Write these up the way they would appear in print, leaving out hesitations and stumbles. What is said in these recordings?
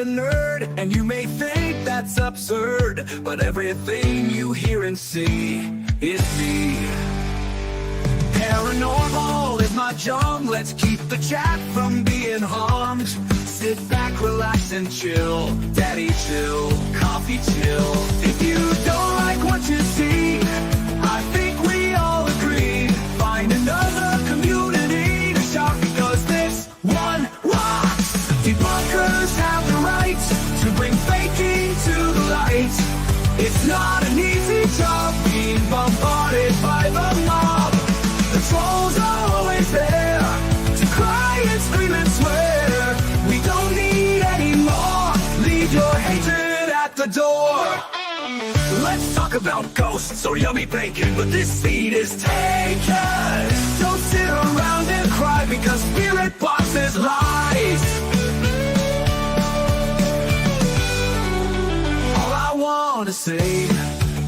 the nerd, and you may think that's absurd, but everything you hear and see is me. Paranormal is my jam, let's keep the chat from being harmed. Sit back, relax and chill, daddy chill, coffee chill. If you don't like what you see, I think we all agree, find another community to shop, because this one rocks. Debunkers have the right to bring faking to the light. It's not an easy job being bombarded by the mob. The trolls are always there to cry and scream and swear. We don't need any more. Leave your hatred at the door. Let's talk about ghosts or yummy bacon, but this seat is taken. Don't sit around and cry because spirit boxes lies. All I wanna say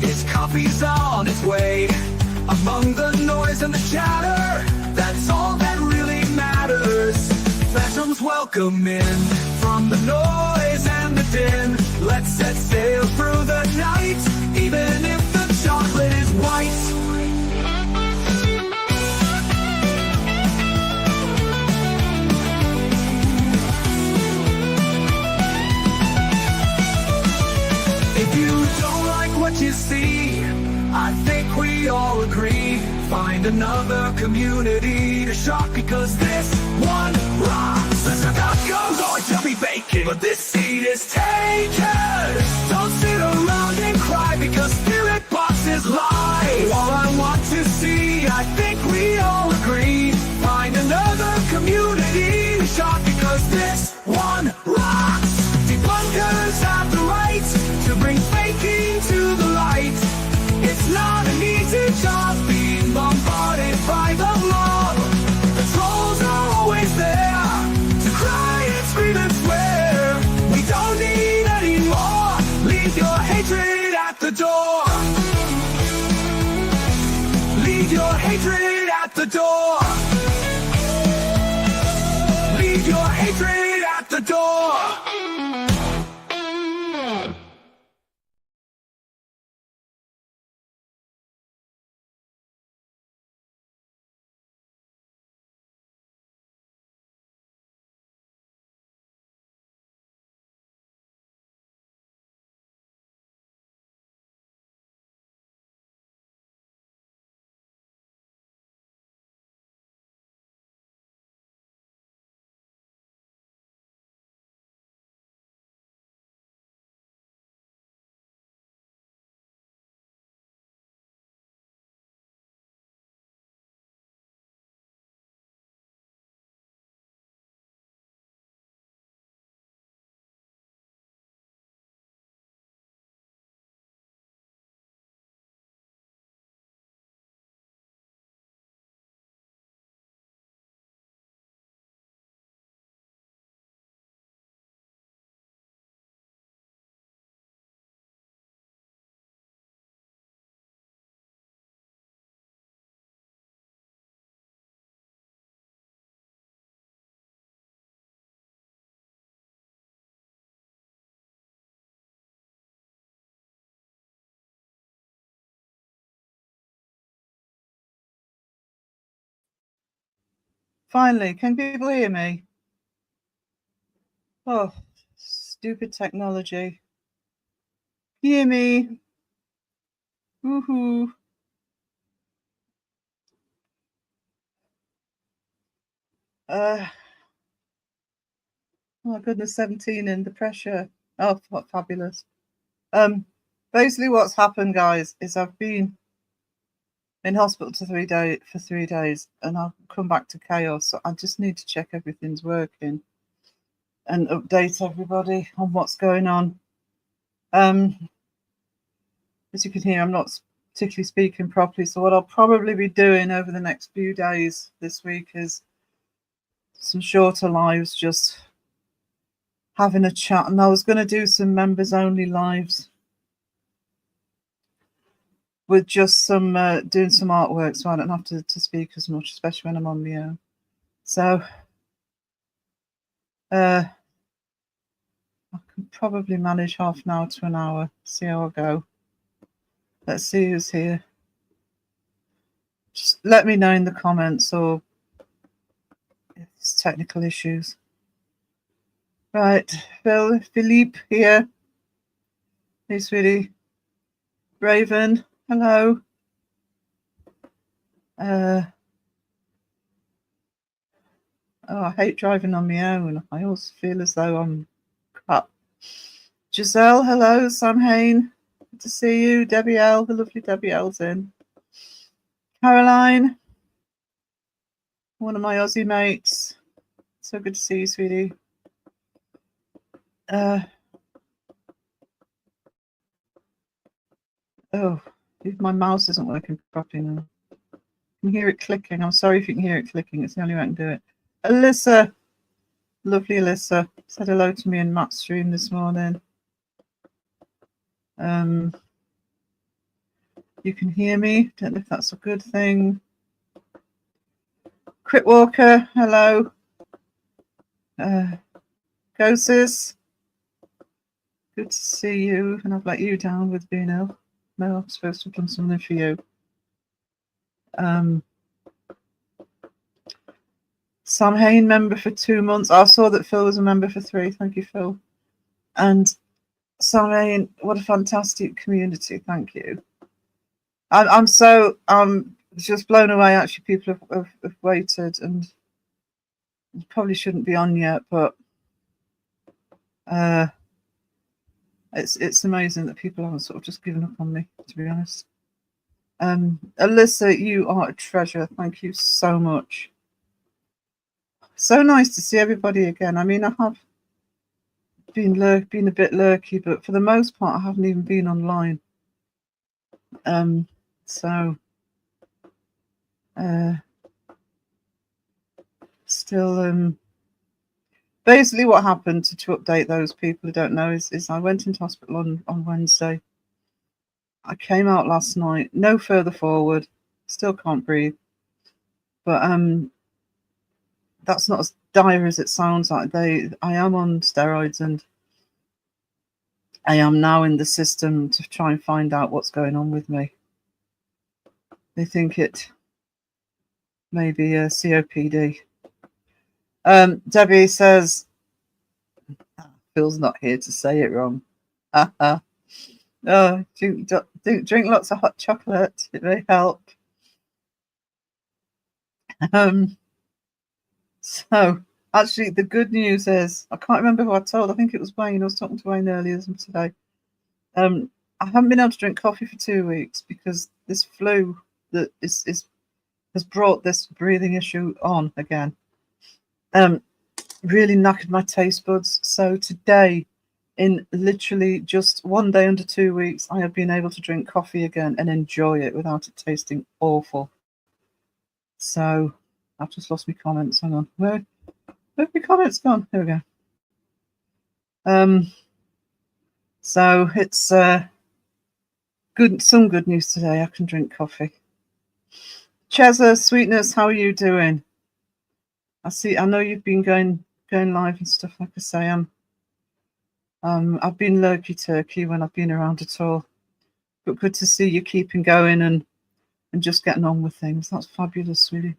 is coffee's on its way. Among the noise and the chatter, that's all that really matters. Phantoms welcome in from the noise and the din. Let's set sail through the night, even if the chocolate is white. If you don't like what you see, I think we all agree, find another community to shop, because this one rocks. Let's not go going to be bacon, but this seat is taken. Don't sit around and cry because spirit boxes lie. All I want to see, I think we all agree, find another community to shop, because this one rocks. Debunkers have the right to bring faking to the light. It's not an easy job being bombarded by the mob. The trolls are always there to cry and scream and swear. We don't need any more. Leave your hatred at the door. Leave your hatred at the door. Leave your hatred at the door. Finally, can people hear me? Oh, stupid technology. Can you hear me? Woohoo. Oh my goodness, 17 in the pressure. Oh, what fabulous. Basically what's happened, guys, is I've been in hospital for 3 days, and I'll come back to chaos. So I just need to check everything's working and update everybody on what's going on. As you can hear, I'm not particularly speaking properly. So what I'll probably be doing over the next few days this week is some shorter lives, just having a chat. And I was going to do some members only lives with just some doing some artwork, so I don't have to speak as much, especially when I'm on my own. So I can probably manage half an hour to an hour. See how I go. Let's see who's here. Just let me know in the comments or if it's technical issues. Right, Philippe here. Hey, sweetie. Raven, hello. Oh, I hate driving on my own. I always feel as though I'm crap. Giselle, hello. Sam Hain, good to see you. Debbie L, the lovely Debbie L's in. Caroline, one of my Aussie mates. So good to see you, sweetie. Oh, my mouse isn't working properly now. I can hear it clicking. I'm sorry if you can hear it clicking. It's the only way I can do it. Alyssa, lovely Alyssa, said hello to me in Matt's stream this morning. You can hear me. Don't know if that's a good thing. Crit Walker, hello. Ghosis, good to see you. And I've let you down with being ill. No, I'm supposed to have done something for you. Sam Hain, member for 2 months. I saw that Phil was a member for 3. Thank you, Phil. And Sam Hain, what a fantastic community. Thank you. I'm so just blown away. Actually, people have waited, and probably shouldn't be on yet, but it's amazing that people haven't sort of just given up on me, to be honest. Alyssa, you are a treasure. Thank you so much. So nice to see everybody again. I mean, I have been a bit lurky, but for the most part, I haven't even been online. So still, basically what happened, to update those people who don't know, is I went into hospital on Wednesday. I came out last night, no further forward, still can't breathe. But that's not as dire as it sounds like. I am on steroids, and I am now in the system to try and find out what's going on with me. They think it may be a COPD. Debbie says, Phil's not here to say it wrong. Oh, drink lots of hot chocolate. It may help. So, actually, the good news is, I can't remember who I told. I think it was Wayne. I was talking to Wayne earlier today. I haven't been able to drink coffee for 2 weeks because this flu that has brought this breathing issue on again. Really knackered my taste buds. So today, in literally just 1 day under 2 weeks, I have been able to drink coffee again and enjoy it without it tasting awful. So I've just lost my comments. Hang on. Where have my comments gone? There we go. So it's some good news today. I can drink coffee. Cheza, Sweetness, how are you doing? I know you've been going live and stuff. Like I say, I've been lurky turkey when I've been around at all, but good to see you keeping going and just getting on with things. That's fabulous, sweetie.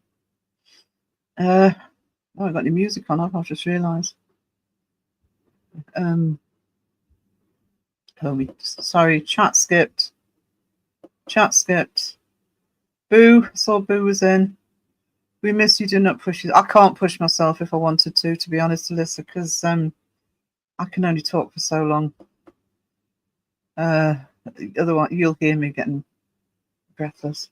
Oh, I got any music on. I've just realised. Sorry, chat skipped. Boo, saw Boo was in. We miss you. Do not push you. I can't push myself if I wanted to be honest, Alyssa, because I can only talk for so long. Otherwise, you'll hear me getting breathless.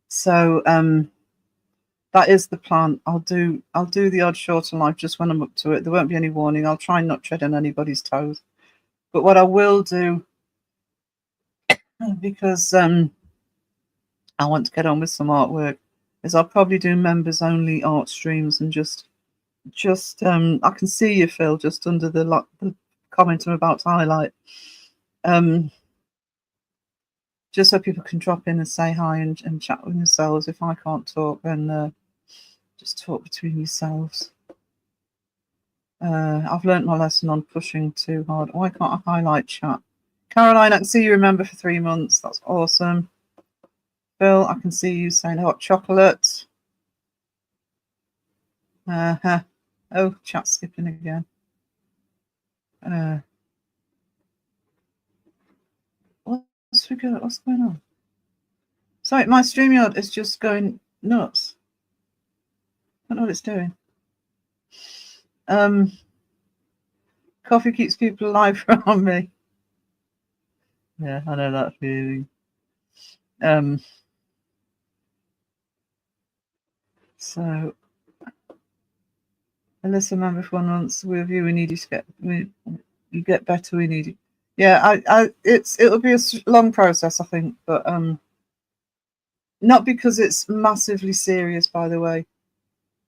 So that is the plan. I'll do the odd shorter live just when I'm up to it. There won't be any warning. I'll try and not tread on anybody's toes. But what I will do, because I want to get on with some artwork, is I'll probably do members only art streams and just I can see you, Phil, just under the comment I'm about to highlight. Just so people can drop in and say hi and chat with yourselves. If I can't talk, then just talk between yourselves. I've learnt my lesson on pushing too hard. Why can't I highlight chat? Caroline, I can see you remember for 3 months. That's awesome. Bill, I can see you saying hot chocolate. Oh, chat skipping again. What's going on? Sorry, my StreamYard is just going nuts. I don't know what it's doing. Coffee keeps people alive around me. Yeah, I know that feeling. So, Alyssa, remember for 1 month with you, we need you to get you get better. We need you. Yeah, it'll be a long process, I think, but not because it's massively serious, by the way,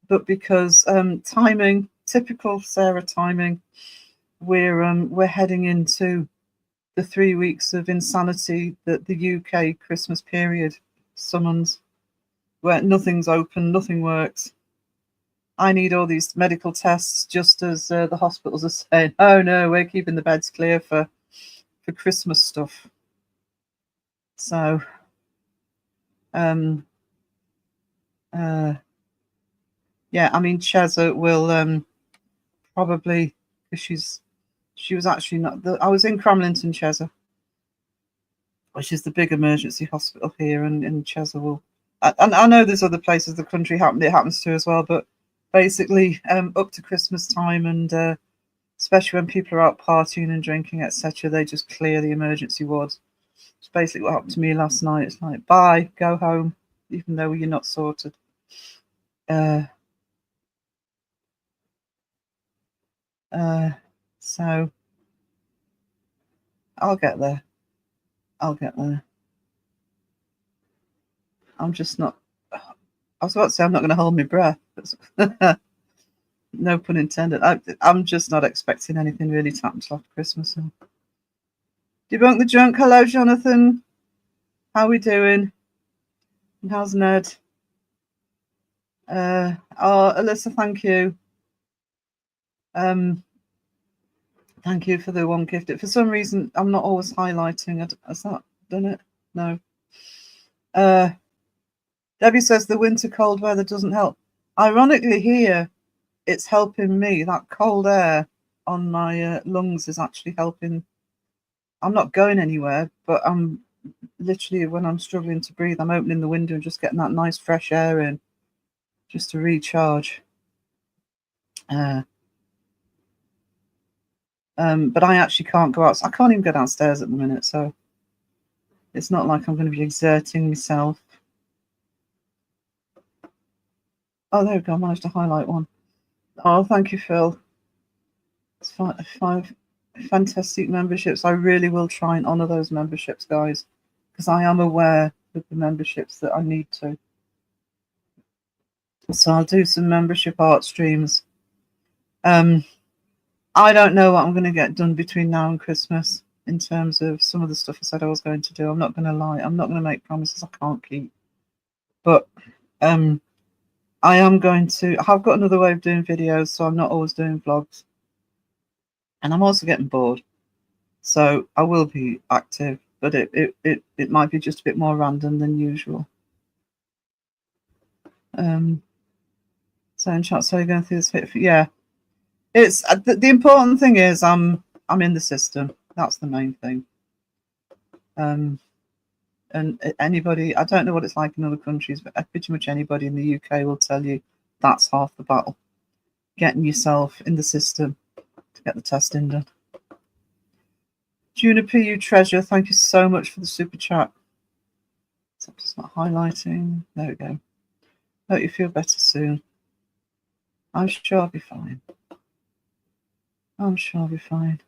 but because timing, typical Sarah timing. We're heading into the 3 weeks of insanity that the UK Christmas period summons, where nothing's open, nothing works. I need all these medical tests, just as the hospitals are saying, oh no, we're keeping the beds clear for Christmas stuff. So, yeah, I mean, Cheza will probably, because she was actually not. I was in Cramlington, Cheza, which is the big emergency hospital here, and Cheza will. And I know there's other places of the country it happens to as well, but basically up to Christmas time, and especially when people are out partying and drinking, etc., they just clear the emergency wards. It's basically what happened to me last night. It's like, bye, go home, even though you're not sorted. So I'll get there. I'm just not. I was about to say I'm not going to hold my breath. No pun intended. I'm just not expecting anything really to happen till after Christmas. So. Debunk the junk. Hello, Jonathan. How we doing? And how's Ned? Oh, Alyssa, thank you. Thank you for the one gift. For some reason, I'm not always highlighting it. Has that done it? No. Debbie says the winter cold weather doesn't help. Ironically, here, it's helping me. That cold air on my lungs is actually helping. I'm not going anywhere, but I'm literally, when I'm struggling to breathe, I'm opening the window and just getting that nice fresh air in, just to recharge. But I actually can't go out. I can't even go downstairs at the minute, so it's not like I'm going to be exerting myself. Oh, there we go. I managed to highlight one. Oh, thank you, Phil. It's 5 fantastic memberships. I really will try and honour those memberships, guys, because I am aware of the memberships that I need to. So I'll do some membership art streams. I don't know what I'm going to get done between now and Christmas in terms of some of the stuff I said I was going to do. I'm not going to lie. I'm not going to make promises I can't keep. But I am going to. I've got another way of doing videos, so I'm not always doing vlogs. And I'm also getting bored. So I will be active, but it might be just a bit more random than usual. So in chat, so you're going through this fit. Yeah. It's the important thing is I'm in the system. That's the main thing. And anybody, I don't know what it's like in other countries, but pretty much anybody in the UK will tell you that's half the battle. Getting yourself in the system to get the testing done. Juniper, you treasure. Thank you so much for the super chat. So I'm just not highlighting. There we go. Hope you feel better soon. I'm sure I'll be fine. I'm sure I'll be fine.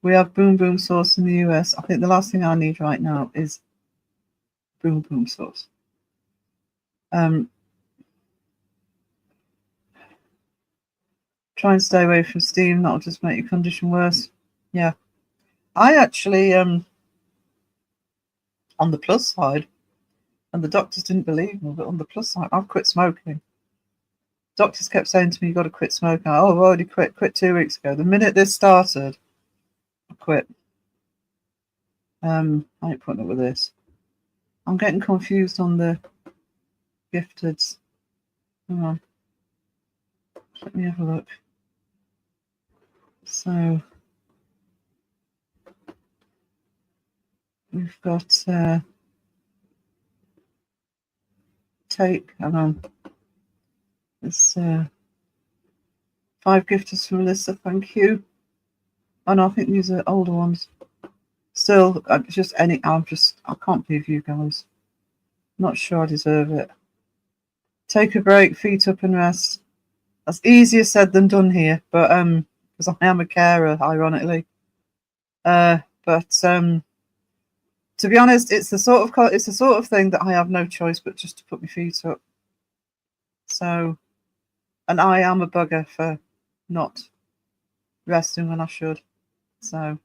We have boom boom sauce in the US. I think the last thing I need right now is boom boom sauce. Try and stay away from steam. That'll just make your condition worse. Yeah. I actually, on the plus side, and the doctors didn't believe me, but on the plus side, I've quit smoking. Doctors kept saying to me, "You got to quit smoking." Oh, I've already quit 2 weeks ago. The minute this started, I quit. I ain't putting up with this. I'm getting confused on the gifteds. Hang on. Let me have a look. So we've got take. Hang on. There's 5 gifters from Melissa. Thank you. Oh no, I think these are older ones. Still, I can't believe you guys. Not sure I deserve it. Take a break, feet up and rest. That's easier said than done here, but because I am a carer, ironically. But to be honest, it's the sort of thing that I have no choice but just to put my feet up. So, and I am a bugger for not resting when I should. So,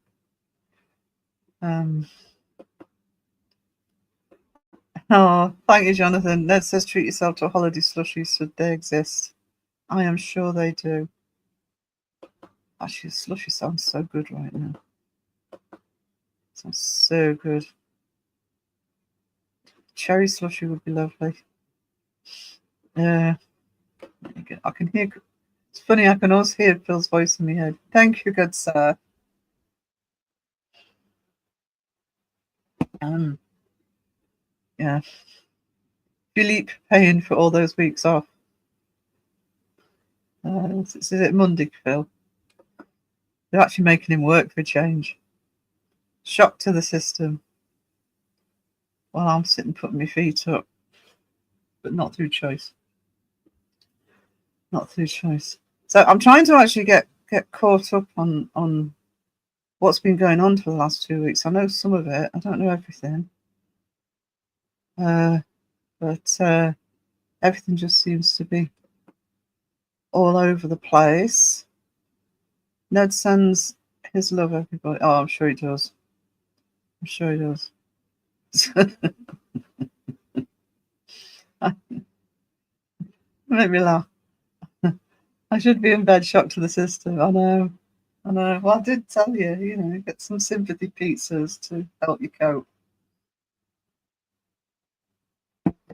oh, thank you, Jonathan. Ned says treat yourself to a holiday slushie, so they exist. I am sure they do. Actually, slushy sounds so good right now. Sounds so good. Cherry slushy would be lovely. Yeah. I can hear. It's funny, I can also hear Phil's voice in my head. Thank you, good sir. Yeah. Philippe paying for all those weeks off. Is it Monday, Phil? They're actually making him work for a change. Shock to the system. While I'm sitting putting my feet up. But not through choice. Not through choice. So I'm trying to actually get caught up on what's been going on for the last 2 weeks. I know some of it. I don't know everything. But everything just seems to be all over the place. Ned sends his love, everybody. Oh, I'm sure he does. I'm sure he does. Make me laugh. I should be in bed, shocked to the system. I know. Well, I did tell you, get some sympathy pizzas to help you cope.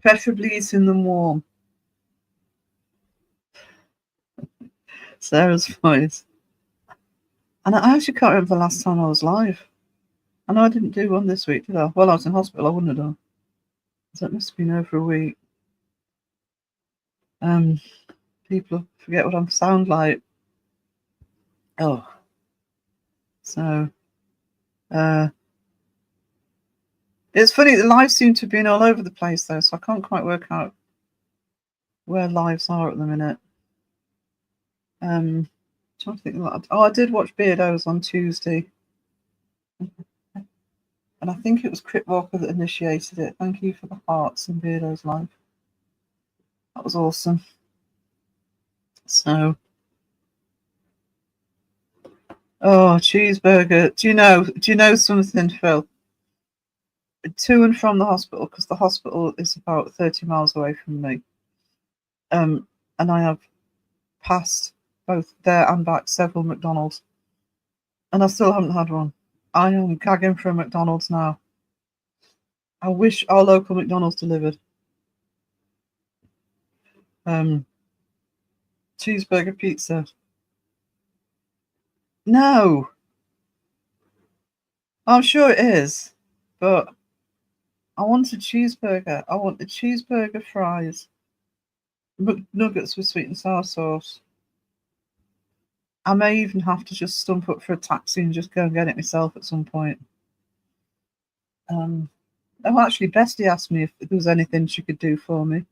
Preferably eating them warm. Sarah's voice. And I actually can't remember the last time I was live. I know I didn't do one this week, did I? Well, I was in hospital, I wouldn't have done. So it must have been over a week. People forget what I sound like. Oh. So, it's funny, the lives seem to have been all over the place, though, so I can't quite work out where lives are at the minute. Trying to think what I did watch Beardos on Tuesday. And I think it was Crip Walker that initiated it. Thank you for the hearts in Beardo's life. That was awesome. So, oh, cheeseburger. Do you know something, Phil? To and from the hospital, because the hospital is about 30 miles away from me. And I have passed both there and back several McDonald's. And I still haven't had one. I am gagging for a McDonald's now. I wish our local McDonald's delivered. Cheeseburger pizza. No. I'm sure it is, but I want a cheeseburger. I want the cheeseburger, fries, McNuggets with sweet and sour sauce. I may even have to just stump up for a taxi and just go and get it myself at some point. Oh, actually, Bestie asked me if there was anything she could do for me.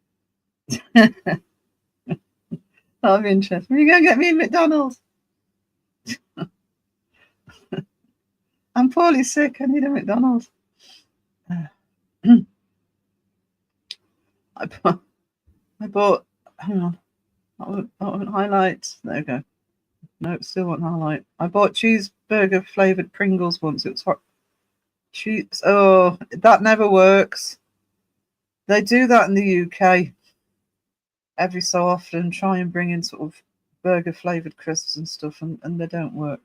That'll be interesting. Will you go and get me a McDonald's? I'm poorly sick. I need a McDonald's. I bought. Hang on. That won't highlight. There we go. No, it still won't highlight. I bought cheeseburger flavored Pringles once. It was hot. Cheese. Oh, that never works. They do that in the UK. every so often try and bring in sort of burger flavored crisps and stuff, and they don't work.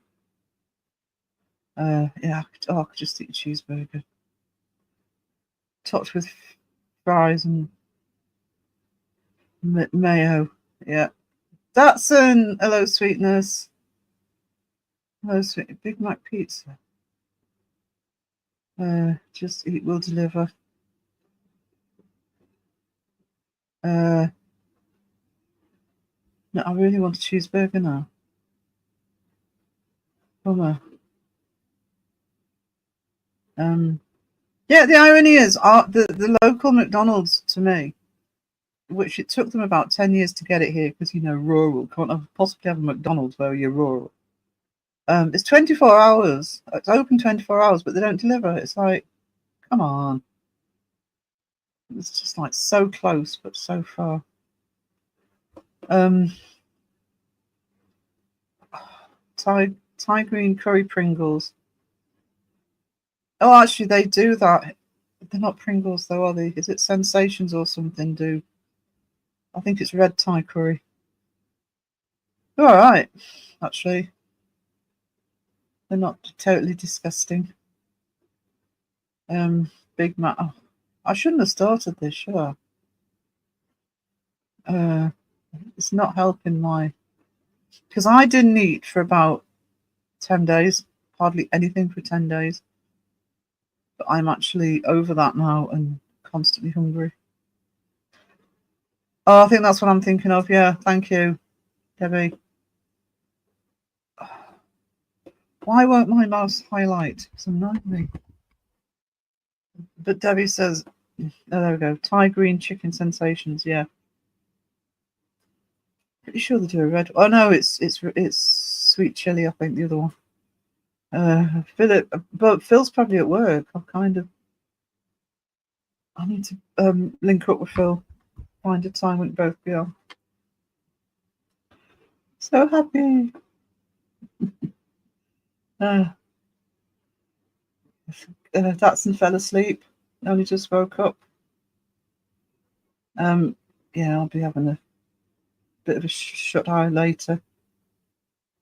Yeah, I could just eat a cheeseburger topped with fries and mayo. Yeah, Datsun. Hello, sweetness. Hello, sweet Big Mac pizza. Just eat will deliver. No, I really want a cheeseburger now. Bummer. Yeah, the irony is, the local McDonald's to me, which it took them about 10 years to get it here because, rural, can't possibly have a McDonald's where you're rural. It's 24 hours. It's open 24 hours, but they don't deliver. It's like, come on. It's just like so close, but so far. Thai green curry Pringles. Oh, actually, they do that. They're not Pringles, though, are they? Is it Sensations or something? I think it's red Thai curry. All right, actually. They're not totally disgusting. Big Mac. Oh, I shouldn't have started this, should I? It's not helping because I didn't eat for about 10 days, hardly anything for 10 days. But I'm actually over that now and constantly hungry. Oh, I think that's what I'm thinking of. Yeah, thank you, Debbie. Why won't my mouse highlight? It's annoying me. But Debbie says, oh, there we go. Thai green chicken sensations. Yeah, pretty sure they do a red. Oh no, it's sweet chili. I think the other one. Philip, but Phil's probably at work. I need to link up with Phil. Find a time when both be on. So happy. Datsun fell asleep. Only just woke up. Yeah, I'll be having a bit of a shut eye later.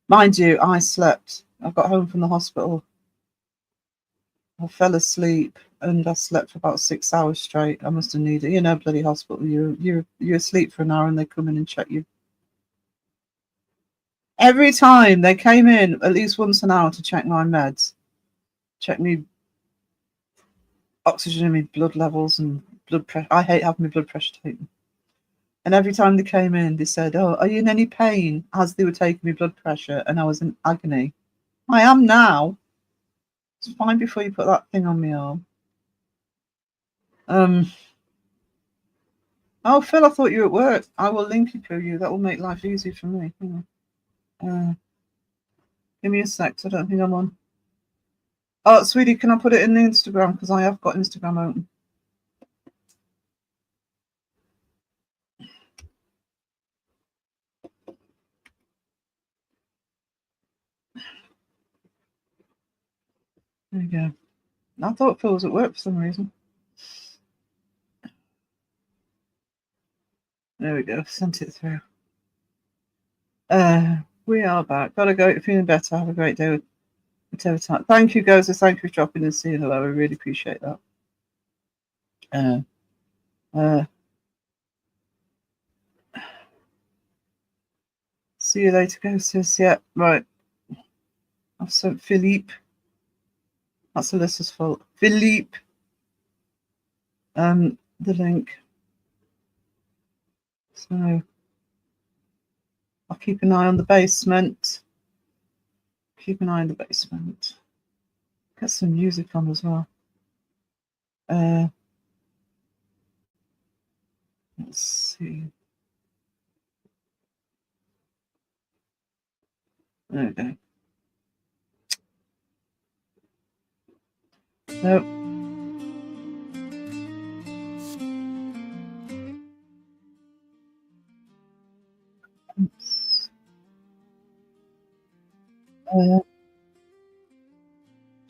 Mind you, I slept. I got home from the hospital. I fell asleep and I slept for about 6 hours straight. I must have needed, bloody hospital. You're asleep for an hour and they come in and check you. Every time they came in at least once an hour to check my meds, check me oxygen in my blood levels and blood pressure. I hate having my blood pressure taken. And every time they came in, they said, "Oh, are you in any pain?" As they were taking my blood pressure, and I was in agony. I am now. It's fine before you put that thing on my arm. Oh, Phil, I thought you were at work. I will link it to you. That will make life easy for me. Give me a sec. I don't think I'm on. Oh, sweetie, can I put it in the Instagram? Because I have got Instagram open. There you go. I thought Phil was at work for some reason. There we go. Sent it through. We are back. Gotta go. Feeling better. Have a great day. Whatever time. Thank you, Goza. Thank you for dropping and saying hello. I really appreciate that. See you later, Ghosts. Yeah, right. I've sent Philippe. That's Alyssa's fault. Philippe. The link. So I'll keep an eye on the basement. Keep an eye on the basement. Get some music on as well. Let's see. There we go. Nope.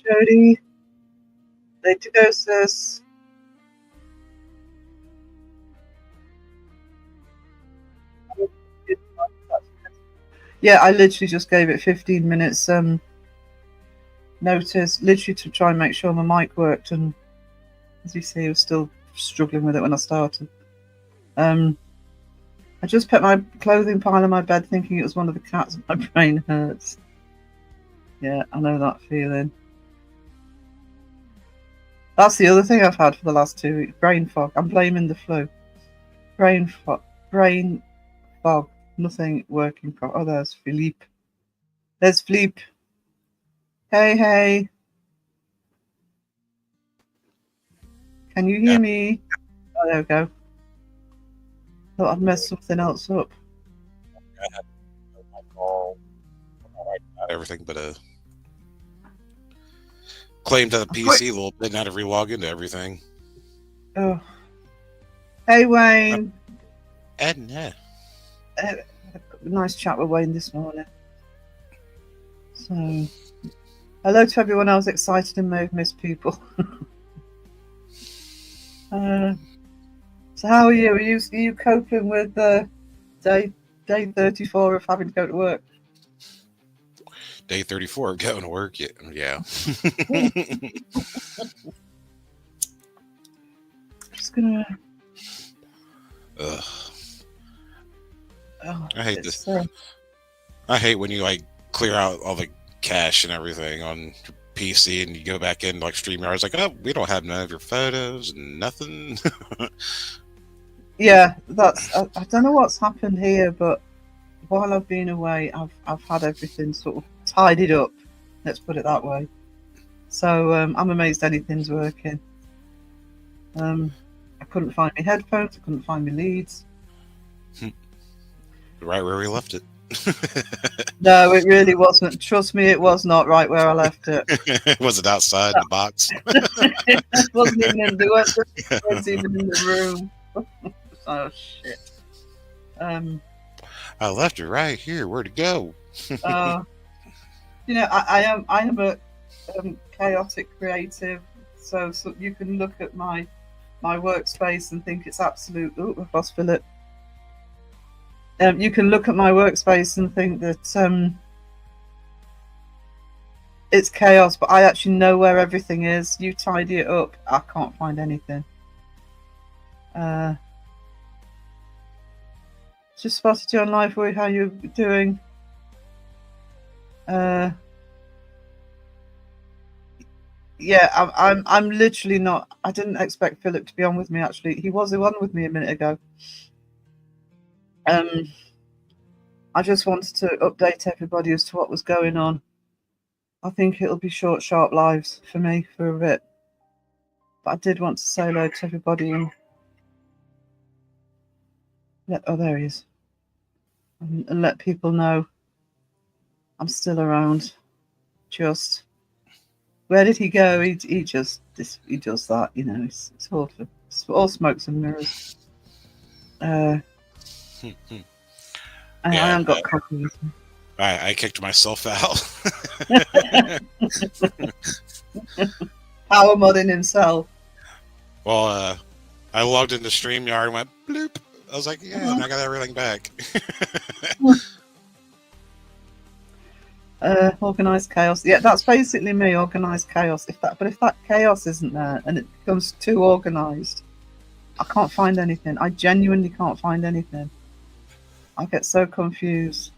Jody. Later, Ghosts. Yeah, I literally just gave it 15 minutes notice, literally to try and make sure my mic worked. And as you see, I was still struggling with it when I started. I just put my clothing pile on my bed thinking it was one of the cats. My brain hurts. Yeah, I know that feeling. That's the other thing I've had for the last 2 weeks. Brain fog. I'm blaming the flu. Brain fog. Brain fog. Nothing working. Oh, there's Philippe. There's Philippe. Hey, hey. Can you hear me? Oh, there we go. Thought I'd messed something else up. I had my call, not everything, but claimed to the PC a little bit, not to re-log into everything. Oh. Hey, Wayne. Edna. Nice chat with Wayne this morning. So, hello to everyone else excited and may have missed people. So how are you? Are you coping with day 34 of having to go to work? Day 34 of going to work. Yeah. Just gonna. Ugh. Oh, I hate this. I hate when you like clear out all the cache and everything on PC and you go back in like StreamYard. It's like, oh, we don't have none of your photos and nothing. Yeah, that's. I don't know what's happened here, but while I've been away, I've had everything sort of tidied up. Let's put it that way. So I'm amazed anything's working. I couldn't find my headphones. I couldn't find my leads. Right where we left it. No, it really wasn't. Trust me, it was not right where I left it. Was it outside the box? It wasn't even in the wasn't even in the room. Oh shit. I left it right here. Where'd it go? You know, I am a chaotic creative, so you can look at my workspace and think it's absolute. Oh, I've lost Philip. You can look at my workspace and think that it's chaos, but I actually know where everything is. You tidy it up, I can't find anything. Just spotted you on live. How you doing? Yeah, I'm literally not. I didn't expect Philip to be on with me. Actually, he was on with me a minute ago. I just wanted to update everybody as to what was going on. I think it'll be short, sharp lives for me for a bit. But I did want to say hello to everybody and oh, there he is, and let people know I'm still around. Just where did he go? He does that, you know. It's all smokes and mirrors. I haven't got copies. I kicked myself out. Power modding himself. Well, I logged into StreamYard and went bloop. I was like, yeah, and I got everything back. Organized chaos. Yeah, that's basically me. Organized chaos. If that chaos isn't there and it becomes too organized, I can't find anything. I genuinely can't find anything. I get so confused.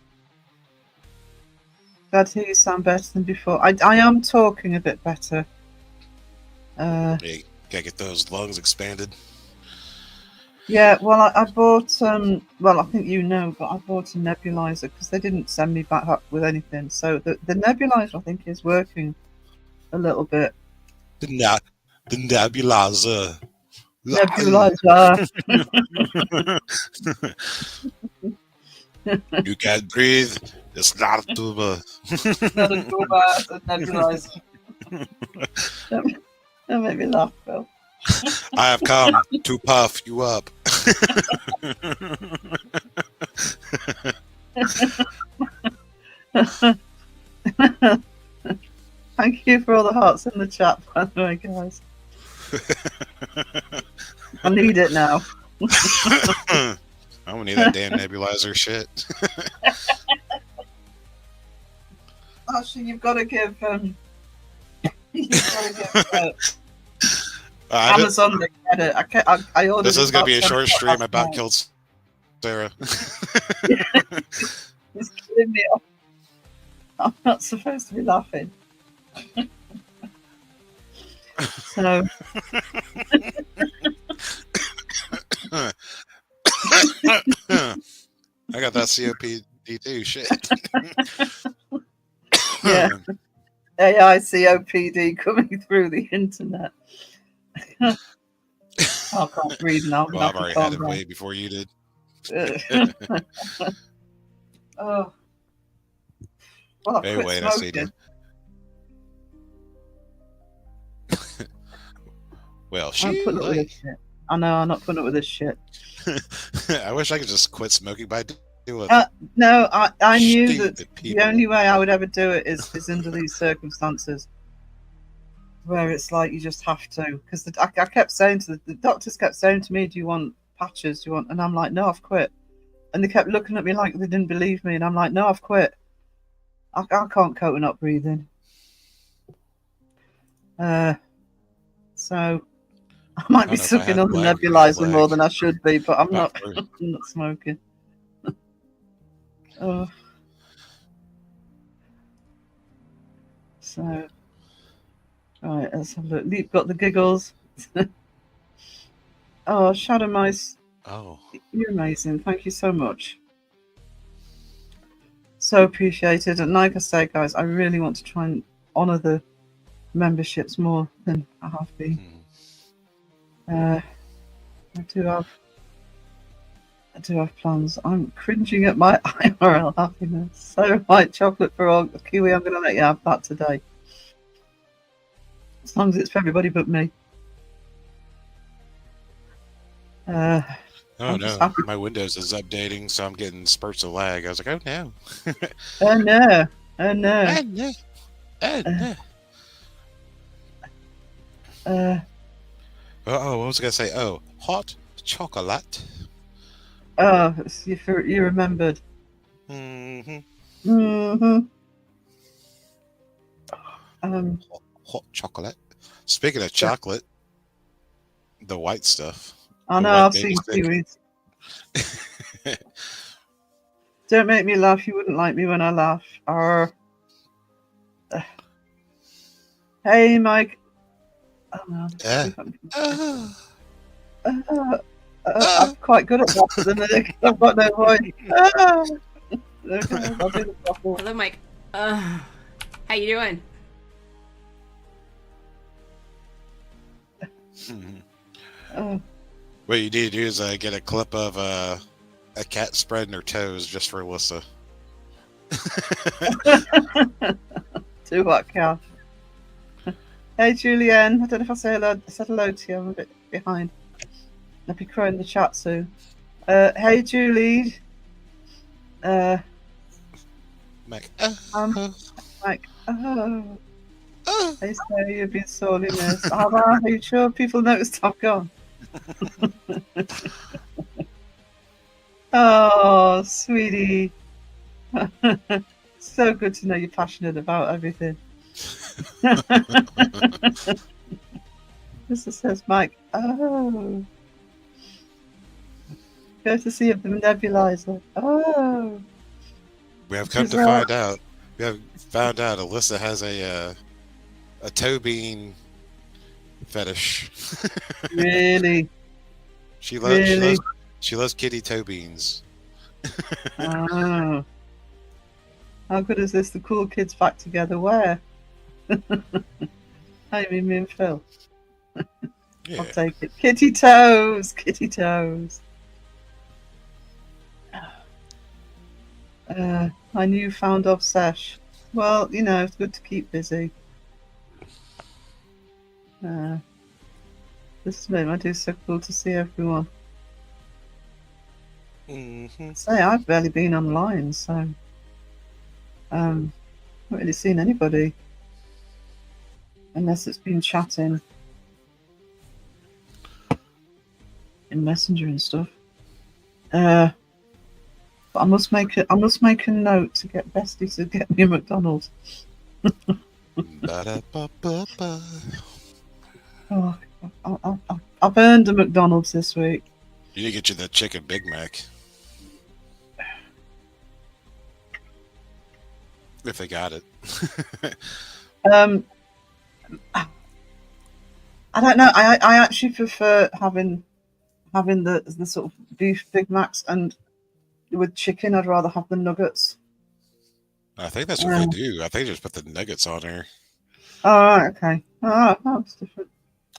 Glad to hear you sound better than before. I am talking a bit better. You gotta get those lungs expanded. Yeah, well, I bought, well, I think you know, but I bought a nebulizer because they didn't send me back up with anything. So the nebulizer, I think, is working a little bit. The nebulizer. Nebulizer. You can't breathe. It's not a tuba. Not a tuba, it's a nebulizer. Don't make me laugh, Phil. I have come to puff you up. Thank you for all the hearts in the chat, by the way, guys. I need it now. I'm gonna need that damn nebulizer shit. Actually, you've got to give you've got to give Amazon the credit. I ordered. This is going to be a about short 10 stream last about night. killed Sarah. It's killing me off. I'm not supposed to be laughing. So I got that COPD too. Shit. yeah, AI COPD coming through the internet. I can't breathe now. Well, I've already had it way before you did. Oh, well, I Hey, quit wait, I see smoking. Well, I'm putting up with this shit. I know, I'm not putting up with this shit. I wish I could just quit smoking by doing No, I knew that stupid the people. only way I would ever do it is under these circumstances where it's like you just have to. Because I kept saying to the doctors kept saying to me, "Do you want patches? Do you want?" And I'm like, "No, I've quit." And they kept looking at me like they didn't believe me, and I'm like, "No, I've quit. I can't cope with not breathing." So I might be sucking on the nebulizer more than I should be, but I'm not. I'm not smoking. Oh. So, right, let's have a look. Leap got the giggles. Oh, Shadow Mice. Oh. You're amazing. Thank you so much. So appreciated. And like I say, guys, I really want to try and honour the memberships more than I have been. I do have plans. I'm cringing at my IRL happiness. So, white chocolate for all Kiwi. I'm going to let you have that today, as long as it's for everybody but me. Oh no, my Windows is updating, so I'm getting spurts of lag. I was like, oh no. Oh no. Oh no. Oh no. Oh no. What was I going to say? Oh, hot chocolate. Oh, you remembered. Mm-hmm. Mm-hmm. Hot chocolate. Speaking of chocolate, the white stuff. I know, I've seen kiwis. Don't make me laugh. You wouldn't like me when I laugh. Hey, Mike. Oh, no. I'm quite good at that at the minute. I've got no voice. I'll do the proper. Hello, Mike. How you doing? What you need to do is get a clip of a cat spreading her toes just for Alyssa. Do what, Cal? Hey, Julianne. I don't know if I said hello to you. I'm a bit behind. I'll be crying in the chat soon. Hey, Julie. Mike. Mike. Hey, Sarah, you've been sorely missed. Are you sure people noticed I'm gone? Oh, sweetie. So good to know you're passionate about everything. This says Mike. Oh. Go to see if the nebulizer. Oh. We have come to find out. We have found out Alyssa has a toe bean fetish. Really? She loves kitty toe beans. Oh. How good is this? The cool kids back together. Where? Amy, me and Phil. Yeah. I'll take it. Kitty toes. Kitty toes. My newfound obsession. Well, you know, it's good to keep busy. This is made my day so cool to see everyone. Say, I've barely been online, so haven't really seen anybody unless it's been chatting in Messenger and stuff. But I must make a note to get Bestie to get me a McDonald's. Ba-da-ba-ba-ba. Oh, I've earned a McDonald's this week. You need to get you that chicken Big Mac. If they got it. I don't know. I actually prefer having the sort of beef Big Macs, and with chicken I'd rather have the nuggets. I think that's what they do. I think they just put the nuggets on there. Oh, right, okay. Oh, that's different.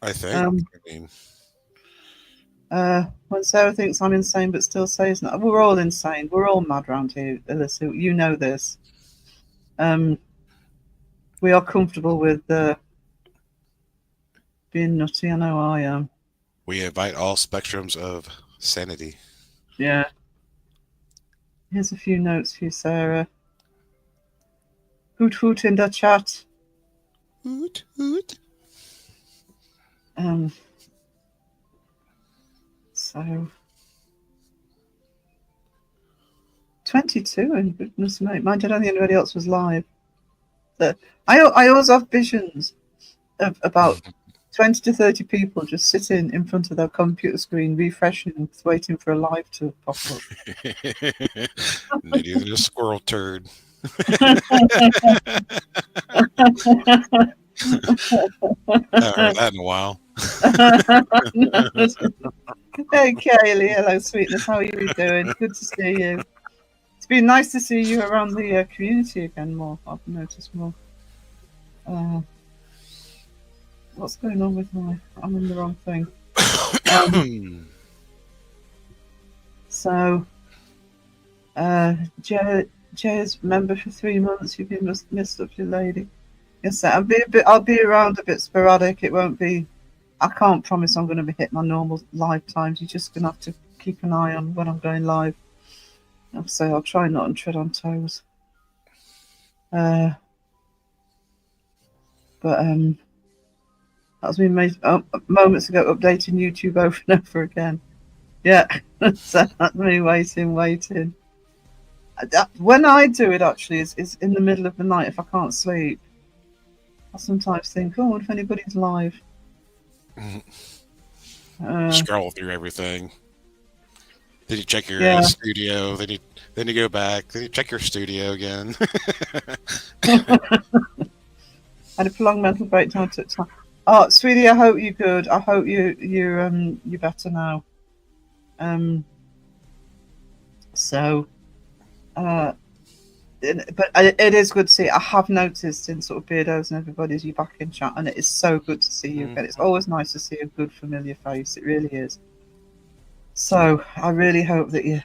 I think. When Sarah thinks I'm insane but still says no, we're all insane. We're all mad around here, Alyssa. You know this. We are comfortable with being nutty. I know I am. We invite all spectrums of sanity. Yeah. Here's a few notes for you, Sarah. Hoot hoot in the chat. Hoot hoot. So 22, and goodness me, mind, I don't think anybody else was live. But I always have visions of about 20 to 30 people just sitting in front of their computer screen, refreshing, waiting for a live to pop up. Maybe even a squirrel turd. I haven't heard that in a while. Hey, Kaylee. Hello, sweetness. How are you doing? Good to see you. It's been nice to see you around the community again more. I've noticed more. What's going on with my... I'm in the wrong thing. So, Jay's member for 3 months. You've been missed up, your lady. Yes, I'll be around a bit sporadic. It won't be... I can't promise I'm going to be hitting my normal live times. You're just going to have to keep an eye on when I'm going live. So I'll try not to tread on toes. But that was me moments ago, updating YouTube over and over again. Yeah, so that's me waiting. When I do it, actually, is in the middle of the night if I can't sleep. I sometimes think, oh, what if anybody's live? Scroll through everything. Then you check your studio. Then you go back. Then you check your studio again. Had a prolonged mental breakdown. Took time. Oh, sweetie, I hope you're good. I hope you're better now. But it is good to see. I have noticed in sort of Beardos and everybody's you back in chat, and it is so good to see you again. It's always nice to see a good familiar face. It really is. So I really hope that you're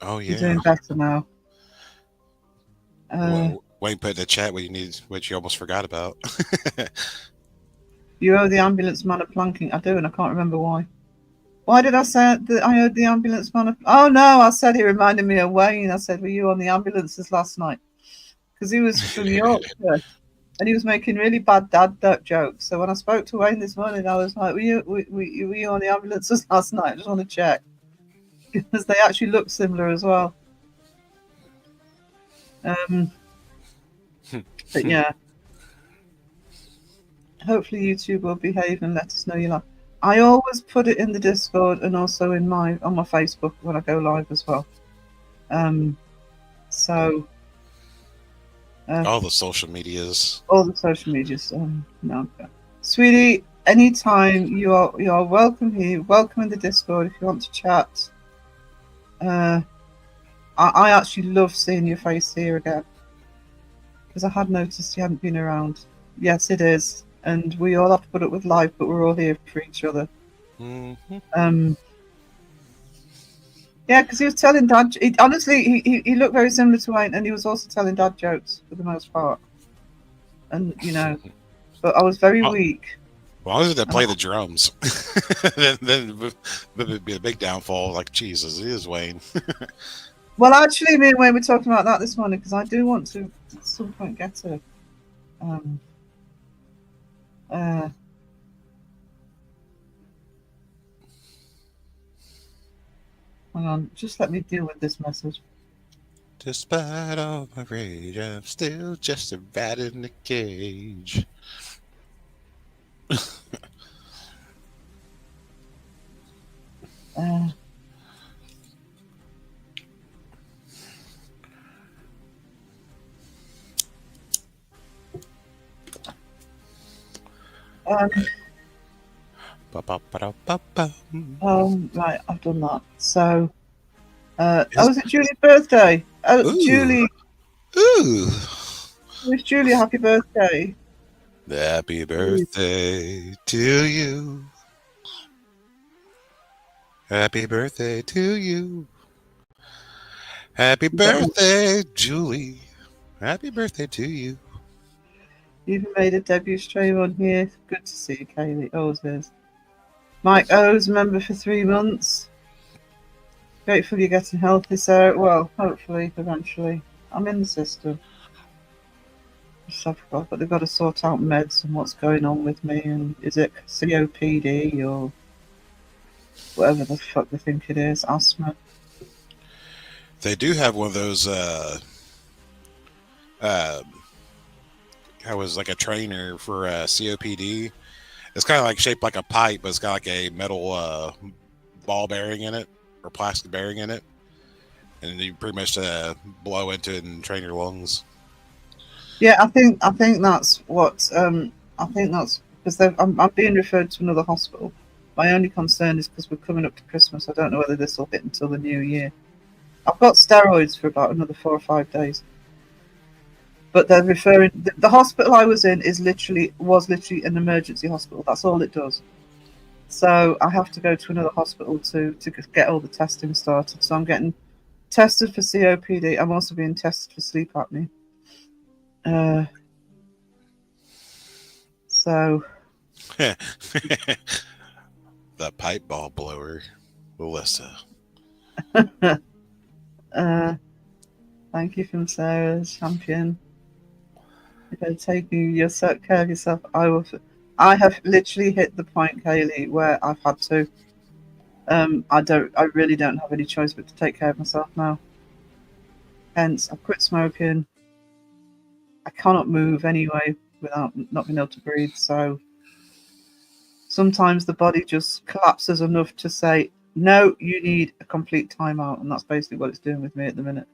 doing better now. Wayne put in the chat what you almost forgot about. You owe the ambulance man a planking. I do, and I can't remember why. Why did I say that I owed the ambulance man? Oh no, I said he reminded me of Wayne. I said, were you on the ambulances last night? Because he was from Yorkshire and he was making really bad dad jokes. So when I spoke to Wayne this morning, I was like, were you on the ambulances last night? I just want to check. Because they actually look similar as well. But yeah. Hopefully YouTube will behave and let us know you like. I always put it in the Discord and also on my Facebook when I go live as well. All the social medias. All the social medias. No, sweetie, anytime you are welcome here. Welcome in the Discord if you want to chat. I actually love seeing your face here again because I had noticed you hadn't been around. Yes, it is. And we all have to put up with life, but we're all here for each other. Mm-hmm. Yeah, because he was telling dad. Honestly, he looked very similar to Wayne, and he was also telling dad jokes for the most part. And but I was very weak. Well, as long as they play the drums, then it would be a big downfall. Like Jesus, it is Wayne. Well, actually, me and Wayne were talking about that this morning because I do want to at some point get to. Hang on, just let me deal with this message. Despite all my rage, I'm still just a rat in a cage. Uh, um, right, I've done that. So, is it Julie's birthday? Oh, Ooh. Julie. Ooh. Wish Julie a happy birthday. Happy birthday to you. Happy birthday to you. Happy birthday, Julie. Happy birthday to you. You even made a debut stream on here. Good to see you, Kaylee. Always is. Mike O's member for 3 months. Grateful you're getting healthy, so well, hopefully, eventually. I'm in the system. But they've got to sort out meds and what's going on with me, and is it COPD or whatever the fuck they think it is, asthma. They do have one of those I was like a trainer for COPD. It's kind of like shaped like a pipe, but it's got like a metal ball bearing in it or plastic bearing in it, and you pretty much blow into it and train your lungs. Yeah, I think that's what I think that's because I'm being referred to another hospital. My only concern is because we're coming up to Christmas. I don't know whether this will hit until the new year. I've got steroids for about another 4 or 5 days. But they're referring. The hospital I was in was literally an emergency hospital. That's all it does. So I have to go to another hospital to get all the testing started. So I'm getting tested for COPD. I'm also being tested for sleep apnea. So the pipe ball blower, Melissa. Thank you from Sarah's champion. If I take you, you'll take care of yourself. I have literally hit the point, Kaylee, where I've had to. I really don't have any choice but to take care of myself now. Hence, I've quit smoking. I cannot move anyway without not being able to breathe. So sometimes the body just collapses enough to say, no, you need a complete timeout. And that's basically what it's doing with me at the minute.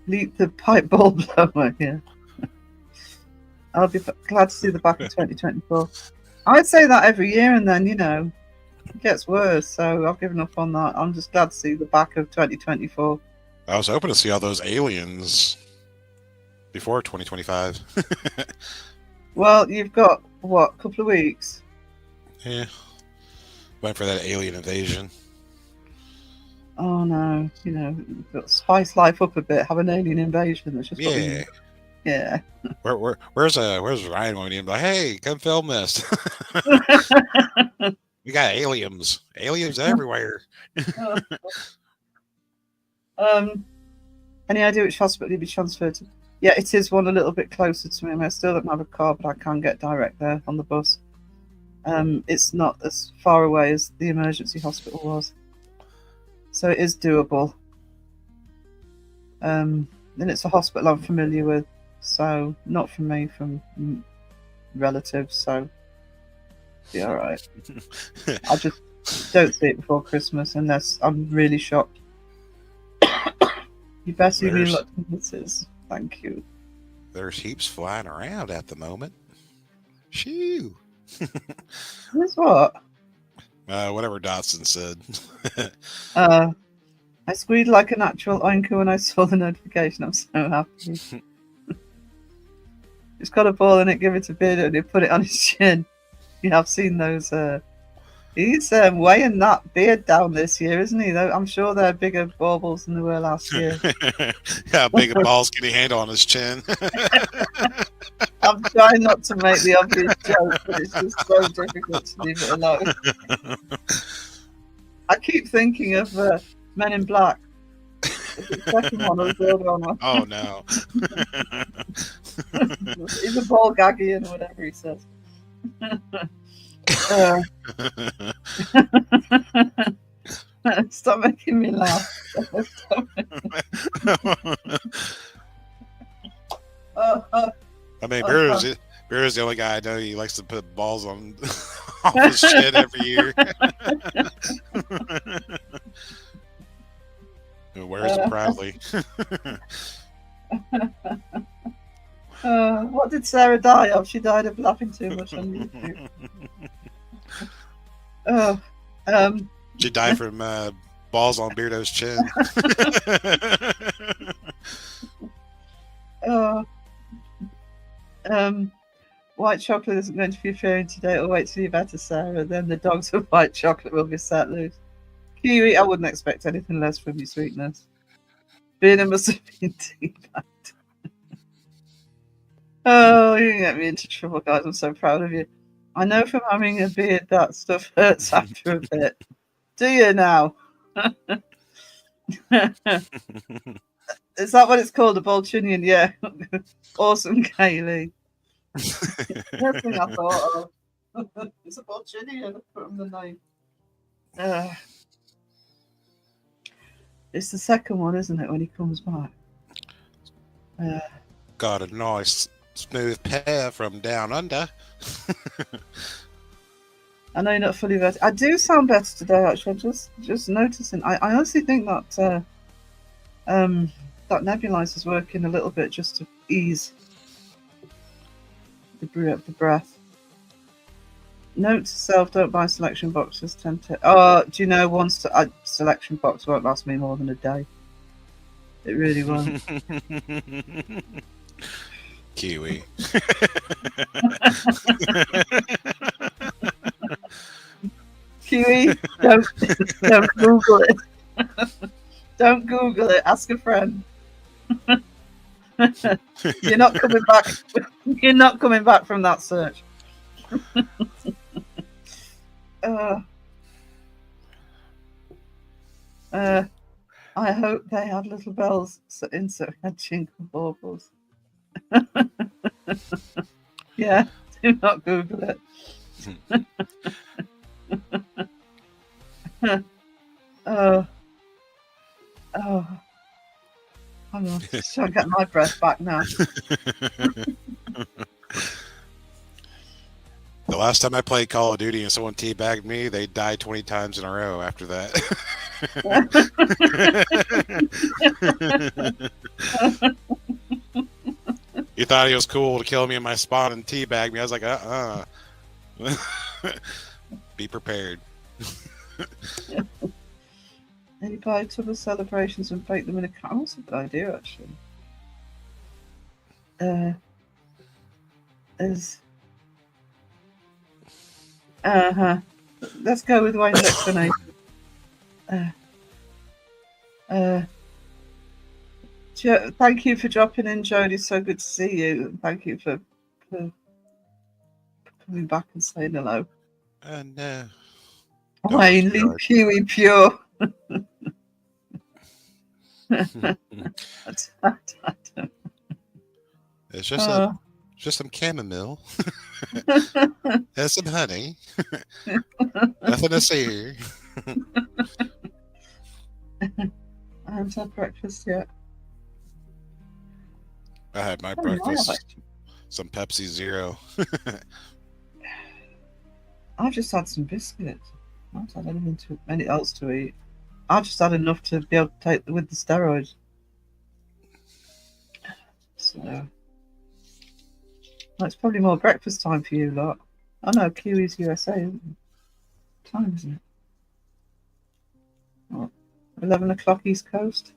Leap the pipe ball blower, yeah. I'll be glad to see the back of 2024. I'd say that every year, and then, it gets worse. So I've given up on that. I'm just glad to see the back of 2024. I was hoping to see all those aliens before 2025. Well, you've got, what, a couple of weeks? Yeah. Waiting for that alien invasion. Oh, no. Spice life up a bit. Have an alien invasion. That's just yeah. Where's Ryan going in? Like, hey, come film this. We got aliens. Aliens everywhere. Any idea which hospital you'd be transferred to? Yeah, it is one a little bit closer to me. I still don't have a car, but I can get direct there on the bus. It's not as far away as the emergency hospital was. So it is doable. And it's a hospital I'm familiar with. So not from me, from relatives. So be all right. I just don't see it before Christmas unless I'm really shocked. You better be lucky, Mrs. Thank you. There's heaps flying around at the moment. Shoo. That's what? Whatever Dotson said. I squealed like a natural oinker when I saw the notification. I'm so happy. He's got a ball in it, give it a bid, and he put it on his chin. Yeah, I've seen those. He's weighing that beard down this year, isn't he? I'm sure they're bigger baubles than they were last year. How big a balls can he handle on his chin? I'm trying not to make the obvious joke, but it's just so difficult to leave it alone. I keep thinking of Men in Black. The second one or the third one. Oh no. He's a ball gaggy or whatever he says. Stop making me laugh. I mean, Oh, Beer's the only guy I know. He likes to put balls on off his shit every year. And wears them proudly. what did Sarah die of? She died of laughing too much on YouTube. She died from balls on Beardo's chin. White chocolate isn't going to be appearing today. Or wait till you've had to Sarah. Then the dogs of white chocolate will be set loose. Kiwi, I wouldn't expect anything less from your sweetness. Beardo must have been teabagged. Oh, you can get me into trouble, guys. I'm so proud of you. I know from having a beard that stuff hurts after a bit. Do you now? Is that what it's called? A Bolchinian? Yeah. Awesome, Kaylee. First thing I thought of. It's a Bolchinian from the name. It's the second one, isn't it, when he comes back? Got a nice smooth pair from down under. I know you're not fully vetted. I do sound better today, actually. I'm just noticing. I honestly think that that nebulizer's working a little bit just to ease the breath. Note to self: don't buy selection boxes. Do you know one selection box won't last me more than a day? It really won't. Kiwi. Kiwi, don't Google it. Don't Google it. Ask a friend. You're not coming back. You're not coming back from that search. I hope they have little bells in so had jingle baubles. Yeah, do not Google it. I'm just trying to get my breath back now. The last time I played Call of Duty and someone teabagged me, they died 20 times in a row after that. He thought he was cool to kill me in my spawn and teabag me. I was like, be prepared. And you buy tub of celebrations and bake them in a car. That's a good idea, actually. Let's go with Wayne's explanation. Thank you for dropping in, Jodie. So good to see you. And thank you for coming back and saying hello. No. Wayne, leave Kiwi pure. It's just some chamomile and some honey. Nothing to see here. I haven't had breakfast yet. I had my breakfast. Some Pepsi Zero. I've just had some biscuits. I haven't had anything else to eat. I've just had enough to be able to take with the steroids. So, well, it's probably more breakfast time for you lot. Oh no, Kiwi's USA, isn't it? What time isn't it? What, 11 o'clock East Coast?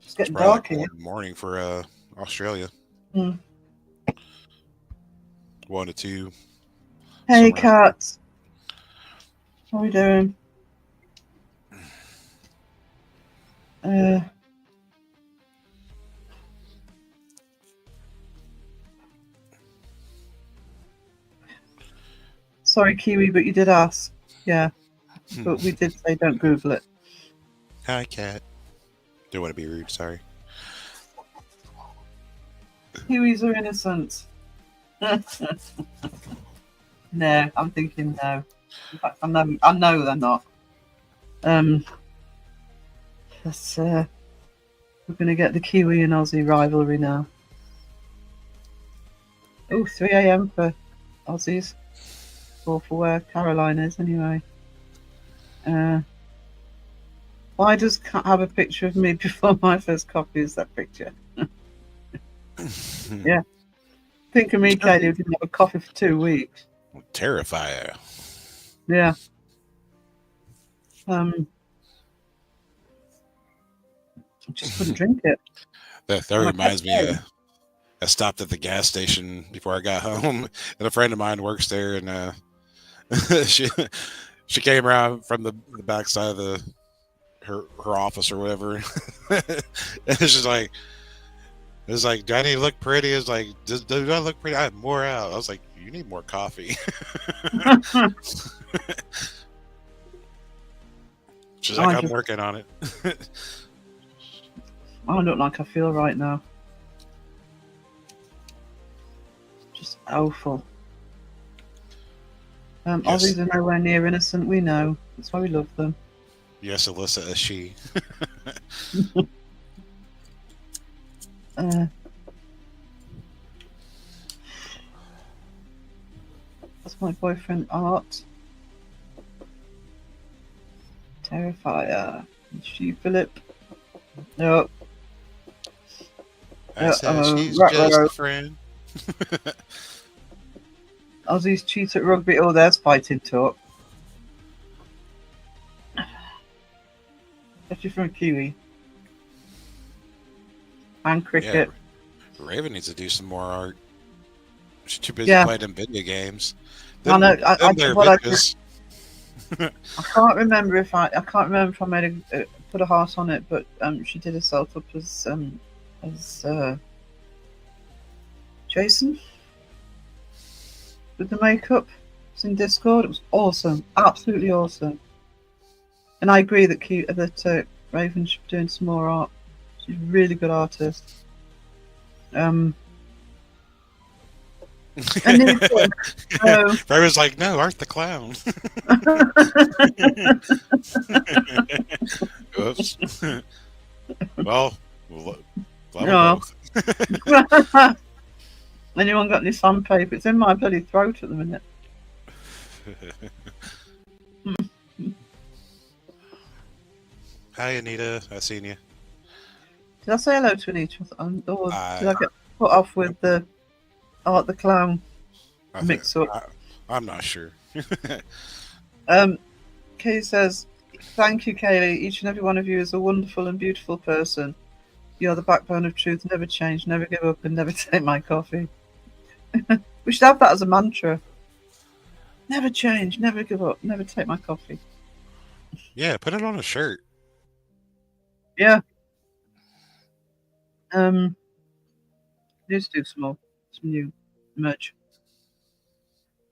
It's getting dark here. Morning for Australia. 1 to 2. Hey, cats. How are we doing? Sorry, Kiwi, but you did ask. Yeah. But we did say don't Google it. Hi, cat. Don't want to be rude, sorry. Kiwis are innocent. No, I'm thinking no. In fact, I know they're not. We're going to get the Kiwi and Aussie rivalry now. Oh, 3 a.m. for Aussies. Or for where Caroline is, anyway. Why does Cat have a picture of me before my first copy is that picture? Yeah. Think of me, Katie, who didn't have a coffee for 2 weeks. Terrifier. Yeah. I just couldn't drink it. That reminds me. I stopped at the gas station before I got home, and a friend of mine works there, and she came around from the backside of her office or whatever, and she's like, "It's like, do I need to look pretty?" It's like, do I look pretty? I have more out. I was like, "You need more coffee." She's like, "I'm working on it." I look like I feel right now. Just awful. Yes. Aussies are nowhere near innocent, we know. That's why we love them. Yes, Alyssa, a she. That's my boyfriend, Art. Terrifier. Is she Philip? No. I said she's just a friend. Aussies cheat at rugby. Oh, there's fighting talk. Especially from a Kiwi. And cricket. Yeah, Raven needs to do some more art. She's too busy playing them video games. I know. I can't remember if I made put a heart on it, but she did herself up as Jason with the makeup. It was in Discord. It was awesome, absolutely awesome. And I agree that Raven should be doing some more art. She's a really good artist. Raven's like, no, Art the Clown. Oops. Well, no. Anyone got any sandpaper? It's in my bloody throat at the minute. Hi, Anita. I seen you. Did I say hello to Anita? Or did I get put off with the Art the Clown mix up? I'm not sure. Kay says, thank you, Kaylee. Each and every one of you is a wonderful and beautiful person. You're the backbone of truth. Never change, never give up, and never take my coffee. We should have that as a mantra. Never change, never give up, never take my coffee. Yeah, put it on a shirt. Yeah. Let's do some new merch.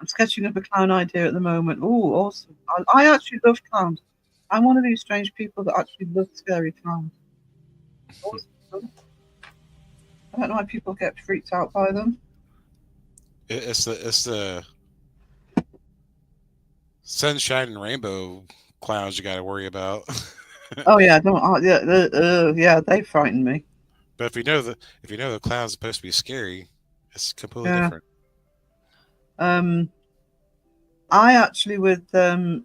I'm sketching up a clown idea at the moment. Oh, awesome. I actually love clowns. I'm one of these strange people that actually love scary clowns. Awesome. I don't know why people get freaked out by them. It's the sunshine and rainbow clowns you got to worry about. Oh yeah, they frighten me. But if you know the clown's supposed to be scary, it's completely different. I actually with the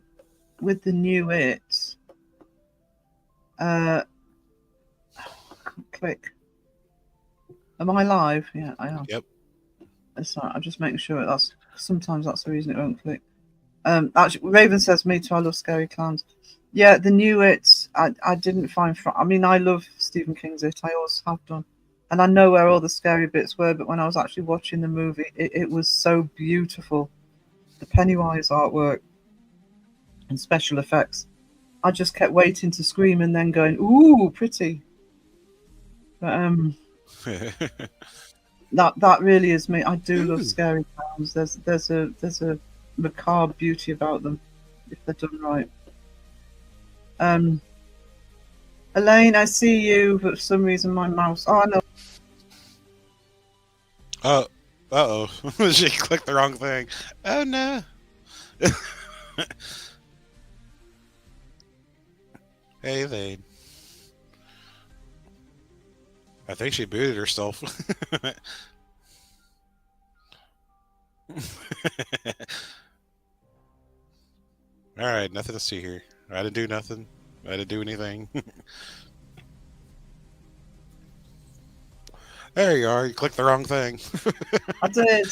new It. Click. Am I live? Yeah, I am. Yep. It's not. I'm just making sure sometimes that's the reason it won't click. Actually, Raven says me too. I love scary clowns. Yeah, the new It. I didn't find. I mean, I love Stephen King's It. I always have done, and I know where all the scary bits were. But when I was actually watching the movie, it was so beautiful. The Pennywise artwork and special effects. I just kept waiting to scream and then going, "Ooh, pretty." But that really is me. I do love scary clowns. There's a macabre beauty about them if they're done right. Elaine, I see you, but for some reason my mouse. Oh, I know. Oh, she clicked the wrong thing. Oh no. Hey, they. I think she booted herself. All right, nothing to see here. I didn't do nothing. I didn't do anything. There you are. You clicked the wrong thing. I did.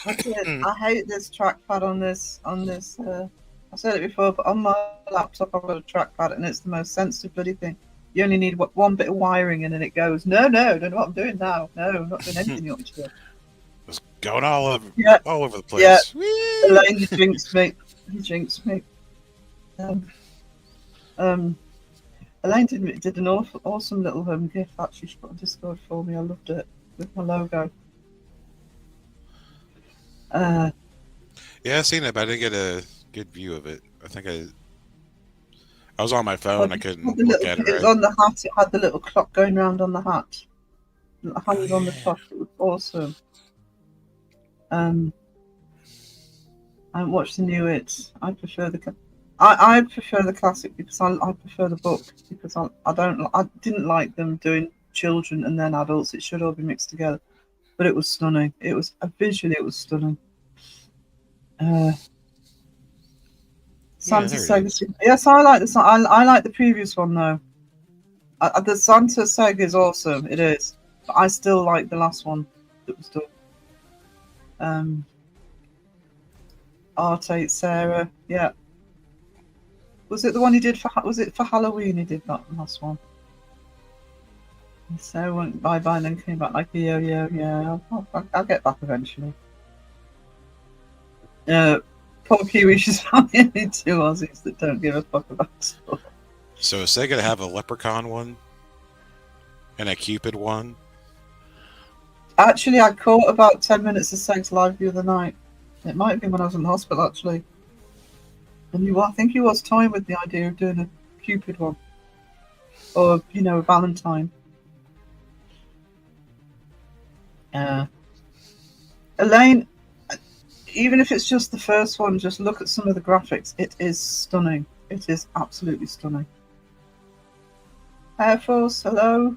I did. I hate this trackpad on this. I said it before, but on my laptop I've got a trackpad, and it's the most sensitive bloody thing. You only need one bit of wiring, and then it goes. No, don't know what I'm doing now. No, I'm not doing anything you want me to do. It's going all over the place. Yeah. Whee! Elaine, you jinxed me. You jinxed me. Elaine did an awesome little gift actually. She put on Discord for me. I loved it with my logo. Yeah, I seen it, but I didn't get a good view of it. I think I was on my phone. I couldn't look at it. It was on the hat. It had the little clock going round on the hat. The hands on the top. It was awesome. I watched the new It. I prefer the classic because I prefer the book because I didn't like them doing children and then adults. It should all be mixed together, but it was stunning. It was visually it was stunning. Santa Sega. Yes, I like this. I like the previous one though. The Santa Sega is awesome. It is, but I still like the last one that was done. Arte Sarah, yeah. Was it the one he did for? Was it for Halloween? He did that last one. And Sarah went bye and then came back like yeah. I'll get back eventually. Poor Kiwi, she's found the only two Aussies that don't give a fuck about stuff. So is Sega to have a Leprechaun one and a Cupid one? Actually, I caught about 10 minutes of Segs live the other night. It might have been when I was in the hospital, actually. And I think he was toying with the idea of doing a Cupid one. Or, a Valentine. Elaine, even if it's just the first one, just look at some of the graphics. It is stunning. It is absolutely stunning. Air Force, hello.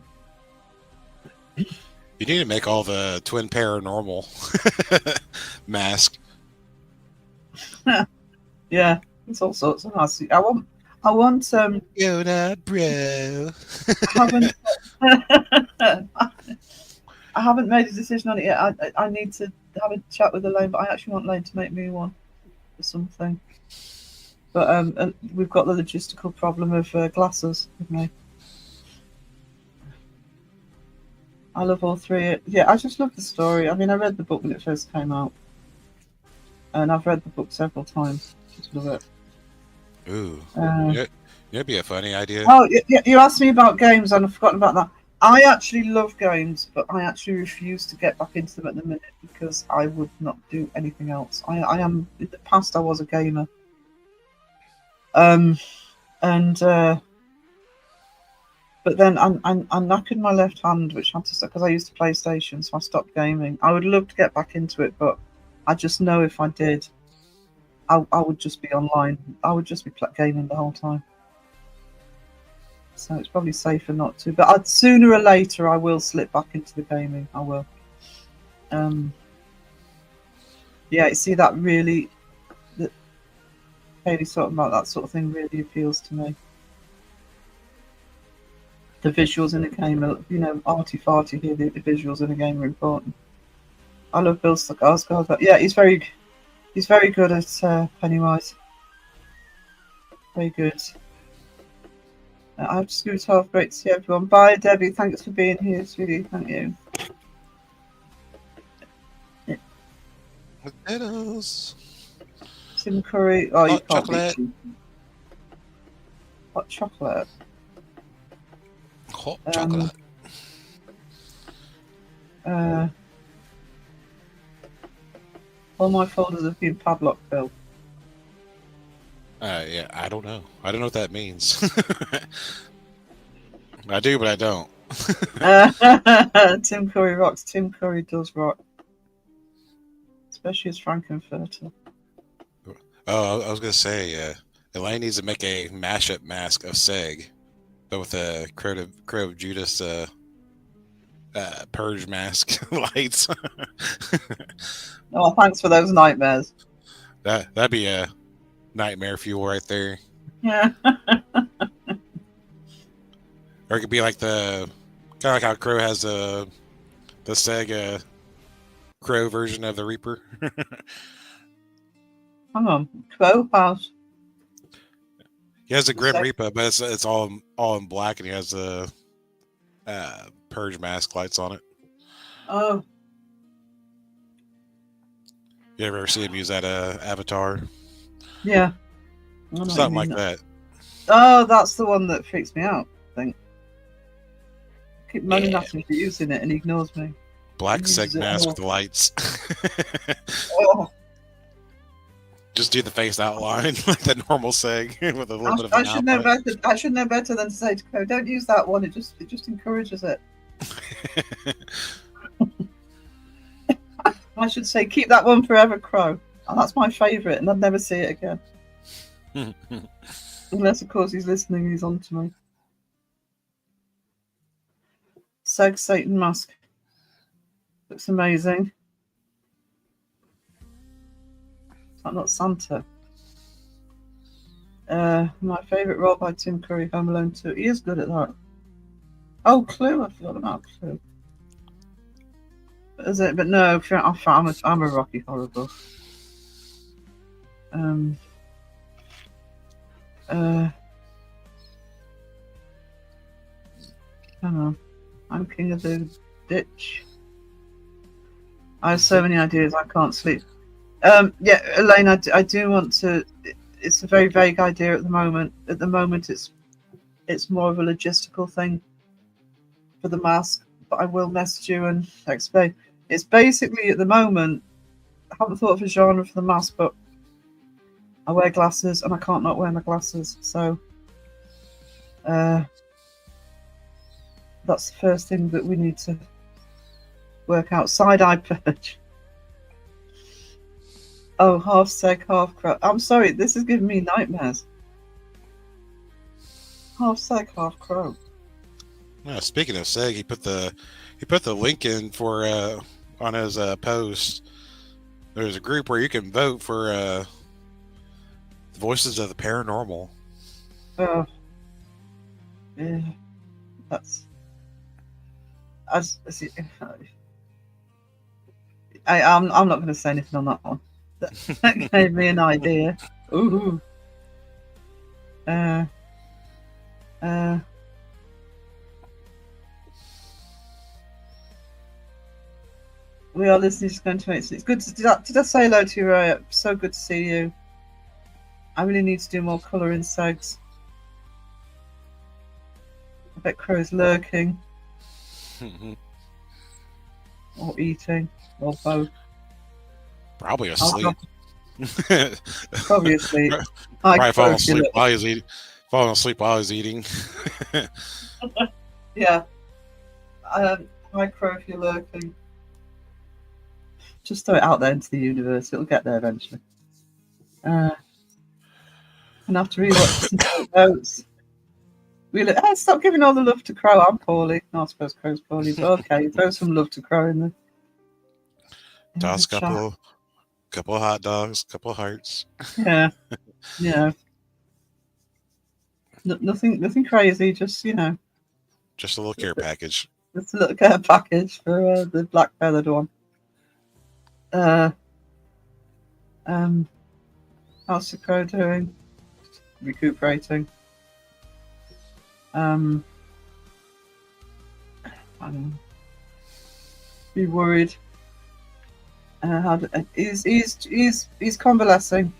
You need to make all the twin paranormal mask. Yeah, it's all sorts of nice. I want Yoda, bro. I haven't made a decision on it yet. I need to have a chat with Elaine, but I actually want Elaine to make me one or something. But we've got the logistical problem of glasses with me. I love all three. Yeah, I just love the story. I mean, I read the book when it first came out, and I've read the book several times. Just love it. Ooh, that'd be a funny idea. Oh, you asked me about games, and I've forgotten about that. I actually love games, but I actually refuse to get back into them at the minute because I would not do anything else. I am in the past. I was a gamer, but then I knackered my left hand, which I had to because I used to PlayStation, so I stopped gaming. I would love to get back into it, but I just know if I did, I would just be online. I would just be gaming the whole time. So it's probably safer not to. But sooner or later, I will slip back into the gaming. I will. Yeah, you see that really. That Haley's talking about that sort of thing really appeals to me. The visuals in the game, arty-farty here. The visuals in the game are important. I love Bill Skarsgård, but yeah, he's very good at Pennywise. Very good. I have to scoot off. Great to see everyone. Bye, Debbie. Thanks for being here, sweetie. Thank you. Potatoes. Tim Curry. Oh, you Hot can't chocolate. beat hot chocolate. Hot chocolate. All my folders have been padlocked, Bill. Yeah, I don't know. I don't know what that means. I do, but I don't. Tim Curry rocks. Tim Curry does rock. Especially as Frankenfurter. Oh, I was gonna say, Elaine needs to make a mashup mask of Seg, but with a Crow of Judas purge mask lights. Oh, thanks for those nightmares. That'd be a nightmare fuel right there. Yeah. Or it could be like the kind of like how Crow has the Seg Crow version of the Reaper. Hang on. Crow House. He has a Grim Seg- Reaper, but it's all in black, and he has the purge mask lights on it. Oh, You ever see him use that avatar? yeah. I know what you Something mean. like that. Oh, that's the one that freaks me out, I think. I keep moaning Yeah. at him for using it and he ignores me. Black Uses Seg it mask all. with the lights. Oh, Just do the face outline like the normal Seg with a little bit of an I should know output. better. I should know better than to say to Crow, don't use that one. It just encourages it. I should say keep that one forever, Crow. And that's my favourite, and I'd never see it again. Unless, of course, he's listening. He's on to me. Seg Satan mask. Looks amazing. Is that not Santa? My favourite role by Tim Curry, Home Alone 2. He is good at that. Oh, Clue. I forgot about Clue. Is it? But no, I'm a Rocky Horror buff. Hang on. I'm king of the ditch. I have so many ideas. I can't sleep. Yeah, Elaine, I do want to. It's a very vague idea at the moment. At the moment, it's more of a logistical thing for the mask. But I will message you and explain. It's basically at the moment. I haven't thought of a genre for the mask, but I wear glasses and I can't not wear my glasses. So that's the first thing that we need to work out. Side-eye purge. Oh, half Seg, half Crow. I'm sorry, this is giving me nightmares. Half Seg, half Crow. Well, speaking of Seg, he put the link in for on his post. There's a group where you can vote for Voices of the Paranormal. Oh, yeah, that's. I'm not going to say anything on that one. That gave me an idea. Ooh. We are listening to going to make it's good to did I say hello to you, Raya? So good to see you. I really need to do more colour in Segs. I bet Crow's lurking. Or eating. Or both. Probably asleep. Probably asleep. Probably falling asleep while he's eating. Falling asleep while he's eating. Yeah. Hi, Crow, if you're lurking. Just throw it out there into the universe. It'll get there eventually. And after rewatch some notes. Stop giving all the love to Crow. I'm poorly. No, I suppose Crow's poorly. But okay, throw some love to Crow in the. Toss a couple of hot dogs, couple of hearts. Yeah. Yeah. Nothing crazy. Just Just a little care package. just a little care package for the black feathered one. How's the Crow doing? Recuperating. Be worried. He's convalescing.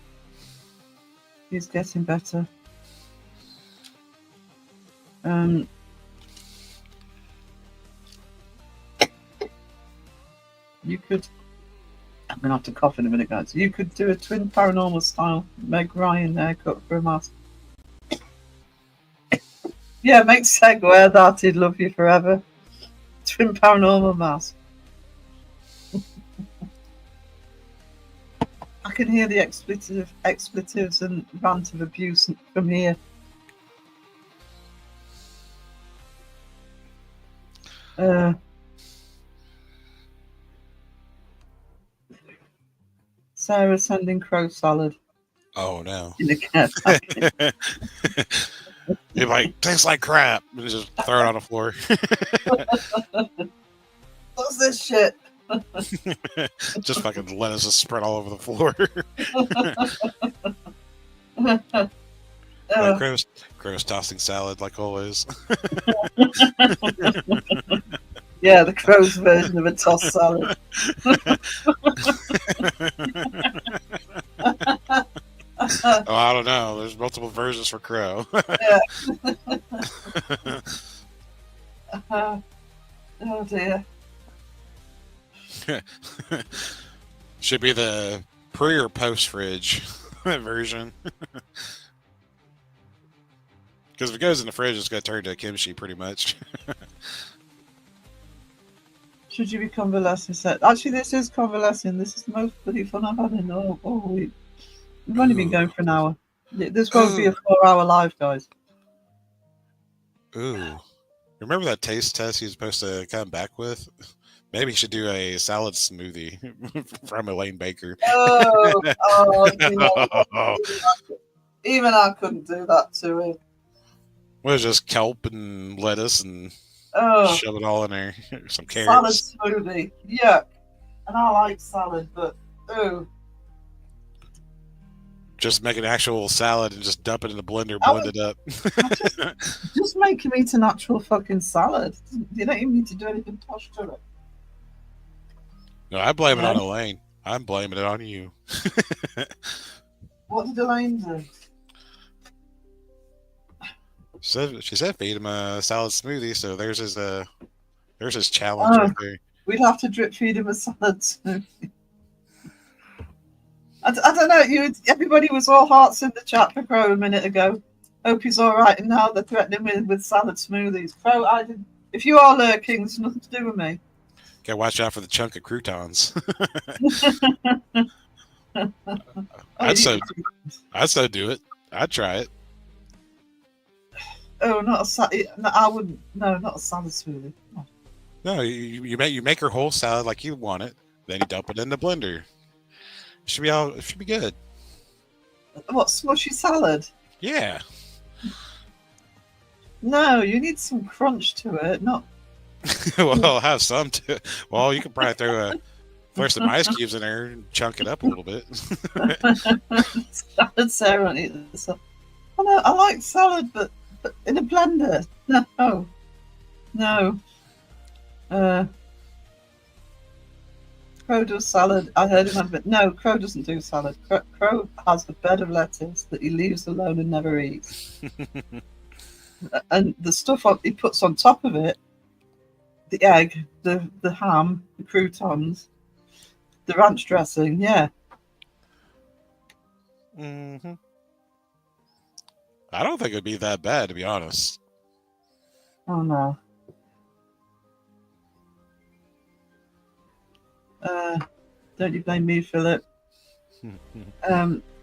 He's getting better. You could. I'm gonna have to cough in a minute, guys. You could do a twin paranormal style Meg Ryan haircut for a mask. Yeah, make Seg wear that. He'd love you forever. Twin paranormal mask. I can hear the expletives and rant of abuse from here. Sarah sending crow salad Oh no. in a care packet. You're like, tastes like crap. And just throw it on the floor. What's this shit? Just fucking lettuce just spread all over the floor. Gross tossing salad like always. Yeah, the crow's version of a tossed salad. Oh, I don't know. There's multiple versions for crow. Oh dear. Should be the pre or post fridge version. Because if it goes in the fridge, it's going to turn to kimchi pretty much. Should you be convalescing? Actually, this is convalescing. This is the most bloody fun I've had in all week. We've only been going for an hour. This won't be a 4-hour live, guys. Ooh. Remember that taste test he was supposed to come back with? Maybe he should do a salad smoothie from Elaine Baker. Even I couldn't do that to him. What is just kelp and lettuce and shove it all in there? Some carrots. Salad smoothie. Yeah. And I like salad, but Just make an actual salad and just dump it in the blender, blend it up. Just make him eat an actual fucking salad. You don't even need to do anything posh to it. No, I blame it on Elaine. I'm blaming it on you. What did Elaine do? She said feed him a salad smoothie, so there's his challenge right there. We'd have to drip feed him a salad smoothie. I don't know. Everybody was all hearts in the chat for Crow a minute ago. Hope he's all right, and now they're threatening me with salad smoothies. Crow, if you are lurking, it's nothing to do with me. Gotta watch out for the chunk of croutons. I'd so do it. I'd try it. Oh, not a salad. No, I wouldn't. No, not a salad smoothie. No, you make her whole salad like you want it. Then you dump it in the blender. It should be good. What, smushy salad? Yeah. No, you need some crunch to it. Not. Well, I'll have some too. Well, you can probably throw some ice cubes in there and chunk it up a little bit. Salad, Sarah. Oh no, I like salad, but in a blender. No. Crow does salad. I heard him admit. No, Crow doesn't do salad. Crow has a bed of lettuce that he leaves alone and never eats. And the stuff he puts on top of it, the egg, the ham, the croutons, the ranch dressing, yeah. Mm-hmm. I don't think it'd be that bad, to be honest. Oh no. Don't you blame me, Philip.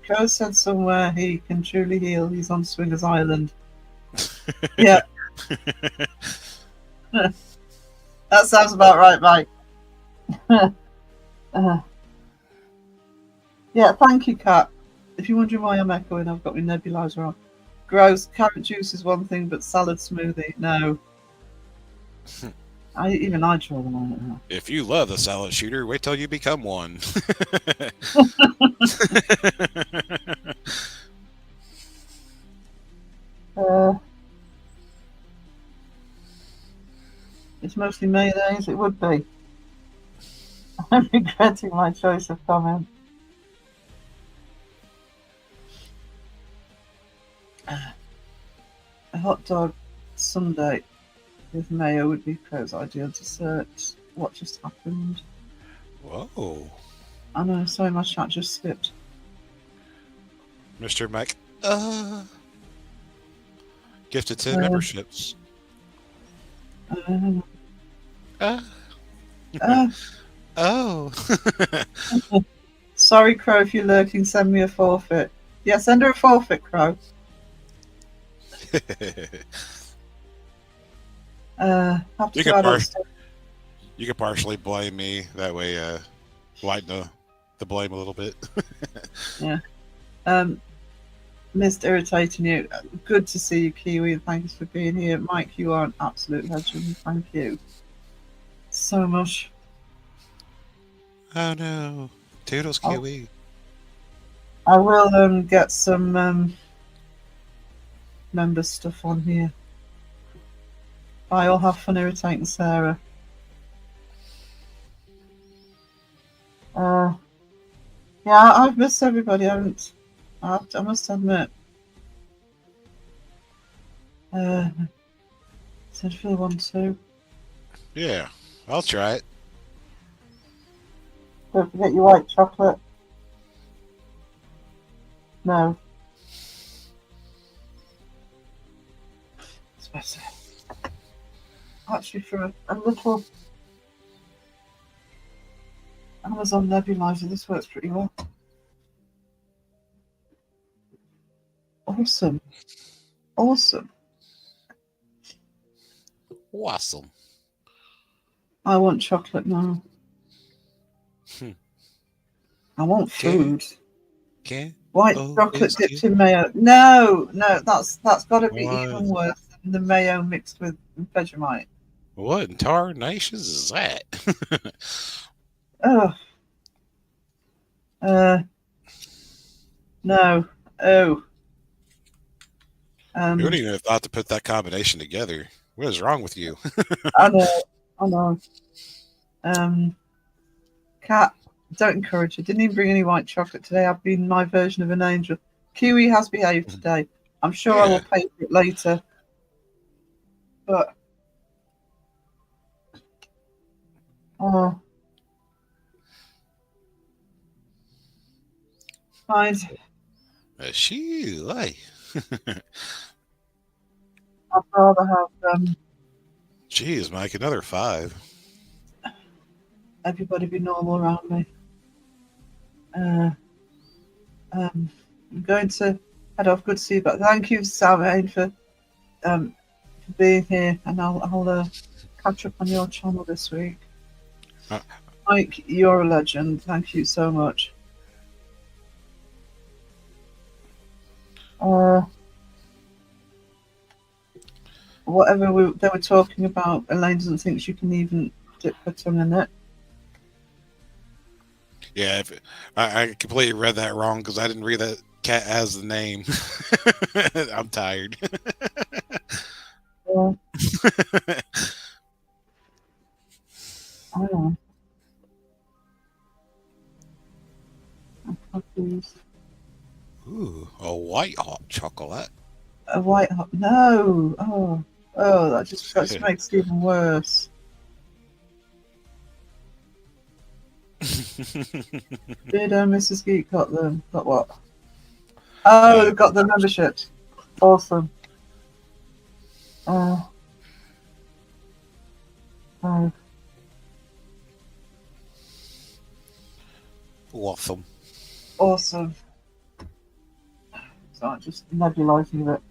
Crow said somewhere he can truly heal. He's on Swingers Island. Yeah. That sounds about right, Mike. Yeah, thank you, Kat. If you're wondering why I'm echoing, I've got my nebulizer on. Gross. Carrot juice is one thing, but salad smoothie, no. Even I draw the line at that. If you love the salad shooter, wait till you become one. It's mostly mayonnaise. It would be. I'm regretting my choice of comment. A hot dog sundae with mayo would be Crow's ideal dessert. What just happened? Whoa. I know, sorry, my chat just skipped. Mr. Mike. Gifted 10 memberships. So Sorry, Crow, if you're lurking, send me a forfeit. Yeah, send her a forfeit, Crow. Have to You do could adult stuff. You could partially blame me. That way, lighten the blame a little bit. Yeah. Missed irritating you. Good to see you, Kiwi. Thanks for being here. Mike, you are an absolute legend. Thank you so much. Oh no, Toodles Kiwi. I will get some member stuff on here. I'll have fun irritating Sarah. Yeah, I've missed everybody. I must admit. Said Phil one too. Yeah, I'll try it. Don't forget your white chocolate. No. It's better. Actually, for a little Amazon nebulizer, this works pretty well. Awesome. Awesome. Awesome. I want chocolate now. I want food. Can White chocolate dipped in mayo. No, that's got to be even worse than the mayo mixed with Vegemite. What in tarnations is that? Oh. No. Oh. You wouldn't even have thought to put that combination together. What is wrong with you? I know. Cat, don't encourage her. Didn't even bring any white chocolate today. I've been my version of an angel. Kiwi has behaved today. I'm sure I will pay for it later. But fine. She like. I'd rather have Jeez, Mike, another 5. everybody be normal around me. I'm going to head off. Good to see you, but thank you, Sam, for being here, and I'll catch up on your channel this week. Mike, you're a legend. Thank you so much. Whatever they were talking about, Elaine doesn't think she can even dip her tongue in it. Yeah, I completely read that wrong because I didn't read that cat as the name. I'm tired. Yeah. I know. Ooh, a white hot chocolate. A white hot? No. Oh, that just makes it even worse. Did Mrs. Geek got them? Got what? Oh, they've got the memberships. Awesome. Oh. Awesome. Awesome. So I'm just nebulizing it.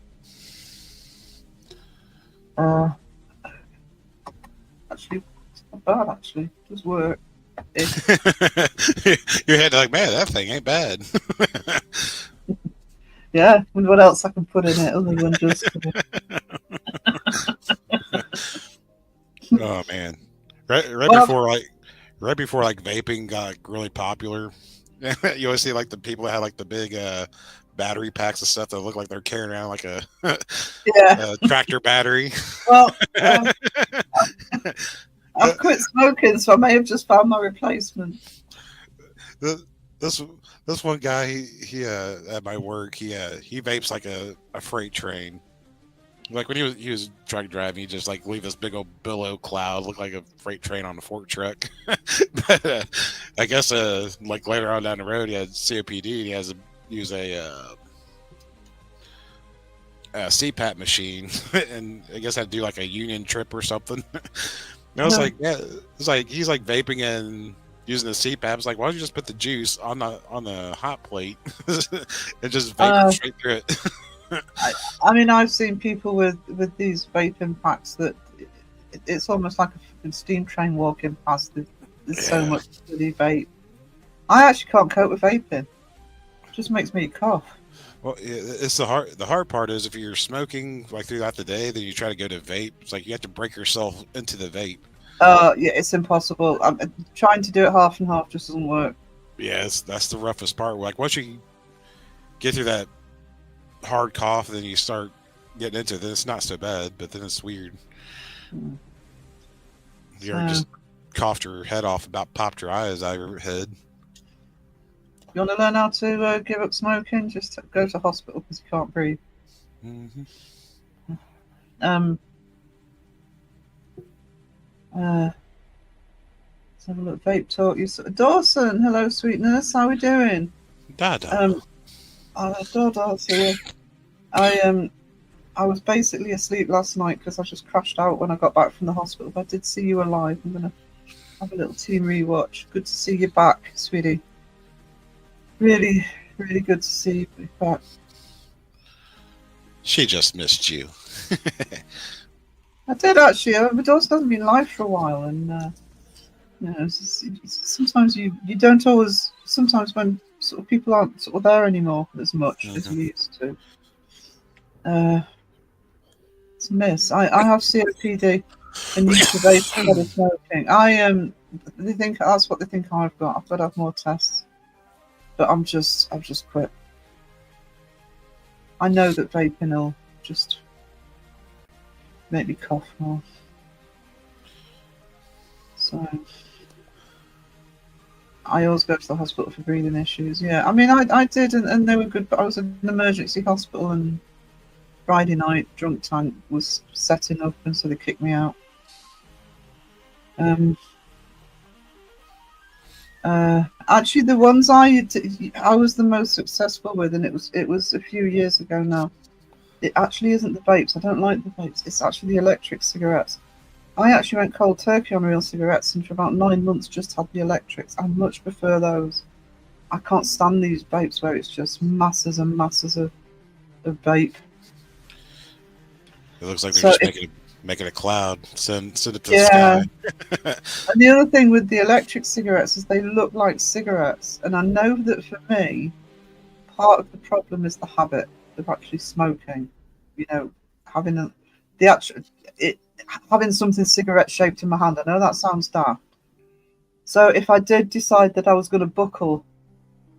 Actually, it's not bad. Actually, it does work. Your head like, man, that thing ain't bad. Yeah, and what else I can put in it other than just. Oh man, right before vaping got really popular, you always see like the people that had like the big battery packs and stuff that look like they're carrying around like a tractor battery. Well, I've quit smoking, so I may have just found my replacement. This one guy, he at my work, he vapes like a freight train. Like when he was truck driving, he just like leave this big old billow cloud, look like a freight train on a fork truck. But I guess like later on down the road, he had COPD. And he has to use a CPAP machine, and I guess had to do like a union trip or something. And I was like, yeah, it's like he's like vaping in using the CPAP. It's like, why don't you just put the juice on the hot plate and just vape it straight through it? I mean, I've seen people with these vaping packs that it's almost like a fucking steam train walking past. There's so much bloody vape. I actually can't cope with vaping. It just makes me cough. Well, it's the hard part is if you're smoking like throughout the day, then you try to go to vape. It's like you have to break yourself into the vape. Yeah, it's impossible. I'm trying to do it half and half, just doesn't work. Yes, that's the roughest part. Like once you get through that hard cough, then you start getting into it. Then it's not so bad, but then it's weird. You already just coughed your head off, about popped your eyes out of your head. You want to learn how to give up smoking? Just go to hospital because you can't breathe. Mm-hmm. Let's have a look. Vape talk. Dawson, hello, sweetness. How are we doing? Dada. Dawson. I was basically asleep last night because I just crashed out when I got back from the hospital. But I did see you alive. I'm gonna have a little team rewatch. Good to see you back, sweetie. Really, really good to see you back. She just missed you. I did actually. But Dawson hasn't been live for a while, and sometimes you don't always. Sometimes when sort of people aren't sort of there anymore as much as you used to. It's a miss. I have COPD and need to vape instead of smoking. They think that's what they think I've got. I've got to have more tests, but I've just quit. I know that vaping will just make me cough more. So I always go to the hospital for breathing issues. Yeah, I mean, I did, and they were good, but I was in an emergency hospital, and Friday night, drunk tank was setting up, and so they kicked me out. Actually, the ones I was the most successful with, and it was a few years ago now. It actually isn't the vapes. I don't like the vapes. It's actually the electric cigarettes. I actually went cold turkey on real cigarettes, and for about 9 months just had the electrics. I much prefer those. I can't stand these vapes where it's just masses and masses of vape. It looks like they're just making a cloud. Send it to the sky. And the other thing with the electric cigarettes is they look like cigarettes, and I know that for me, part of the problem is the habit of actually smoking. You know, having having something cigarette shaped in my hand. I know that sounds daft. So if I did decide that I was going to buckle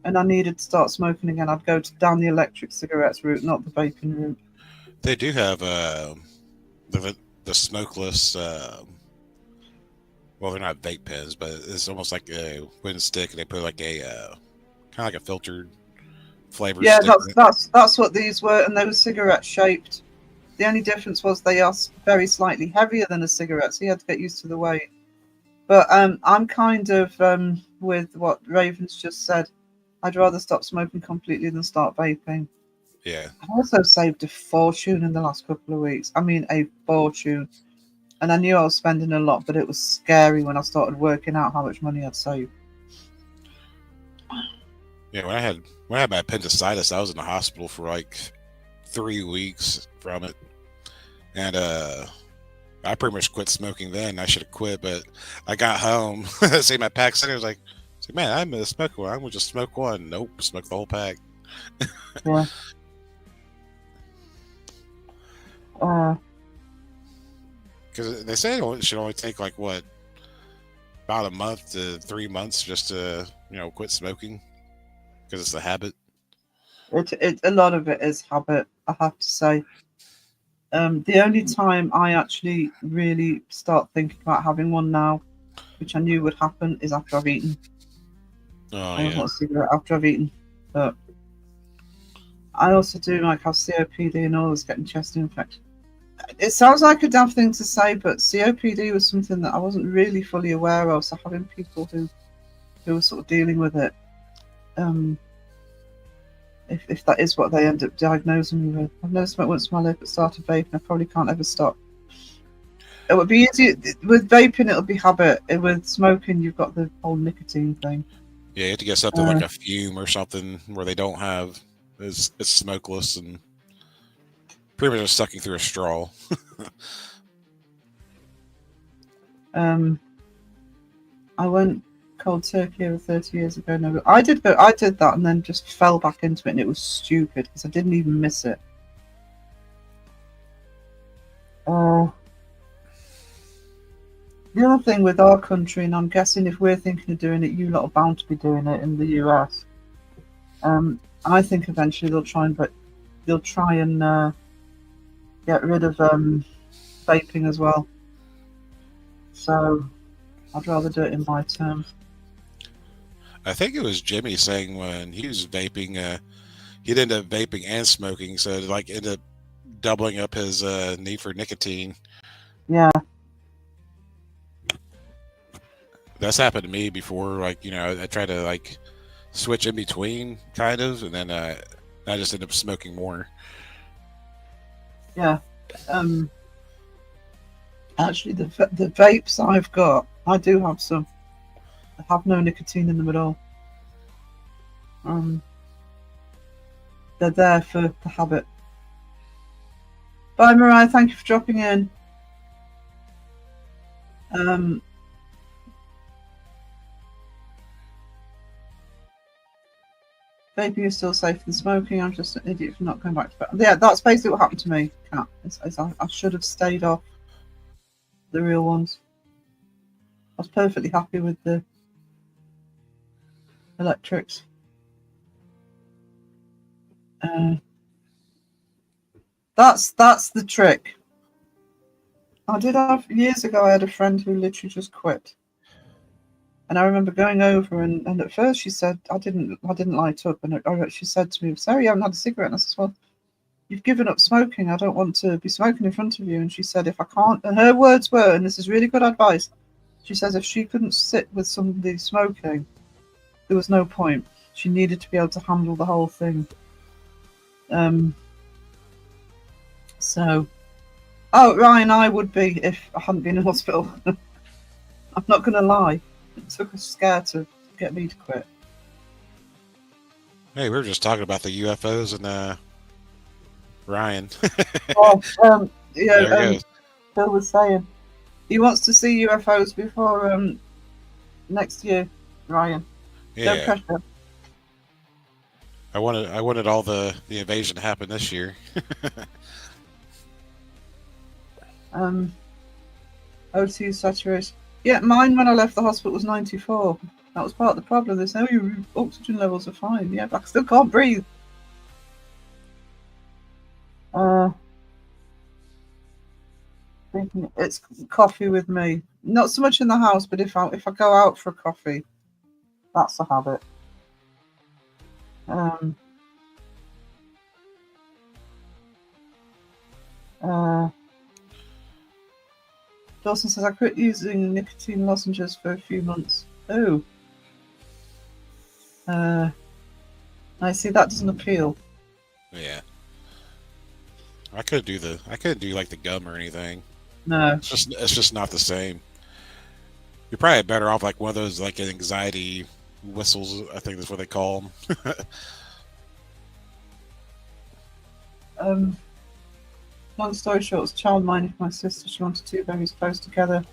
and I needed to start smoking again, I'd go down the electric cigarettes route, not the vaping route. They do have the smokeless. Well, they're not vape pens, but it's almost like a wind stick, and they put like a kind of like a filtered flavor. Yeah, stick that's what these were, and they were cigarette shaped. The only difference was they are very slightly heavier than a cigarette, so you had to get used to the weight. But I'm kind of with what Raven's just said. I'd rather stop smoking completely than start vaping. Yeah. I've also saved a fortune in the last couple of weeks. I mean, a fortune. And I knew I was spending a lot, but it was scary when I started working out how much money I'd saved. Yeah, when I had my appendicitis, I was in the hospital for like 3 weeks from it, and I pretty much quit smoking then. I should have quit, but I got home. See my pack center was like, man, I'm gonna smoke one. I'm gonna just smoke one. Nope, smoke the whole pack. Yeah. Because they say it should only take like what, about a month to 3 months just to quit smoking, because it's a habit. A lot of it is habit, I have to say. The only time I actually really start thinking about having one now, which I knew would happen, is after I've eaten. I don't want a cigarette after I've eaten, but I also do like have COPD and all this, getting chest infection. It sounds like a daft thing to say, but COPD was something that I wasn't really fully aware of. So having people who were sort of dealing with it, if that is what they end up diagnosing me with. I've never smoked once in my life, but started vaping. I probably can't ever stop. It would be easy with vaping. It'll be habit. With smoking, you've got the whole nicotine thing. Yeah, you have to get something like a fume or something where they don't have it's smokeless and pretty much just sucking through a straw. I went cold turkey over 30 years ago. No, I did that and then just fell back into it, and it was stupid because I didn't even miss it. The other thing with our country, and I'm guessing if we're thinking of doing it, you lot are bound to be doing it in the US. I think eventually they'll try and get rid of vaping as well. So I'd rather do it in my terms. I think it was Jimmy saying when he was vaping, he'd end up vaping and smoking, so it like ended up doubling up his need for nicotine. Yeah. That's happened to me before. Like, I tried to like switch in between, kind of, and then I just ended up smoking more. Yeah. Actually, the vapes I've got, I do have some. I have no nicotine in them at all. They're there for the habit. Bye, Mariah. Thank you for dropping in. Vaping is still safer than smoking. I'm just an idiot for not going back to bed. Yeah, that's basically what happened to me, Kat. I should have stayed off the real ones. I was perfectly happy with the electrics. That's the trick. I did have years ago. I had a friend who literally just quit, and I remember going over and at first she said I didn't light up, and she said to me, "Sorry, you haven't had a cigarette." And I said, "Well, you've given up smoking. I don't want to be smoking in front of you." And she said, "If I can't," and her words were, and this is really good advice. She says if she couldn't sit with somebody smoking, there was no point. She needed to be able to handle the whole thing. So, Ryan, I would be if I hadn't been in hospital. I'm not going to lie. It took a scare to get me to quit. Hey, we were just talking about the UFOs and Ryan. Bill was saying he wants to see UFOs before next year, Ryan. Yeah. No pressure. I wanted all the invasion to happen this year. O2 saturation. Yeah, mine when I left the hospital was 94. That was part of the problem. They say, your oxygen levels are fine. Yeah, but I still can't breathe. Thinking it's coffee with me. Not so much in the house, but if I go out for a coffee, that's a habit. Dawson says I quit using nicotine lozenges for a few months. Oh. I see that doesn't appeal. Yeah. I couldn't do like the gum or anything. No. It's just not the same. You're probably better off like one of those like anxiety whistles, I think that's what they call them. Long story short, it was child minding for my sister. She wanted two babies close together.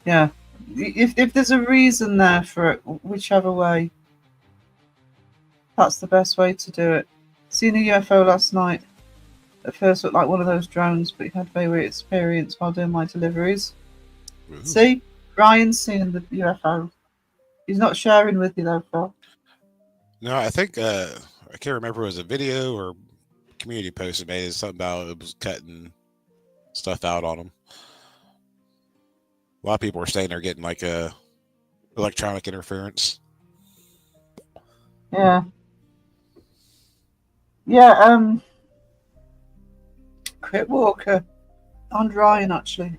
Yeah. If there's a reason there for it, whichever way, that's the best way to do it. Seen a UFO last night. At first looked like one of those drones, but he had very weird experience while doing my deliveries. Ooh. See? Ryan's seeing the UFO. He's not sharing with you though, Phil. No, I think I can't remember if it was a video or community post that made it something about it was cutting stuff out on them. A lot of people were saying they're getting like a electronic interference. Yeah. Crit Walker and Ryan actually.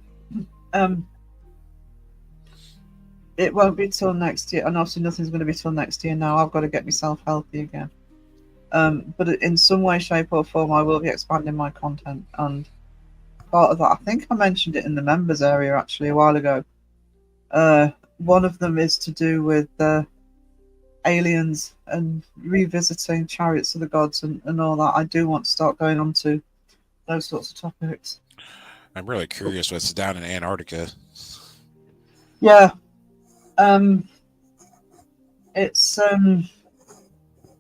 It won't be till next year, and obviously nothing's going to be till next year now. I've got to get myself healthy again. But in some way, shape or form, I will be expanding my content, and part of that. I think I mentioned it in the members area actually a while ago. One of them is to do with aliens and revisiting Chariots of the Gods and all that. I do want to start going on to those sorts of topics. I'm really curious what's down in Antarctica. Yeah. It's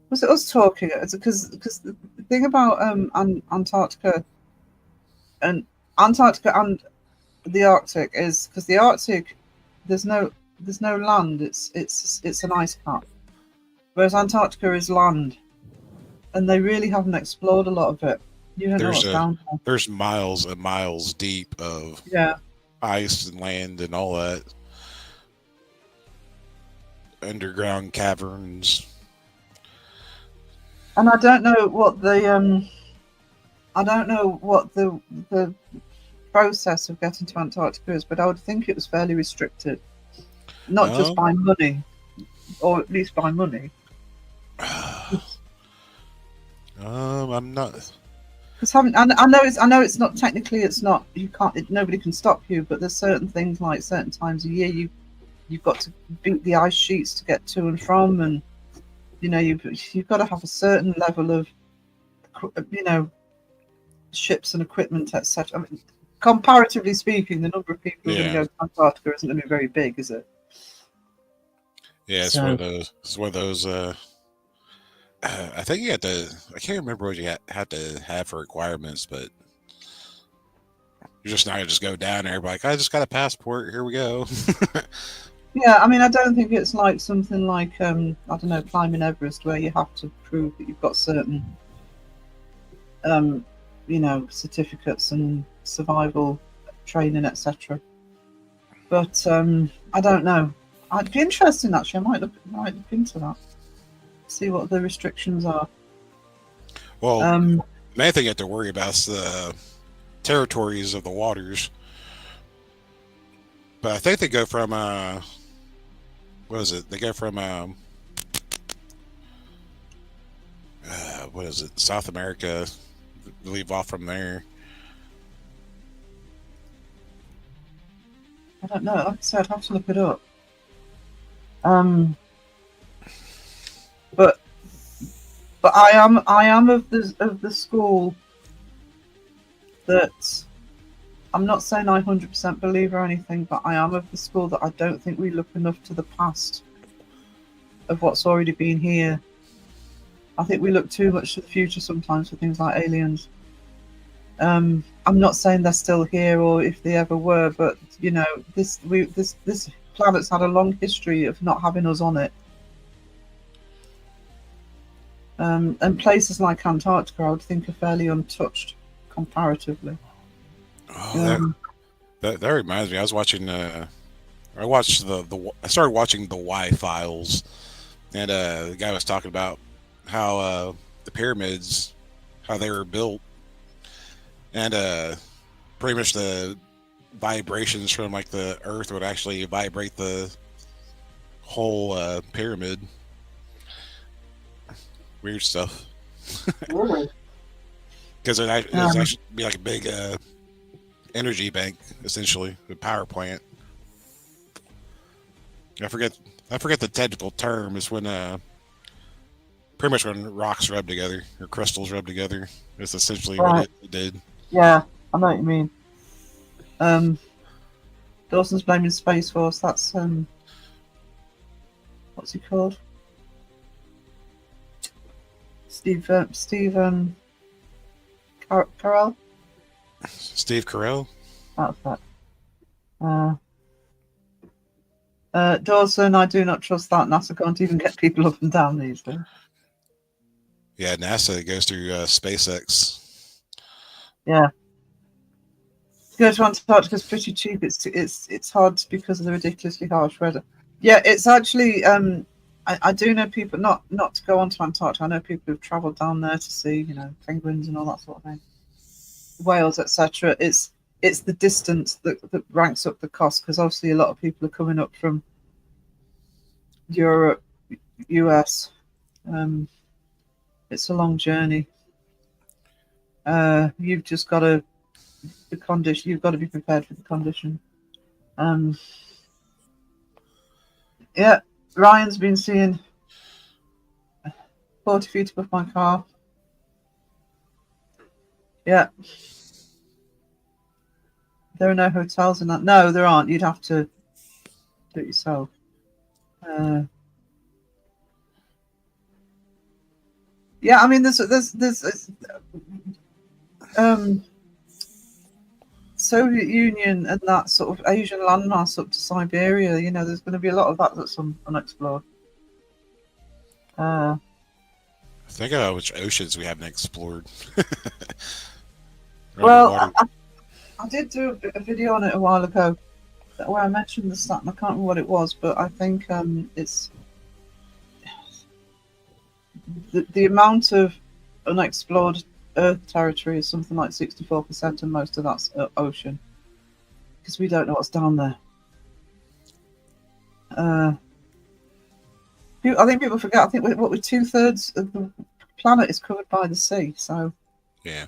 was it us talking? Because the thing about Antarctica and the Arctic is because the Arctic there's no land. It's an ice cap, whereas Antarctica is land, and they really haven't explored a lot of it. You don't know what's down there. There's miles and miles deep of ice and land and all that. Underground caverns. And I don't know what the process of getting to Antarctica is, but I would think it was fairly restricted, not just by money, or at least by money. I'm not. Because I know it's not technically, it's not, you can't, nobody can stop you, but there's certain things like certain times a year you've got to beat the ice sheets to get to and from, and you know you've got to have a certain level of, you know, ships and equipment, etc. I mean, comparatively speaking, the number of people who are going to go to Antarctica isn't going to be very big, is it? Yeah, it's one of those. It's one of those. I think you had to. I can't remember what you had to have for requirements, but you're just not gonna just go down there. Like, I just got a passport. Here we go. Yeah, I mean, I don't think it's like something like I don't know, climbing Everest, where you have to prove that you've got certain you know, certificates and survival training, etc. But I don't know. I'd be interested actually. I might look into that. See what the restrictions are. Well, the main thing you have to worry about is the territories of the waters. But I think they go from what is it? They go from what is it? South America. Leave off from there. I don't know. Like I said, I'd have to look it up. But I am of the school that I'm not saying I 100% believe or anything, but I am of the school that I don't think we look enough to the past of what's already been here. I think we look too much to the future sometimes for things like aliens. I'm not saying they're still here or if they ever were, but you know, this planet's had a long history of not having us on it. And places like Antarctica, I would think, are fairly untouched comparatively. Oh, that reminds me. I was watching. I started watching the Y Files, and the guy was talking about how the pyramids, how they were built, and pretty much the vibrations from like the Earth would actually vibrate the whole pyramid. Weird stuff. Really? Because it actually be like a big energy bank, essentially, a power plant. I forget the technical term. Is when pretty much when rocks rub together or crystals rub together. It's essentially what it did. Yeah, I know what you mean. Dawson's blaming Space Force. That's what's he called? Steve Carell. Steve Carell. That's that. Dawson, I do not trust that. NASA can't even get people up and down these days. Yeah, NASA goes through SpaceX. Yeah. To go to Antarctica is pretty cheap. It's hard because of the ridiculously harsh weather. Yeah, it's actually I do know people not to go on to Antarctica. I know people who've travelled down there to see, you know, penguins and all that sort of thing, whales, etc. It's the distance that ranks up the cost, because obviously a lot of people are coming up from Europe, US. It's a long journey. You've just got to the condition. You've got to be prepared for the condition. Yeah, Ryan's been seeing 40 feet above my car. Yeah. There are no hotels in that. No, there aren't. You'd have to do it yourself. Yeah, I mean, there's Soviet Union and that sort of Asian landmass up to Siberia. You know, there's going to be a lot of that that's unexplored. Think about which oceans we haven't explored. Well, I did do a video on it a while ago where I mentioned the stat, and I can't remember what it was, but I think it's the amount of unexplored Earth territory is something like 64%, and most of that's ocean, because we don't know what's down there. I think people forget. I think what we're 2/3 of the planet is covered by the sea. So yeah.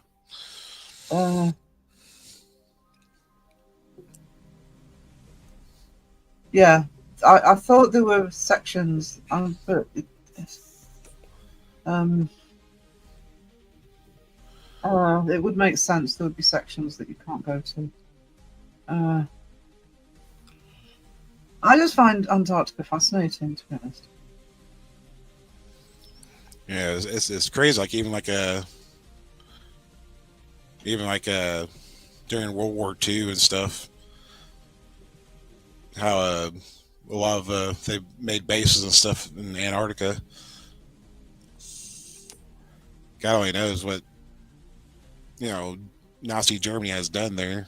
Yeah, I thought there were sections, but it would make sense. There would be sections that you can't go to. I just find Antarctica fascinating, to be honest. Yeah, it's crazy. Like even during World War II and stuff, how a lot of they made bases and stuff in Antarctica. God only knows what Nazi Germany has done there.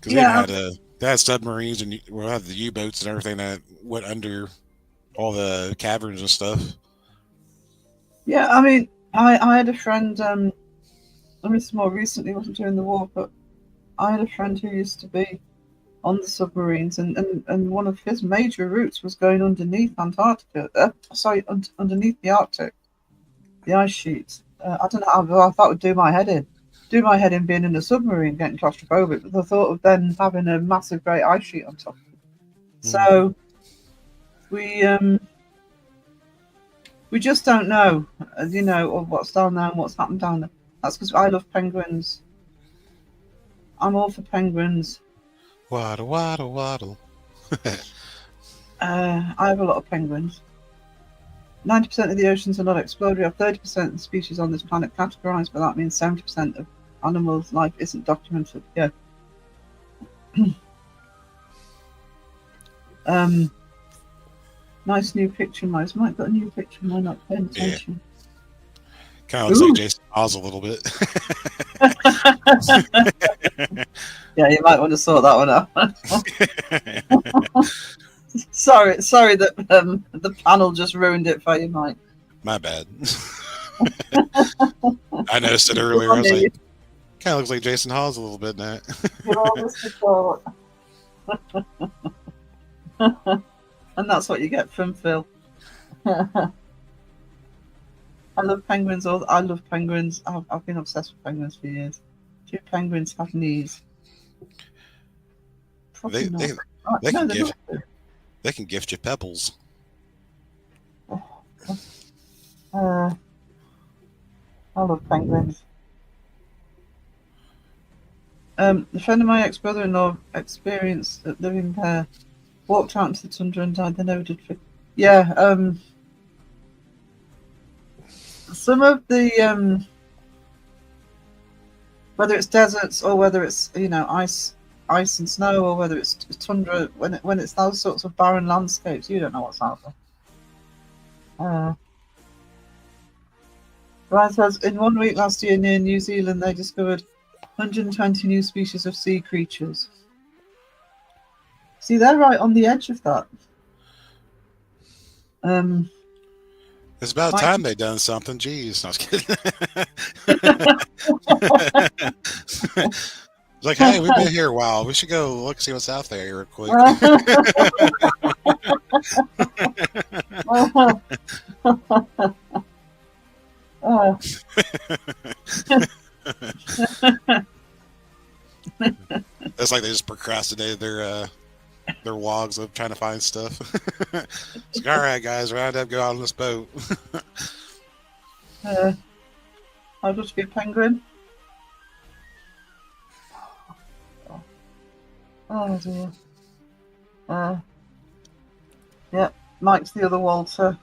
Because they had submarines and had the U-boats and everything that went under all the caverns and stuff. Yeah, I mean, I had a friend. I mean, it's more recently, wasn't during the war, but I had a friend who used to be on the submarines, and one of his major routes was going underneath Antarctica. Underneath the Arctic, the ice sheets. I don't know how I thought it would do my head in. Do my head in being in a submarine, getting claustrophobic. But the thought of then having a massive, great ice sheet on top. So we just don't know, of what's down there and what's happened down there. That's because I love penguins. I'm all for penguins. Waddle, waddle, waddle. I have a lot of penguins. 90% of the oceans are not explored. We have 30% of the species on this planet categorized, but that means 70% of animals' life isn't documented. Yeah. Nice new picture, Mose. Might got a new picture. Might not paying attention. Yeah. Kind of looks like Jason Oz a little bit. Yeah, you might want to sort that one out. Sorry that the panel just ruined it for you, Mike. My bad. I noticed it earlier. I was like, kind of looks like Jason Hawes a little bit now. And that's what you get from Phil. I love penguins. I love penguins. I've been obsessed with penguins for years. Do penguins have knees? They can gift you pebbles. I love penguins. A friend of my ex-brother-in-law experienced living there, walked out into the tundra and died. They never did. Yeah. Some of the whether it's deserts or whether it's ice and snow, or whether it's tundra, when it's those sorts of barren landscapes, you don't know what's out there. Ryan says, in 1 week last year near New Zealand, they discovered 120 new species of sea creatures. See, they're right on the edge of that. It's about time they done something. Jeez, I was kidding. It's like, hey, we've been here a while. We should go look, see what's out there real quick. looks like they just procrastinated their logs of trying to find stuff. It's like, all right, guys, round up, go out on this boat. I'll just be a penguin. Oh dear. Yeah, Mike's the other Walter.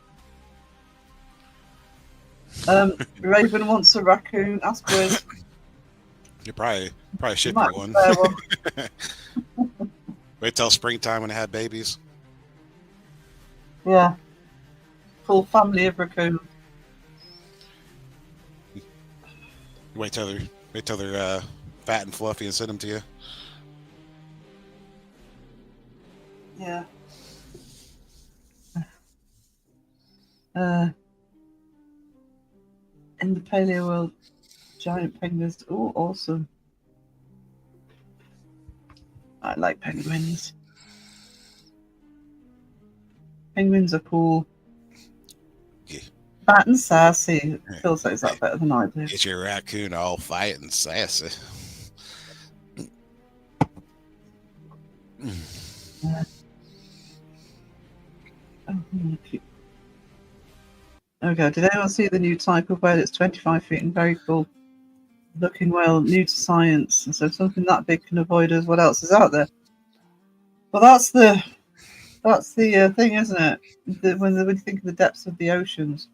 Raven wants a raccoon. Ask Wiz. You probably ship Might you one. spare one. Wait till springtime when they have babies. Yeah. Full family of raccoons. Wait till they're fat and fluffy and send them to you. Yeah. In the paleo world, giant penguins. Oh, awesome. I like penguins. Penguins are cool. Yeah. Fat and sassy. Phil says that better than I do. Get your raccoon all fight and sassy. Yeah. Oh, cute. Okay, did anyone see the new type of whale? It's 25 feet and very cool looking whale, new to science. And so something that big can avoid us. What else is out there? Well, that's the thing, isn't it? When you think of the depths of the oceans,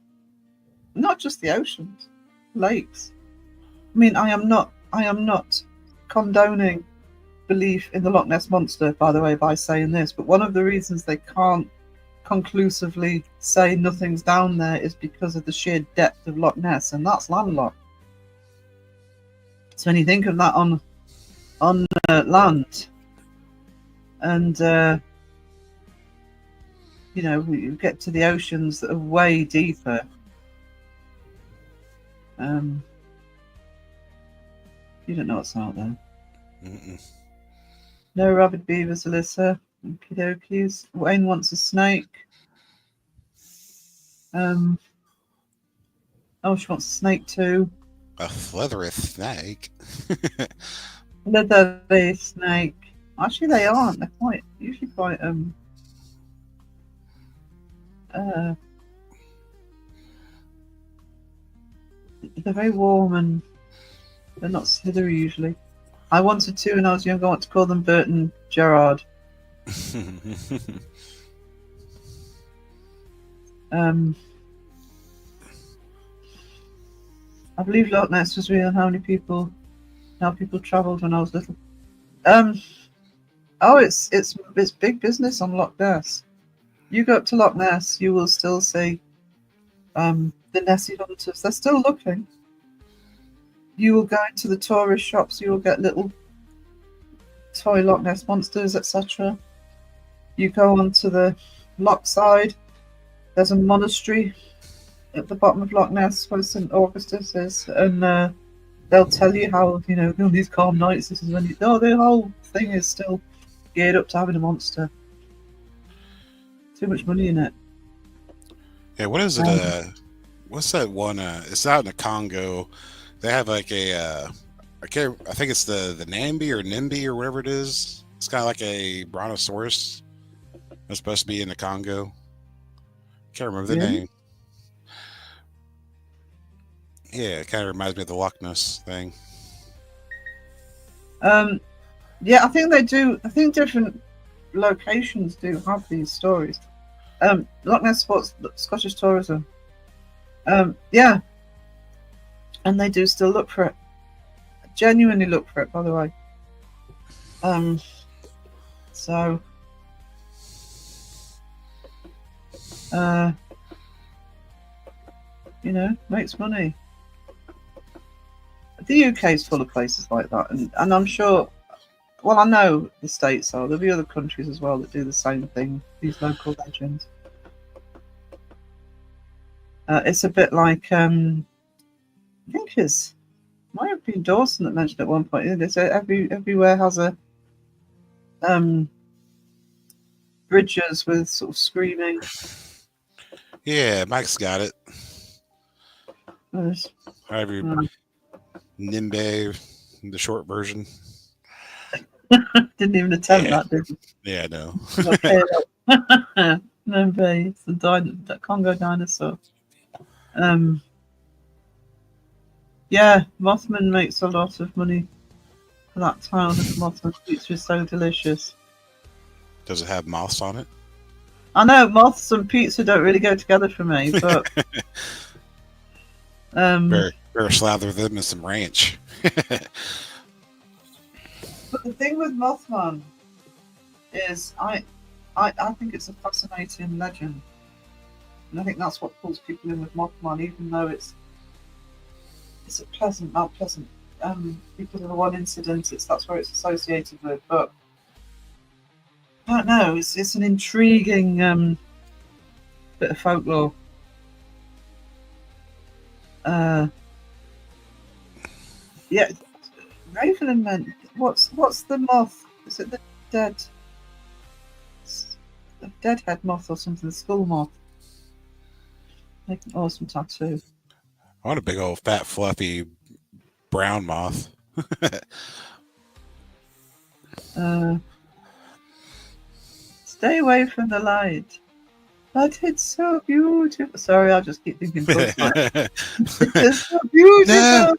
not just the oceans, lakes. I mean, I am not condoning belief in the Loch Ness monster, by the way, by saying this. But one of the reasons they can't conclusively say nothing's down there is because of the sheer depth of Loch Ness, and that's landlocked. So when you think of that on land, and you get to the oceans that are way deeper. You don't know what's out there. No rabid beavers, Alyssa. Okie dokies. Wayne wants a snake. Oh, she wants a snake too. A leathery snake. Leathery snake. Actually, they aren't. They're usually quite they're very warm and they're not slithery usually. I wanted to when I was younger. I want to call them Bert and Gerard. I believe Loch Ness was real. How people travelled when I was little. Oh, it's big business on Loch Ness. You go up to Loch Ness, you will still see the Nessie hunters. They're still looking. You will go into the tourist shops. You will get little toy Loch Ness monsters, etc. You go onto the loch side. There's a monastery at the bottom of Loch Ness where St. Augustus is, and they'll tell you how, on these calm nights, this is when the whole thing is still geared up to having a monster. Too much money in it. Yeah, what is it? What's that one? It's out in the Congo. They have like a, I think it's the Nambi or Nimbi or whatever it is. It's kind of like a brontosaurus. It's supposed to be in the Congo. Can't remember the name. Yeah, it kind of reminds me of the Loch Ness thing. Yeah, I think they do. I think different locations do have these stories. Loch Ness Sports, Scottish Tourism. Yeah, and they do still look for it. Genuinely look for it, by the way. So, makes money. The UK is full of places like that, and I'm sure. Well, I know the States are. There'll be other countries as well that do the same thing. These local legends. It's a bit like I think it's might have been Dawson that mentioned at one point. They say everywhere has a bridges with sort of screaming. Yeah, Mike's got it. There's, However, Nimbe, the short version. Didn't even attempt Yeah. that, did you? Yeah, no. Okay, no, it's the Congo dinosaur. Yeah, Mothman makes a lot of money for that town. The Mothman pizza is so delicious. Does it have moths on it? I know moths and pizza don't really go together for me, but Better slather them in some ranch. but the thing with Mothman is I think it's a fascinating legend. And I think that's what pulls people in with Mothman, even though it's a pleasant, not pleasant. Because of the one incident, that's where it's associated with. But I don't know. It's an intriguing bit of folklore. Yeah, Raven and Men. What's the moth? Is it the deadhead moth or something? The skull moth. Make an awesome tattoo. I want a big old fat fluffy brown moth. Stay away from the light. But it's so beautiful. Sorry, I'll just keep thinking. It's so beautiful.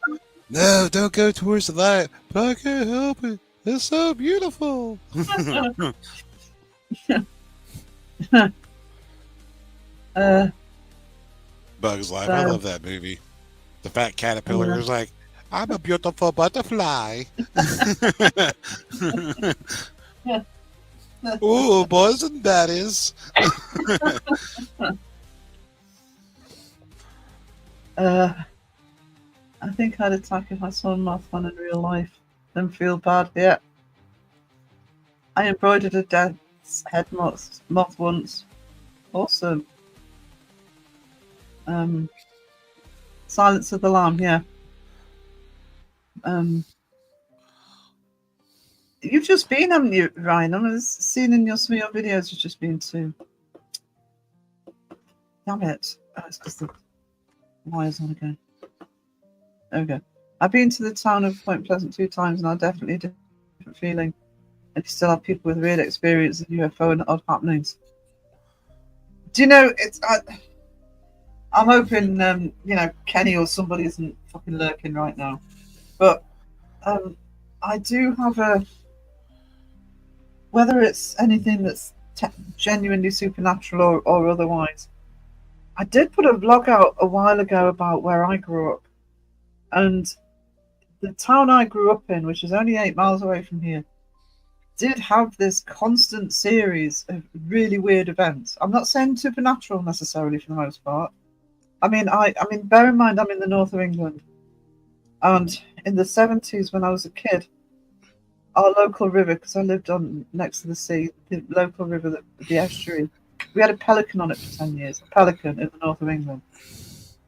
No, don't go towards the light. But I can't help it. It's so beautiful. Bugs Life. I love that movie. The fat caterpillar is like, I'm a beautiful butterfly. Ooh, boys and baddies. I think I'd attack if I saw Mothman in real life. Then feel bad. Yeah. I embroidered a death's head moth once. Awesome. Silence of the Lamb, yeah. You've just been, haven't you, Ryan? I've seen in some of your videos you've just been to. Damn it. Oh, it's because the wire's on again. There we go. I've been to the town of Point Pleasant 2 times and I definitely had a different feeling. And you still have people with real experience of UFO and odd happenings. Do you know, I'm hoping, Kenny or somebody isn't fucking lurking right now. But I do have whether it's anything that's genuinely supernatural or otherwise. I did put a vlog out a while ago about where I grew up. And the town I grew up in, which is only 8 miles away from here, did have this constant series of really weird events. I'm not saying supernatural necessarily for the most part. I mean, bear in mind I'm in the north of England. And in the 70s when I was a kid, our local river, because I lived next to the sea, the local river, the estuary, we had a pelican on it for 10 years, a pelican in the north of England.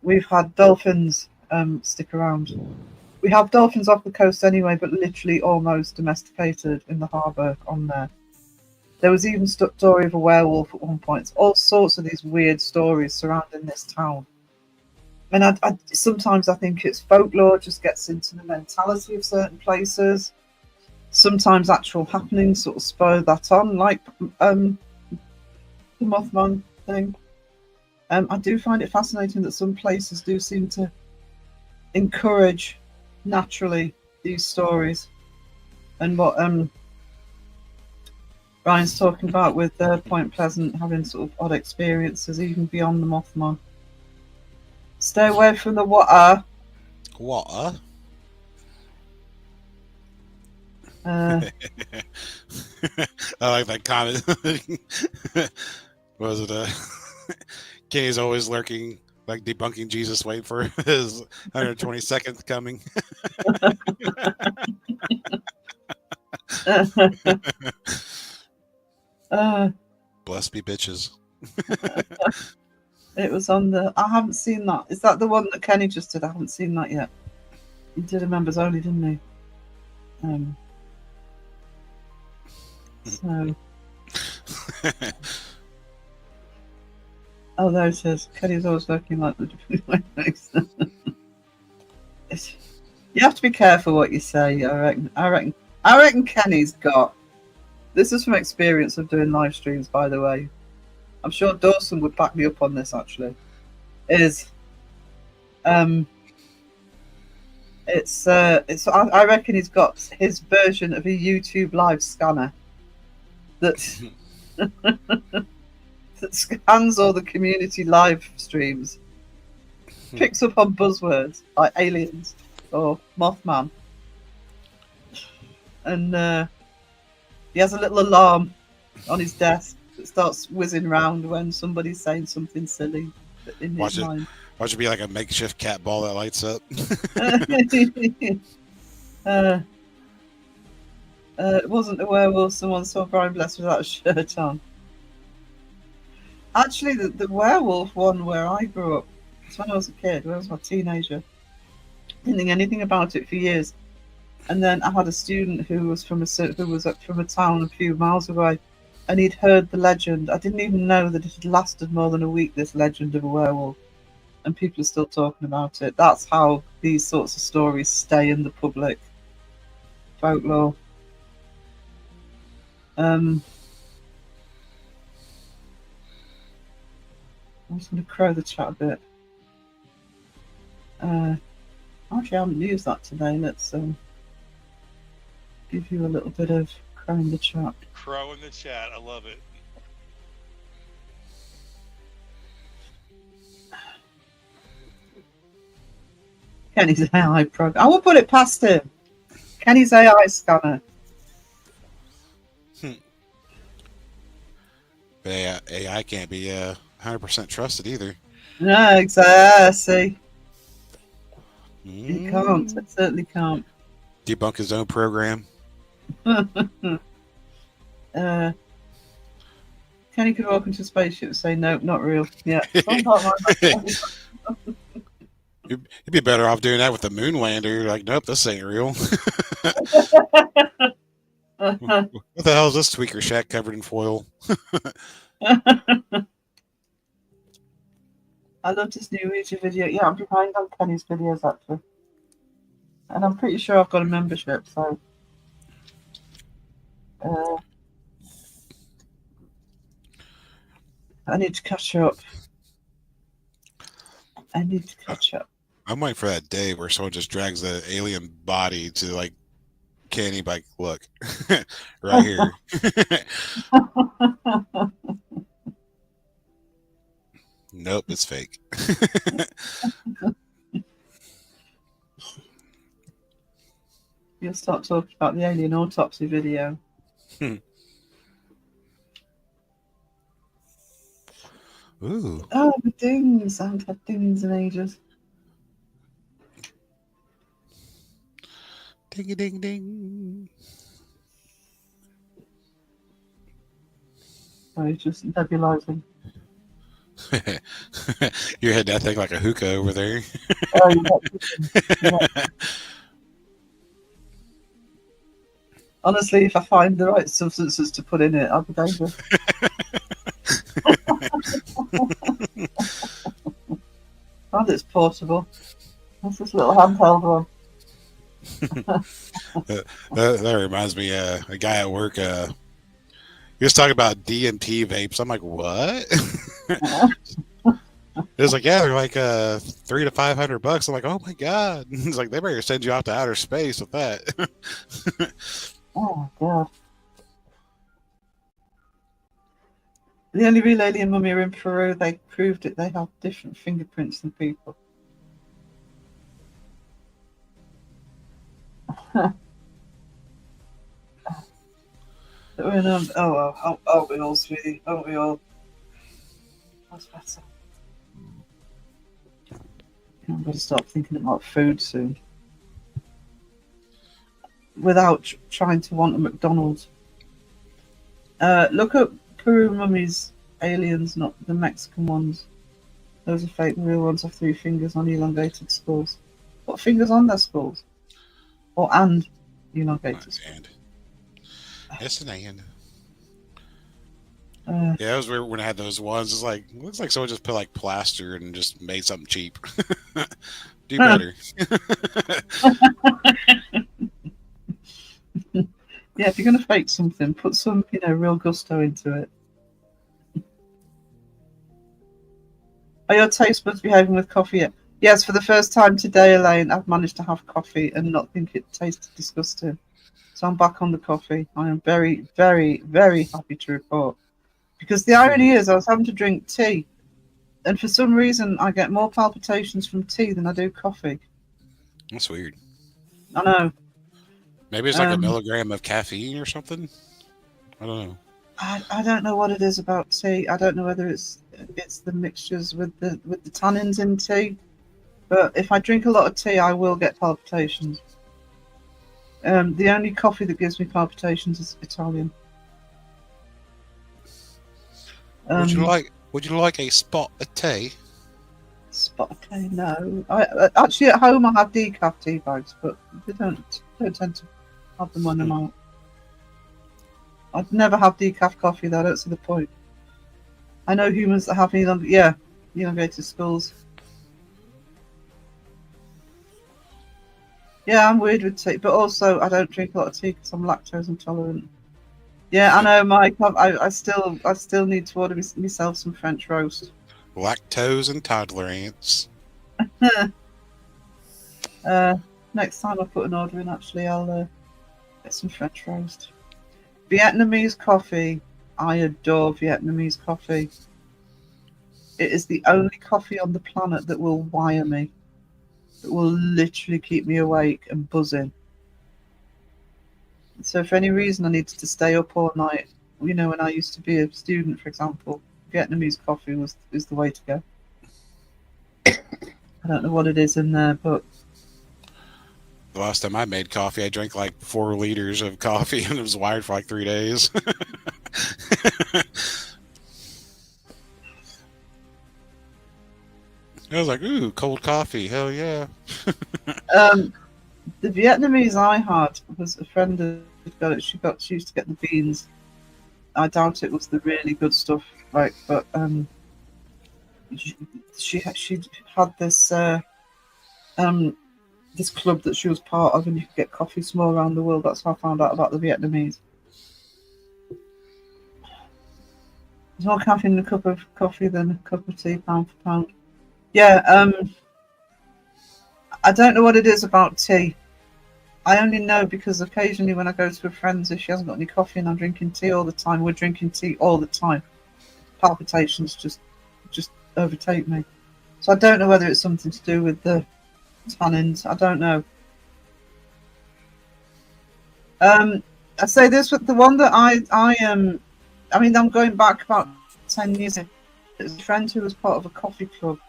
We've had dolphins stick around. We have dolphins off the coast anyway, but literally almost domesticated in the harbour on there. There was even a story of a werewolf at one point. All sorts of these weird stories surrounding this town. And I sometimes I think it's folklore, just gets into the mentality of certain places. Sometimes actual happenings sort of spur that on, like the Mothman thing. I do find it fascinating that some places do seem to encourage naturally these stories. And what Ryan's talking about with Point Pleasant having sort of odd experiences even beyond the Mothman. Stay away from the water. Water? I like that comment. Was it Kenny's always lurking, like debunking Jesus, waiting for his 122nd coming. Bless me, bitches. It was on I haven't seen that. Is that the one that Kenny just did? I haven't seen that yet. He did a members only, didn't he? So. Oh, there it is. Kenny's always looking like the You have to be careful what you say. I reckon. I reckon Kenny's got. This is from experience of doing live streams, by the way. I'm sure Dawson would back me up on this. Actually, I reckon he's got his version of a YouTube live scanner that that scans all the community live streams, picks up on buzzwords like aliens or Mothman, and he has a little alarm on his desk that starts whizzing round when somebody's saying something silly in his mind. Watch it be like a makeshift cat ball that lights up. It wasn't a werewolf. Someone saw Brian Bless without a shirt on. Actually, the werewolf one where I grew up, it's when I was a kid, when I was a teenager. Didn't think anything about it for years. And then I had a student who was from a town a few miles away, and he'd heard the legend. I didn't even know that it had lasted more than a week, this legend of a werewolf. And people are still talking about it. That's how these sorts of stories stay in the public folklore. I'm just going to crow the chat a bit. Actually, I haven't used that today. Let's give you a little bit of crow in the chat. Crow in the chat. I love it. Kenny's AI program. I will put it past him. Kenny's AI scanner. But AI can't be 100% trusted either. No, exactly. He can't. It certainly can't. Debunk his own program. Kenny could walk into a spaceship and say, "Nope, not real." Yeah. You'd be better off doing that with the moon lander. Like, nope, this ain't real. What the hell is this tweaker shack covered in foil? I loved his new Ouija video. Yeah, I'm behind on Kenny's videos actually, and I'm pretty sure I've got a membership. So, I need to catch up. I'm waiting for that day where someone just drags the alien body to like Kenny, like, look, right here. Nope, it's fake. You'll start talking about the alien autopsy video. Ooh. Oh, the dings. I haven't had dings in ages. Ding ding ding. Sorry, just nebulizing. You're hitting that thing like a hookah over there. Oh, yeah. Honestly, if I find the right substances to put in it, I'll be dangerous. And it's portable. That's this little handheld one. that reminds me, a guy at work, he was talking about DMT vapes. I'm like, what? It was like, yeah, they're like $300 to $500. I'm like, oh my god! It's like they better send you out to outer space with that. Oh god! The only real alien mummy are in Peru. They proved it. They have different fingerprints than people. Oh, we all, sweetie. Oh, we all. That's better. I'm going to start thinking about food soon. Without trying to want a McDonald's. Look up Peru mummies, aliens, not the Mexican ones. Those are fake. The real ones have 3 fingers on elongated skulls. What fingers on their skulls? Or and elongated skulls? Yes, and and. Yeah, it was weird when I had those ones. It's like, looks like someone just put like plaster and just made something cheap. Do better. Yeah, if you're going to fake something, put some, real gusto into it. Are your taste buds behaving with coffee yet? Yes, for the first time today, Elaine, I've managed to have coffee and not think it tasted disgusting. So I'm back on the coffee. I am very, very, very happy to report. Because the irony is, I was having to drink tea, and for some reason, I get more palpitations from tea than I do coffee. That's weird. I know. Maybe it's like a milligram of caffeine or something. I don't know. I don't know what it is about tea. I don't know whether it's the mixtures with the tannins in tea. But if I drink a lot of tea, I will get palpitations. The only coffee that gives me palpitations is Italian. Would you like a spot of tea? Spot of tea? No. I actually at home I have decaf tea bags, but they don't tend to have them when I'm out. I'd never have decaf coffee though. I don't see the point. I know humans that have elongated skulls. Yeah, I'm weird with tea, but also I don't drink a lot of tea because I'm lactose intolerant. Yeah, I know, Mike. I still need to order myself some French roast. Lactose intolerance. Next time I put an order in, actually, I'll get some French roast. Vietnamese coffee. I adore Vietnamese coffee. It is the only coffee on the planet that will wire me. That will literally keep me awake and buzzing. So if for any reason I needed to stay up all night, when I used to be a student, for example, Vietnamese coffee is the way to go. I don't know what it is in there, but The last time I made coffee, I drank like 4 liters of coffee and it was wired for like 3 days. I was like, ooh, cold coffee. Hell yeah. the Vietnamese I had was a friend who got it. She used to get the beans. I doubt it was the really good stuff, but she had this this club that she was part of, and you could get coffee from all around the world. That's how I found out about the Vietnamese. There's more caffeine in a cup of coffee than a cup of tea, pound for pound. Yeah, I don't know what it is about tea. I only know because occasionally when I go to a friend's, if she hasn't got any coffee and I'm drinking tea all the time, we're drinking tea all the time. Palpitations just overtake me. So I don't know whether it's something to do with the tannins. I don't know. I say this with the one that I'm going back about 10 years ago. There's a friend who was part of a coffee club,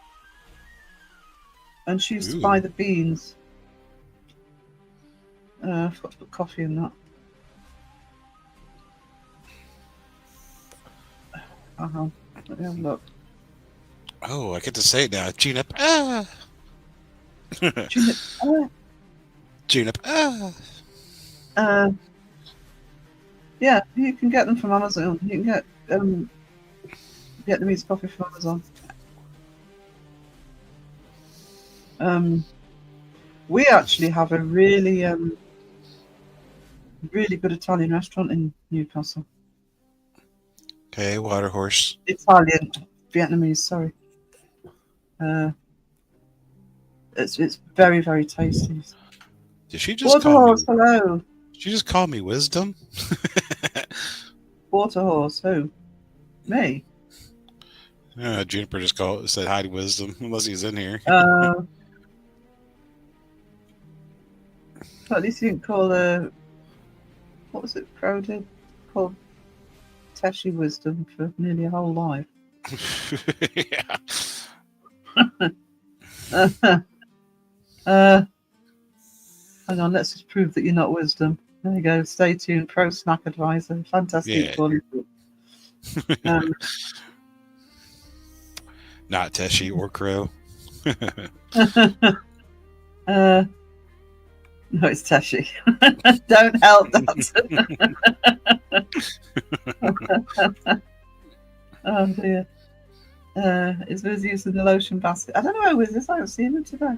and she used to buy the beans. I forgot to put coffee in that. Let me have a look. Oh, I get to say it now. Tune up. Tune up. Yeah, you can get them from Amazon. You can get Vietnamese coffee from Amazon. We actually have a really good Italian restaurant in Newcastle. Okay, water horse. Italian, Vietnamese, sorry. It's very, very tasty. Did she just Water call horse, me? hello. Did she just call me wisdom? Water horse, who? Me? Juniper just said hi to wisdom, unless he's in here. At least you didn't call what was it, Crowded? Called Teshy wisdom for nearly a whole life. Yeah. Hang on, let's just prove that you're not wisdom. There you go. Stay tuned. Pro snack advisor. Fantastic quality. Not Teshi or Crow. No, it's Tashi. Don't help that. Oh dear. Is Wiz using the lotion basket? I don't know where Wiz is. I haven't seen him today.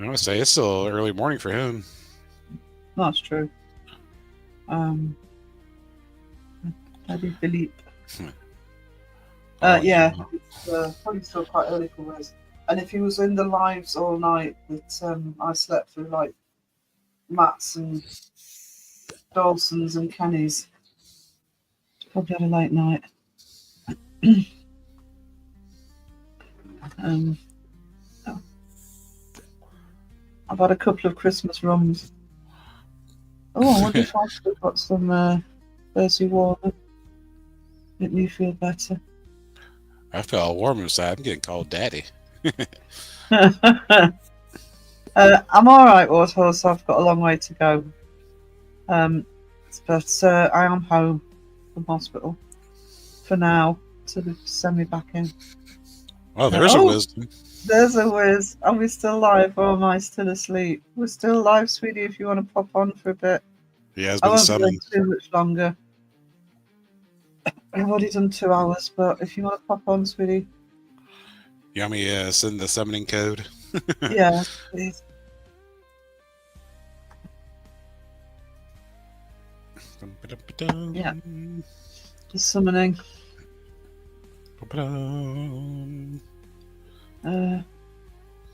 I would say it's still early morning for him. That's true. Daddy Philippe. Oh, Yeah, it's probably still quite early for Wes. And if he was in the lives all night, that I slept through, like Matt's and Dawson's and Kenny's, probably had a late night. I've had a couple of Christmas rums. Oh, I wonder if I've still got some Percy Warner. Make me feel better. I feel all warm inside. I'm getting called daddy. I'm all right, Warthorse. I've got a long way to go. But I am home from hospital for now to send me back in. Oh, there's a wisdom. There's a whiz. Are we still live or am I still asleep? We're still live, sweetie, if you want to pop on for a bit. He has I been won't be summoned. too much longer. I've already done 2 hours, but if you want to pop on, sweetie. You want me to send the summoning code? Yeah, please. Yeah. Just summoning.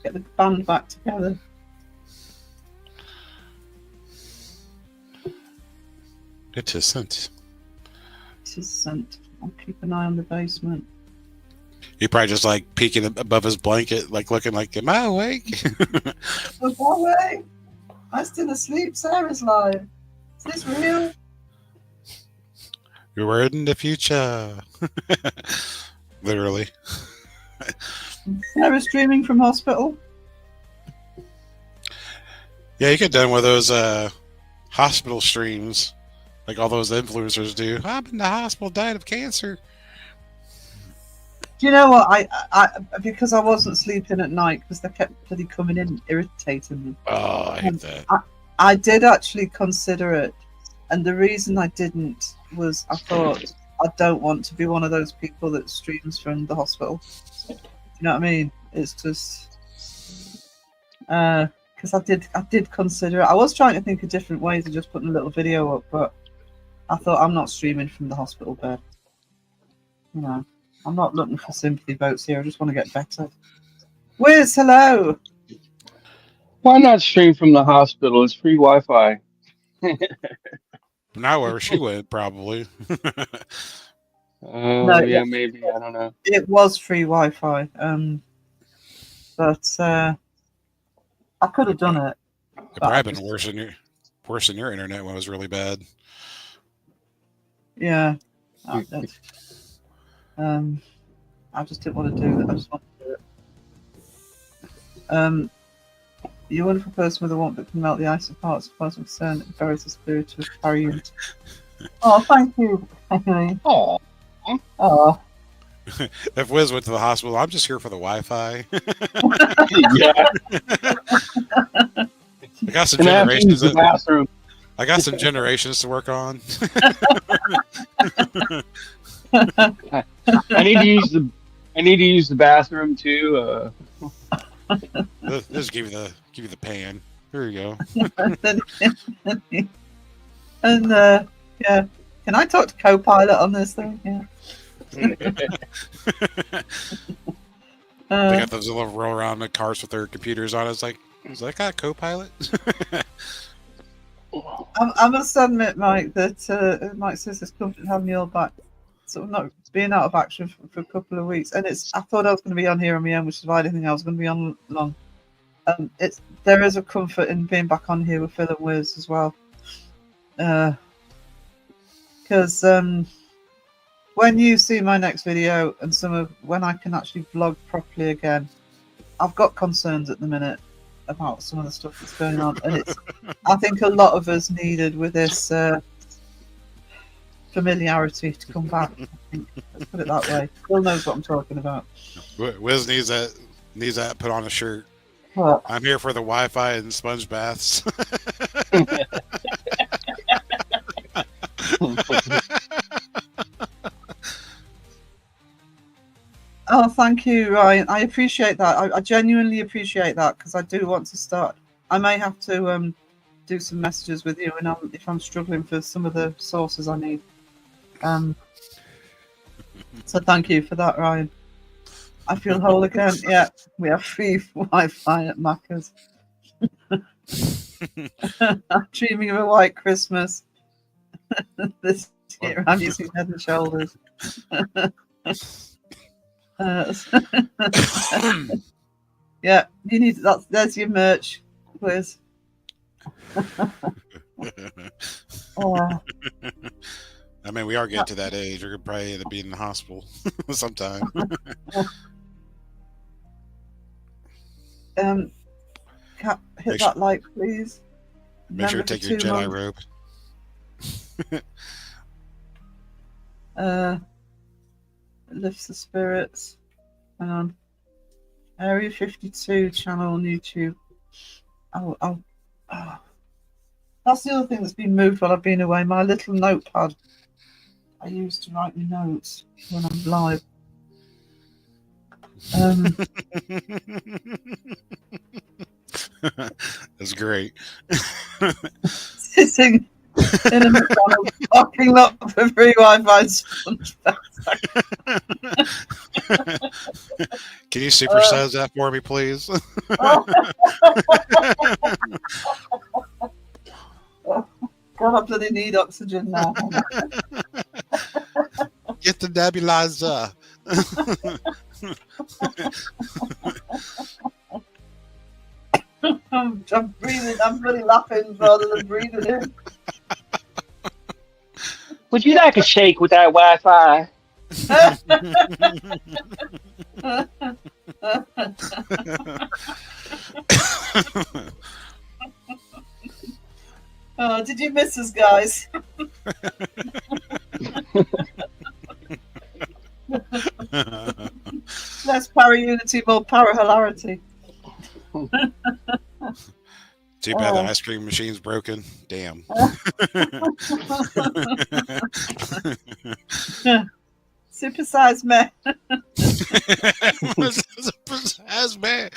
Get the band back together. It is sent. It is sent. I'll keep an eye on the basement. He probably just like peeking above his blanket, like looking like, am I awake? Oh, boy, I'm still asleep. Sarah's live. Is this real? You're in the future. Literally. Sarah's streaming from hospital. Yeah, you get done with those hospital streams, like all those influencers do. I'm in the hospital, died of cancer. Do you know what? I because I wasn't sleeping at night because they kept bloody coming in, irritating me. Oh, I hate that. I did actually consider it, and the reason I didn't was I thought I don't want to be one of those people that streams from the hospital. You know what I mean? It's just because I did consider it. I was trying to think of different ways of just putting a little video up, but I thought I'm not streaming from the hospital bed. You know, I'm not looking for sympathy votes here. I just want to get better. Wiz, hello. Why not stream from the hospital? It's free Wi-Fi. Now where she went, probably. No, Yeah, maybe. I don't know. It was free Wi-Fi, but I could have done it. It probably been worse than your internet when it was really bad. Yeah. I just didn't want to do that. I just wanted to do it. You're a wonderful person with a warmth that can melt the ice apart as far as I'm concerned. It buries the spirit of carry you. Oh, thank you. Oh, Oh. If Wiz went to the hospital, I'm just here for the Wi-Fi. yeah. I got some And I have to use generations. the bathroom. I got some generations to work on. I need to use the bathroom too. Just give you the pan. Here you go. And yeah, can I talk to Copilot on this thing? Yeah. They got those little roll around the cars with their computers on. It's like, is that guy a co-pilot? I must admit, Mike, that Mike says it's comforting having you all back. Sort of not being out of action for a couple of weeks, and I thought I was going to be on here on my own, which is why I didn't think I was going to be on long. There is a comfort in being back on here with Phil and Wiz as well, because when you see my next video and when I can actually vlog properly again, I've got concerns at the minute about some of the stuff that's going on, and I think a lot of us needed with this familiarity to come back. I think. Let's put it that way. Phil knows what I'm talking about. Wiz needs that put on a shirt. What? I'm here for the Wi-Fi and sponge baths. Oh, thank you, Ryan. I appreciate that. I genuinely appreciate that because I do want to start. I may have to do some messages with you, and if I'm struggling for some of the sources I need. So thank you for that, Ryan. I feel whole again. Yeah, we have free Wi-Fi at Macca's. I'm dreaming of a white Christmas this year. I'm using Head and Shoulders. Yeah, you need that. There's your merch, Liz. Oh, I mean, we are getting to that age. We're gonna probably end up being in the hospital sometime. Hit that like, please. Make sure to take your Jedi robe. Lifts the spirits. Hang on. Area 52 channel on YouTube. Oh. That's the other thing that's been moved while I've been away. My little notepad I use to write my notes when I'm live. That's great. Sitting in a McDonald's parking lot for free Wi-Fi sponge bags. Can you supersize that for me, please? God, I bloody need oxygen now. Get the nebulizer. I'm breathing. I'm really laughing rather than breathing in. Would you like a shake with that Wi-Fi? Oh, did you miss us, guys? Less para-unity, more para-hilarity. Too bad the ice cream machine's broken. Damn. Supersize me. Supersize me.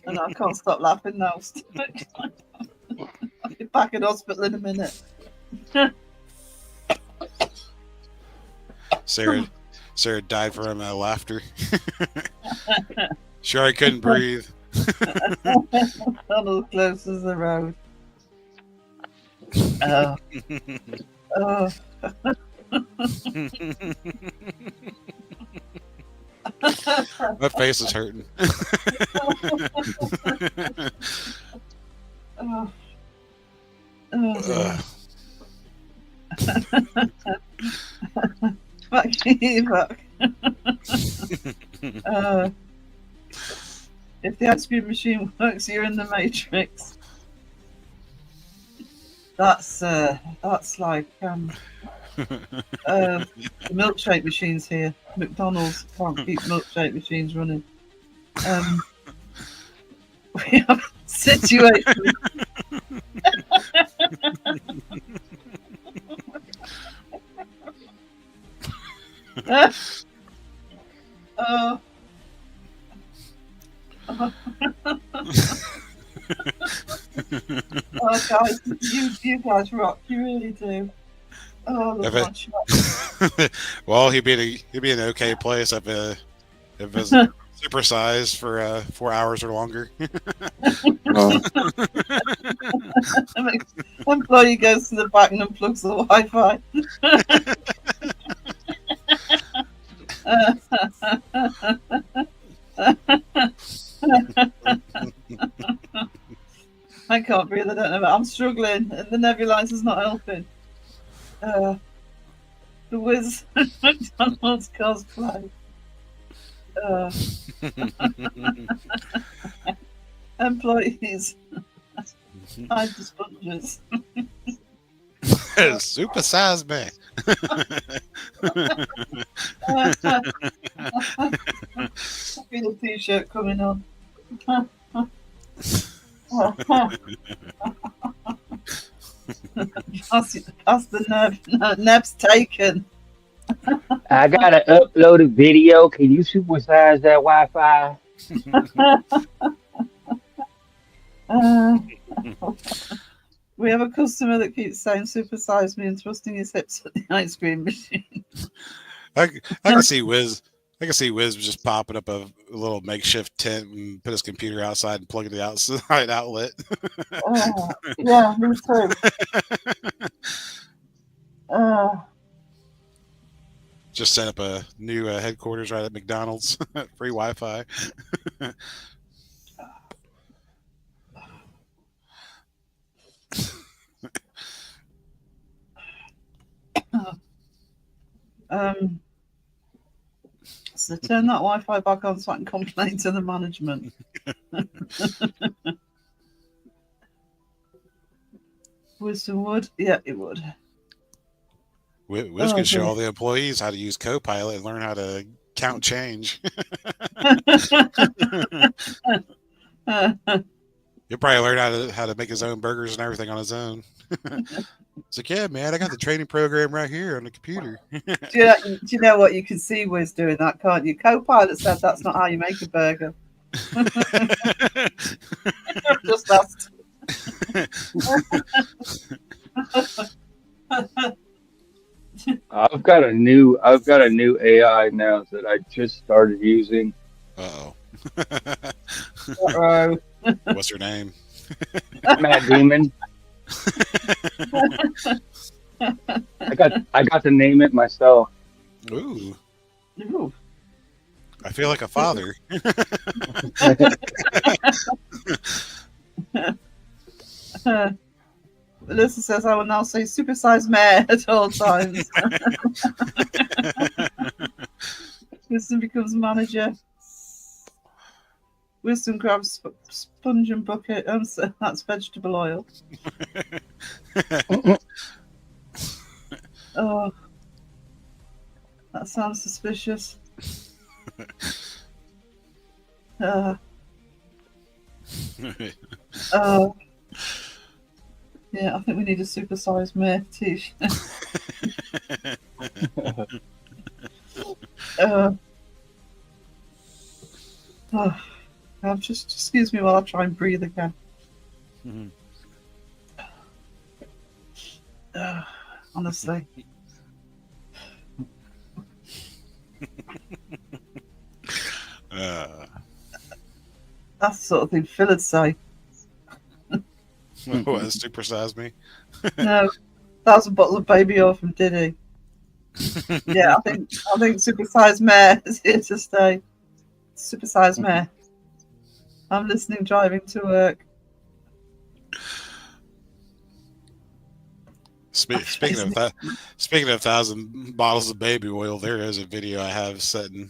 And I can't stop laughing now. I'll be back in hospital in a minute. Sarah died from laughter. Sure, I couldn't breathe. Donald closes the road. My face is hurting. Fuck you, fuck. If the ice cream machine works, you're in the Matrix. That's like the milkshake machines here. McDonald's can't keep milkshake machines running. We have a situation. Oh, guys, you guys rock. You really do. Oh, look, well, he'd be in an okay place if it was supersized for 4 hours or longer. Employee goes to the back and unplugs the Wi-Fi. I can't breathe. I don't know. I'm struggling, and the nebulizer's not helping. The Wiz McDonald's cosplay. Employees hide the sponges. Supersize me. I feel a t-shirt coming on. That's the nerve. Neb's taken. I gotta upload a video. Can you supersize that Wi-Fi? Uh, we have a customer that keeps saying "supersize me" and thrusting his hips at the ice cream machine. I can see Wiz. I can see Wiz just popping up a little makeshift tent and put his computer outside and plug it to the outside outlet. Yeah, me too. Just set up a new headquarters right at McDonald's. Free Wi-Fi. So turn that Wi-Fi back on so I can complain to the management. Wisdom would? Yeah, it would. Wiz could show all the employees how to use Copilot and learn how to count change. He'll probably learn how to make his own burgers and everything on his own. It's like, yeah, man, I got the training program right here on the computer. Do you know what? You can see Wiz doing that, can't you? Copilot said that's not how you make a burger. Just asked. I've got a new AI now that I just started using. Uh-oh. Uh-oh. What's her name? Matt Demon. I got to name it myself. Ooh. Ooh. I feel like a father. Melissa says, I will now say supersize mayor at all times. Wisdom becomes manager. Wisdom grabs sponge and bucket. So that's vegetable oil. Oh, that sounds suspicious. Yeah, I think we need a supersized mayor t-shirt. Just excuse me while I try and breathe again. Honestly. That's the sort of thing Phil would say. What, supersize me? No, that was a bottle of baby oil from Diddy. Yeah, I think supersized mayor is here to stay. Supersized mayor. I'm listening driving to work. Speaking of 1,000 bottles of baby oil, there is a video I have setting.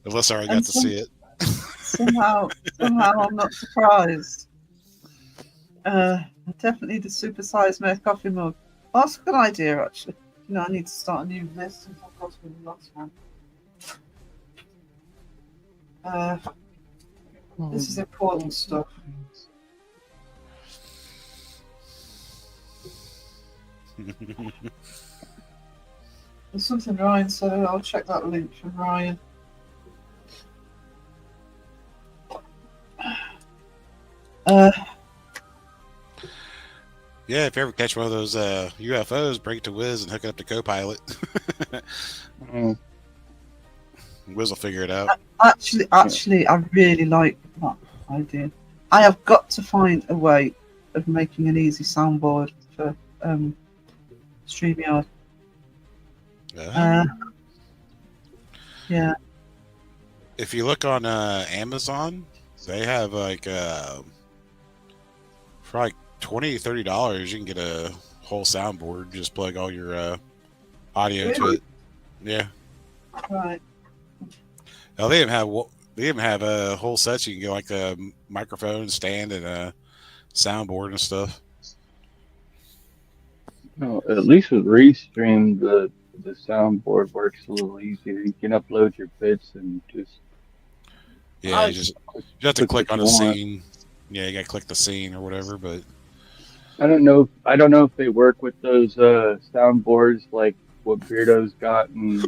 Unless I already got to see it. Somehow I'm not surprised. I definitely need a supersized mayor coffee mug. Well, that's a good idea, actually. You know, I need to start a new list since I've got the last one. This is important stuff. There's something Ryan said. I'll check that link from Ryan. Yeah, if you ever catch one of those UFOs, bring it to Wiz and hook it up to Copilot. Wiz will figure it out. Actually, I really like that idea. I have got to find a way of making an easy soundboard for StreamYard. Yeah. If you look on Amazon, they have like for like $20-$30, you can get a whole soundboard. Just plug all your audio to it. Yeah. Right. Oh, they even have a whole set. You can get like a microphone stand and a soundboard and stuff. No, at least with Restream, the soundboard works a little easier. You can upload your bits and just you have to click on the scene. Yeah, you gotta click the scene or whatever. But I don't know. I don't know if they work with those soundboards like what Beardo's got and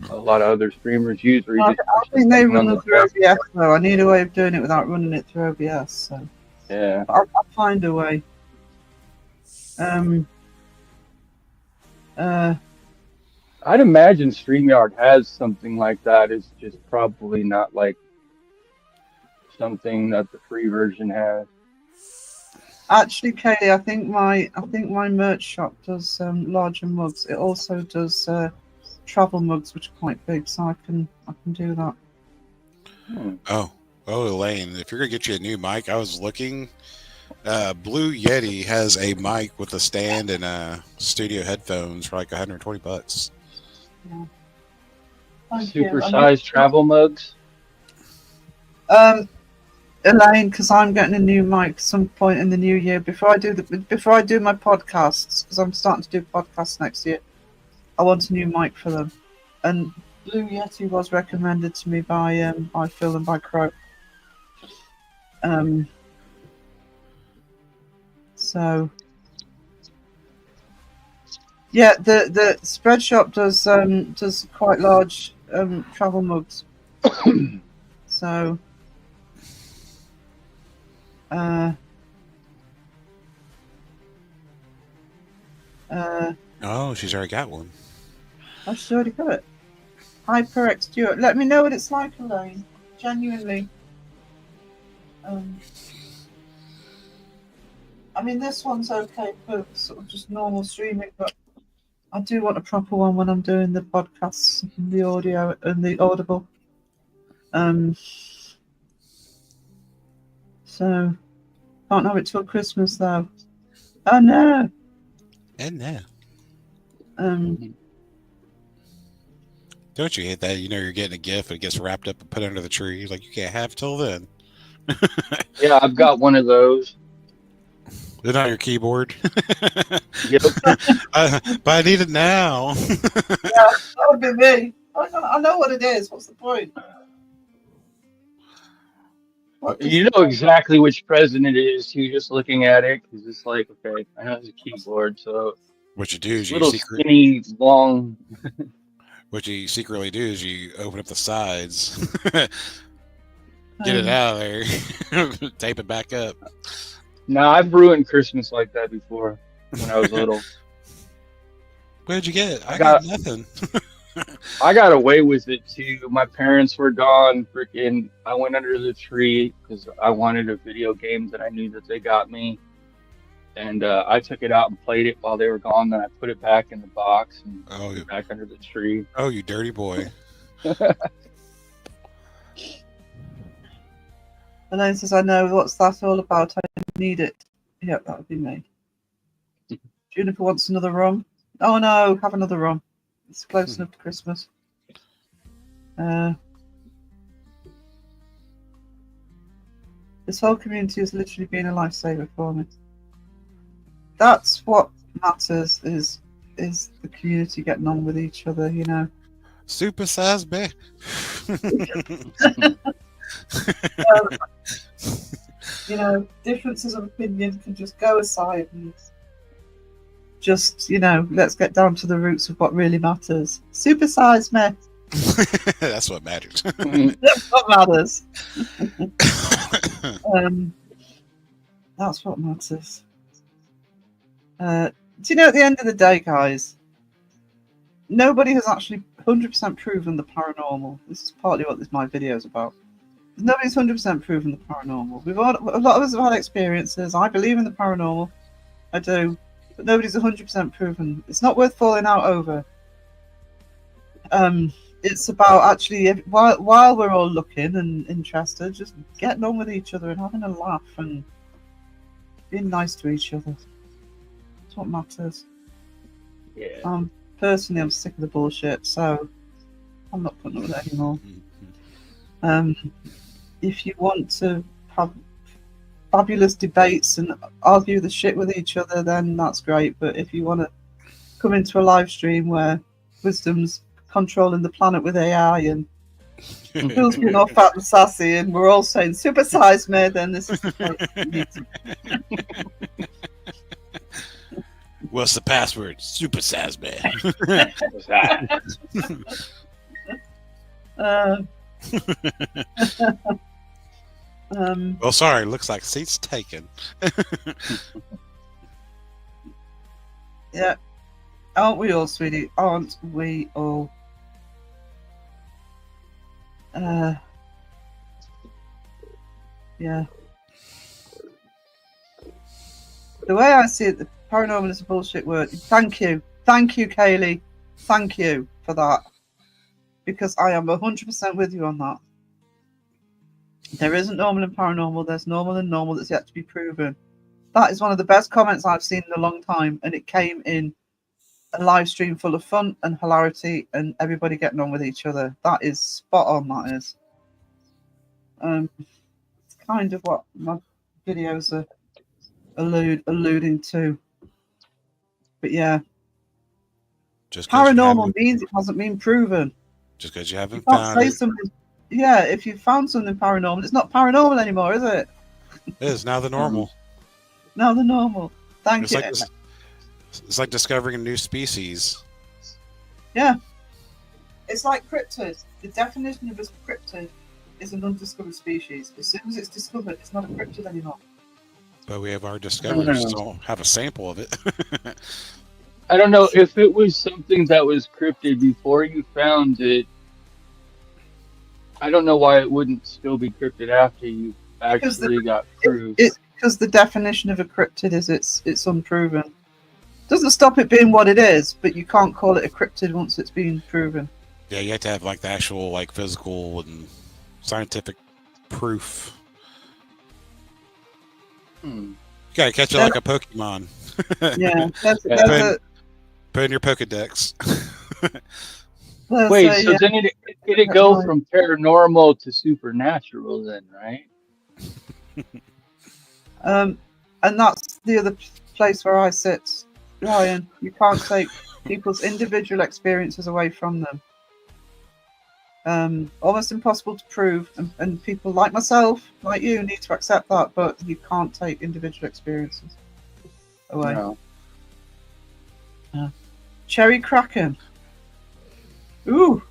a lot of other streamers use, where you I just push the think they button run on them the through left. OBS though. I need a way of doing it without running it through OBS. So Yeah. I'll find a way. I'd imagine StreamYard has something like that. It's just probably not like something that the free version has. Actually, Kaylee, I think my merch shop does larger mugs. It also does travel mugs, which are quite big, so I can do that. Oh, Elaine, if you're gonna get you a new mic, I was looking. Blue Yeti has a mic with a stand and studio headphones for like $120. Yeah. Thank you. Supersized travel mugs. Elaine, because I'm getting a new mic some point in the new year before I do my podcasts, because I'm starting to do podcasts next year. I want a new mic for them, and Blue Yeti was recommended to me by Phil and by Crow. So yeah, the spread shop does quite large travel mugs. So Oh, she's already got one. I should already got it. HyperX Duo. Let me know what it's like, Elaine. Genuinely. I mean, this one's okay for sort of just normal streaming, but I do want a proper one when I'm doing the podcasts and the audio and the audible. So can't have it till Christmas though. Oh no. And now, Um, don't you hate that? You know you're getting a gift and it gets wrapped up and put under the tree. Like you can't have it till then. Yeah, I've got one of those. They're not your keyboard. Yep. But I need it now. that would be me. I know what it is. What's the point? You know exactly which president it is. You just looking at it, because it's like, okay, I know it's a keyboard, so What you do is little skinny, long. What you secretly do is you open up the sides, get it out of there, tape it back up. No, I've ruined Christmas like that before when I was little. What'd you get? I got- got nothing. I got away with it too. My parents were gone. Freaking, I went under the tree because I wanted a video game that I knew that they got me, and I took it out and played it while they were gone. Then I put it back in the box and put it back under the tree. Oh, you dirty boy. Elaine says, I know, what's that all about? I need it. Yep, that would be me. Juniper wants another rum. Oh no, have another rum. It's close enough to Christmas. This whole community has literally been a lifesaver for me. That's what matters, is the community getting on with each other, you know. Supersize me. You know, differences of opinion can just go aside and just, you know, let's get down to the roots of what really matters. Supersize me. That's what matters. That's what matters. That's what matters. Do you know, at the end of the day, guys, nobody has actually 100% proven the paranormal. This is partly what my video is about. Nobody's 100% proven the paranormal. A lot of us have had experiences. I believe in the paranormal. I do. But nobody's 100% proven. It's not worth falling out over. It's about actually, while we're all looking and interested, just getting on with each other and having a laugh and being nice to each other. That's what matters. Yeah. Personally, I'm sick of the bullshit, so I'm not putting up with it anymore. If you want to have fabulous debates and argue the shit with each other, then that's great. But if you want to come into a live stream where wisdom's controlling the planet with AI and Phil's being all fat and sassy and we're all saying supersize me, then this is the place you need to. What's the password? Super Sazman. What's that? Uh, Well, sorry. Looks like seat's taken. yeah. Aren't we all, sweetie? Aren't we all? Yeah. The way I see it, the paranormal is a bullshit word. Thank you, Kaylee. Thank you for that, because I am 100% with you on that. There isn't normal and paranormal. There's normal and normal that's yet to be proven. That is one of the best comments I've seen in a long time, and it came in a live stream full of fun and hilarity and everybody getting on with each other. That is spot on. That is. It's kind of what my videos are alluding to. But yeah, Just 'cause you paranormal haven't- means it hasn't been proven. Just because you You haven't can't found say it. something. Yeah, if you found something paranormal, it's not paranormal anymore, is it? It is now the normal. No, the normal. Thank It's you. like it's like discovering a new species. Yeah. It's like cryptids. The definition of a cryptid is an undiscovered species. As soon as it's discovered, it's not a cryptid anymore. But we have our discoveries, just don't have a sample of it. I don't know if it was something that was cryptid before you found it. I don't know why it wouldn't still be cryptid after you actually got proof. Because the definition of a cryptid is it's unproven. Doesn't stop it being what it is, but you can't call it a cryptid once it's been proven. Yeah, you have to have like the actual like physical and scientific proof. You gotta catch it like a Pokemon. Yeah, Put in your Pokedex. Wait, so then it go from paranormal to supernatural then, right? And that's the other place where I sit, Ryan. You can't take people's individual experiences away from them. Almost impossible to prove, and people like myself, like you, need to accept that, but you can't take individual experiences away. No. Cherry Kraken. Ooh.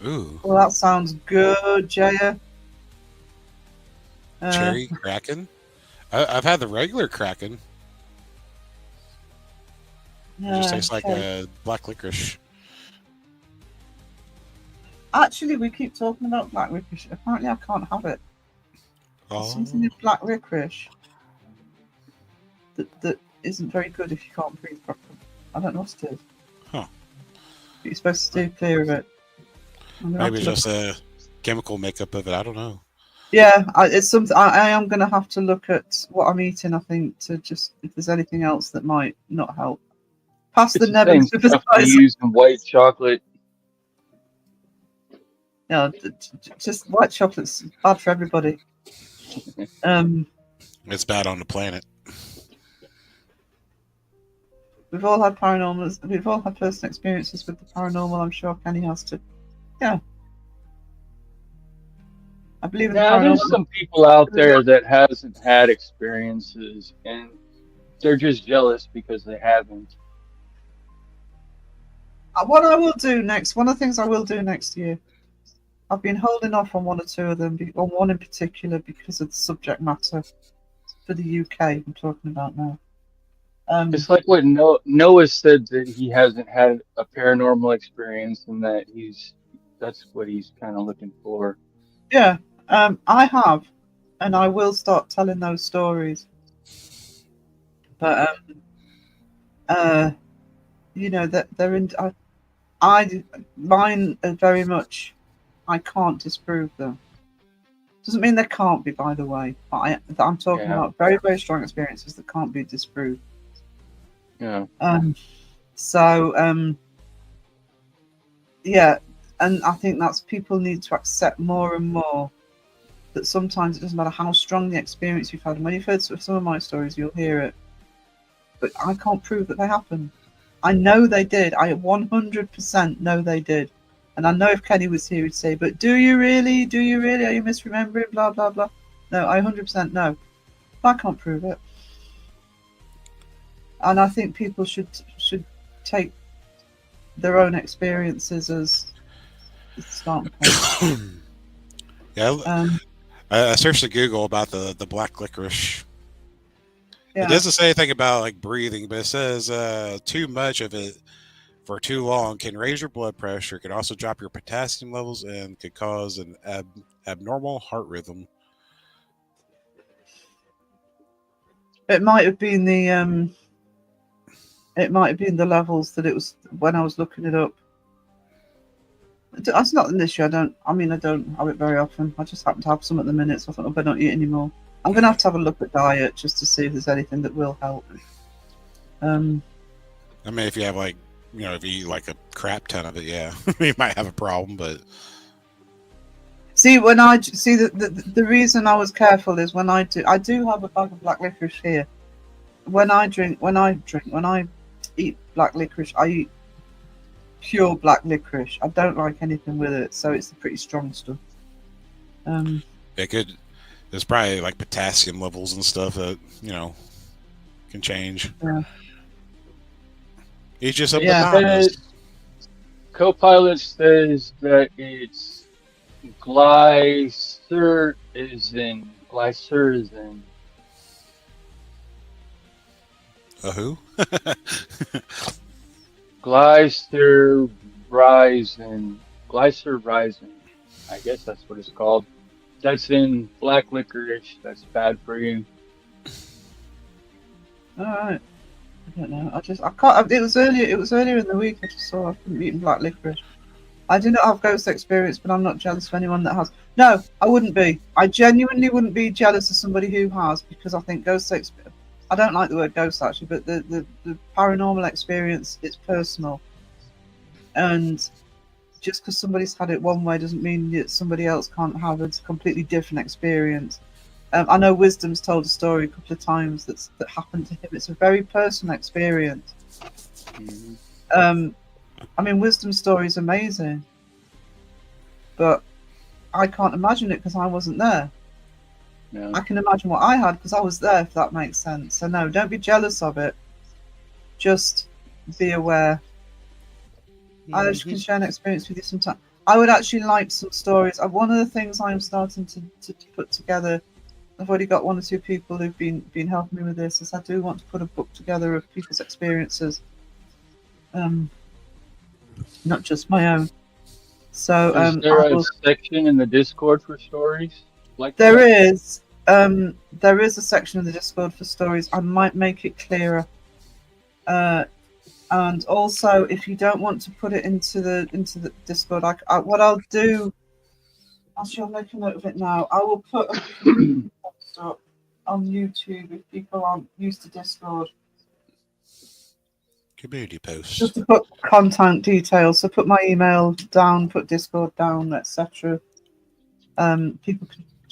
Ooh. Well, that sounds good, Jaya. Cherry Kraken? I've had the regular Kraken. It just tastes like a black licorice. Actually, we keep talking about black licorice. Apparently, I can't have it. There's something in black licorice that isn't very good if you can't breathe properly. I don't know what it is. Huh. But you're supposed to steer clear of it. Maybe just a chemical makeup of it. I don't know. Yeah, it's something. I am going to have to look at what I'm eating, I think, to just if there's anything else that might not help. Past It's the the same Nevins. stuff they use in white chocolate. Yeah, just white chocolate's bad for everybody. It's bad on the planet. We've all had paranormals. We've all had personal experiences with the paranormal. I'm sure Kenny has to. Yeah. I believe in the Yeah, paranormal. there's some people out there that hasn't had experiences and they're just jealous because they haven't. What I will do next, one of the things I will do next year, I've been holding off on one or two of them, on one in particular because of the subject matter for the UK I'm talking about now. It's like what Noah said, that he hasn't had a paranormal experience and that that's what he's kind of looking for. Yeah, I have, and I will start telling those stories. But you know that they're in. Mine are very much. I can't disprove them. Doesn't mean they can't be, by the way. But I'm talking about very, very strong experiences that can't be disproved. Yeah. Yeah, and I think that's people need to accept more and more that sometimes it doesn't matter how strong the experience you've had. And when you've heard some of my stories, you'll hear it. But I can't prove that they happened. I know they did. I 100% know they did. And I know if Kenny was here, he'd say, but do you really? Do you really? Are you misremembering? Blah, blah, blah. No, I 100% know. But I can't prove it. And I think people should take their own experiences as the start point. Yeah, Um, I searched to Google about the black licorice. It yeah, doesn't say anything about like breathing, but it says too much of it for too long can raise your blood pressure, can also drop your potassium levels, and could cause an abnormal heart rhythm. it might have been the levels that it was when I was looking it up. That's not an issue. I don't have it very often. I just happen to have some at the minute, so I thought I better not eat anymore. I'm going to have a look at diet just to see if there's anything that will help. I mean, if you have like, if you eat like a crap ton of it, yeah, you might have a problem. But see, when I see the reason I was careful is when I do have a bag of black licorice here. When I eat black licorice, I eat pure black licorice. I don't like anything with it, so it's the pretty strong stuff. there's probably like potassium levels and stuff that can change. Yeah. Eat just some Yeah. bananas. Copilot says that it's glycyrrhizin. Glycyrrhizin. Who? Glycyrrhizin. Glycyrrhizin. I guess that's what it's called. That's in black licorice. That's bad for you. All right. I don't know. I can't. It was earlier in the week. I just saw I've been eating black licorice. I do not have ghost experience, but I'm not jealous of anyone that has. No, I wouldn't be. I genuinely wouldn't be jealous of somebody who has, because I think ghost experience. I don't like the word ghost actually, but the paranormal experience, it's personal, and just because somebody's had it one way doesn't mean that somebody else can't have a completely different experience. I know Wisdom's told a story a couple of times that happened to him. It's a very personal experience. I mean, Wisdom's story is amazing, but I can't imagine it because I wasn't there. Yeah. I can imagine what I had because I was there, if that makes sense. So no, don't be jealous of it. Just be aware. I can share an experience with you sometime. I would actually like some stories. One of the things I'm starting to put together, I've already got one or two people who've been helping me with this, is I do want to put a book together of people's experiences, not just my own. So is there a section in the Discord for stories like there that? is. There is a section in the Discord for stories. I might make it clearer. And also, if you don't want to put it into the Discord, what I'll do, actually, I'll make a note of it now. I will put a post up on YouTube if people aren't used to Discord. Community posts. Just to put contact details. So put my email down, put Discord down, etc. People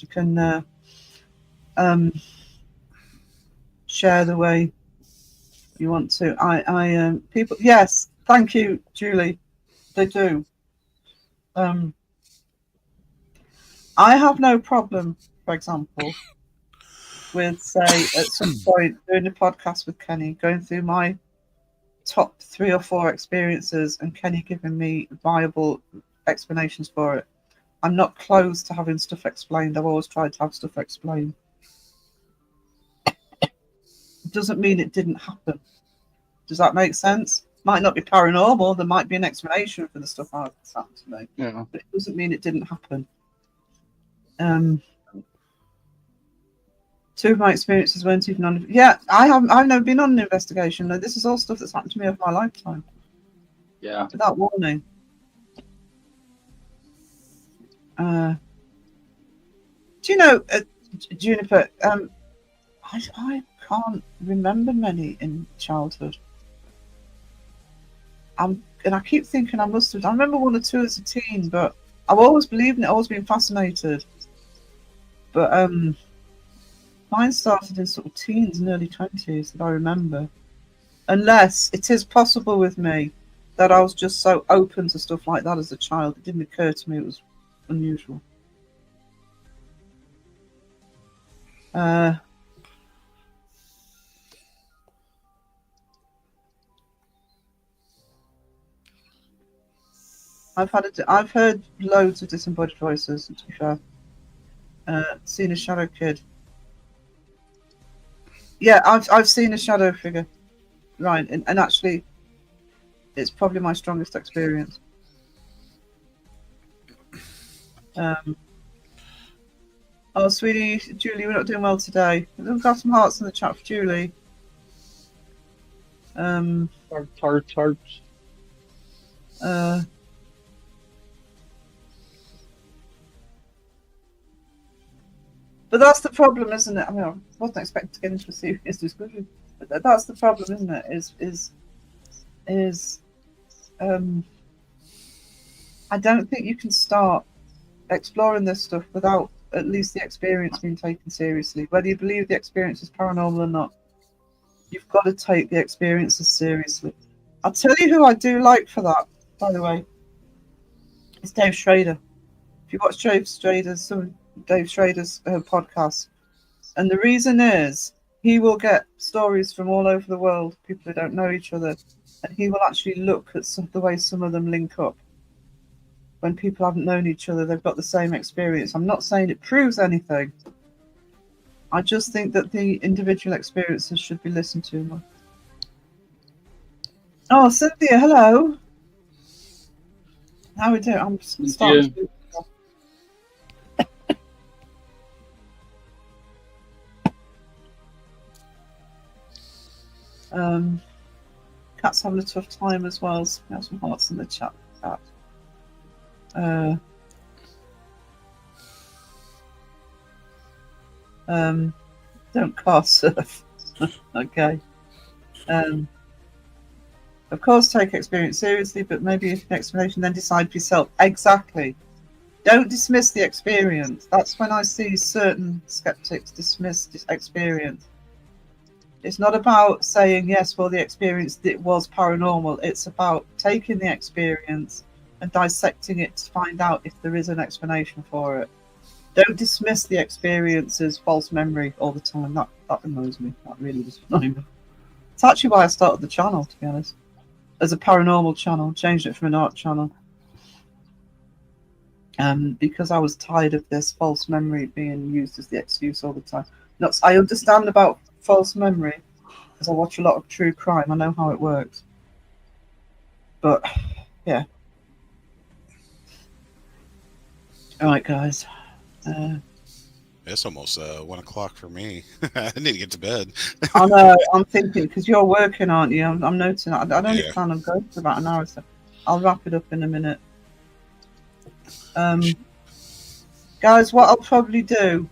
can share the way you want to. People, yes, thank you, Julie. They do. I have no problem, for example, with say at some point doing a podcast with Kenny, going through my top 3 or 4 experiences, and Kenny giving me viable explanations for it. I'm not close to having stuff explained. I've always tried to have stuff explained. It doesn't mean it didn't happen. Does that make sense? Might not be paranormal. There might be an explanation for the stuff that's happened to me. Yeah. But it doesn't mean it didn't happen. 2 of my experiences weren't even on. Yeah, I've never been on an investigation. This is all stuff that's happened to me over my lifetime. Yeah. Without warning. Do you know, Juniper? I can't remember many in childhood. And I keep thinking I must have. I remember 1 or 2 as a teen, but I've always believed in it. Always been fascinated. But mine started in sort of teens and early 20s that I remember. Unless it is possible with me that I was just so open to stuff like that as a child, it didn't occur to me it was unusual. I've heard loads of disembodied voices. To be fair, seen a shadow kid. Yeah, I've seen a shadow figure, right? And actually, it's probably my strongest experience. Oh, sweetie, Julie, we're not doing well today. We've got some hearts in the chat for Julie. Tarts. But that's the problem, isn't it? I mean, I wasn't expecting to get into a serious discussion, but that's the problem, isn't it? I don't think you can start exploring this stuff without at least the experience being taken seriously. Whether you believe the experience is paranormal or not, you've got to take the experiences seriously. I'll tell you who I do like for that, by the way. It's Dave Schrader. If you watch Dave Schrader's podcast, and the reason is he will get stories from all over the world, people who don't know each other, and he will actually look at the way some of them link up. When people haven't known each other, they've got the same experience. I'm not saying it proves anything. I just think that the individual experiences should be listened to more. Oh, Cynthia, hello. How are we doing? I'm starting to... Cat's having a tough time as well. So we have some hearts in the chat. Don't car surf. Okay. Of course, take experience seriously, but maybe if an explanation, then decide for yourself. Exactly. Don't dismiss the experience. That's when I see certain skeptics dismiss this experience. It's not about saying, yes, well, the experience it was paranormal. It's about taking the experience and dissecting it to find out if there is an explanation for it. Don't dismiss the experience as false memory all the time. That annoys me. That really does annoy me. It's actually why I started the channel, to be honest. As a paranormal channel, changed it from an art channel. Because I was tired of this false memory being used as the excuse all the time. I understand about false memory because I watch a lot of true crime. I know how it works. But, yeah. All right, guys. It's almost 1 o'clock for me. I need to get to bed. I know. I'm thinking because you're working, aren't you? I'm noticing. I don't plan on going for about an hour or so. I'll wrap it up in a minute. Guys, what I'll probably do,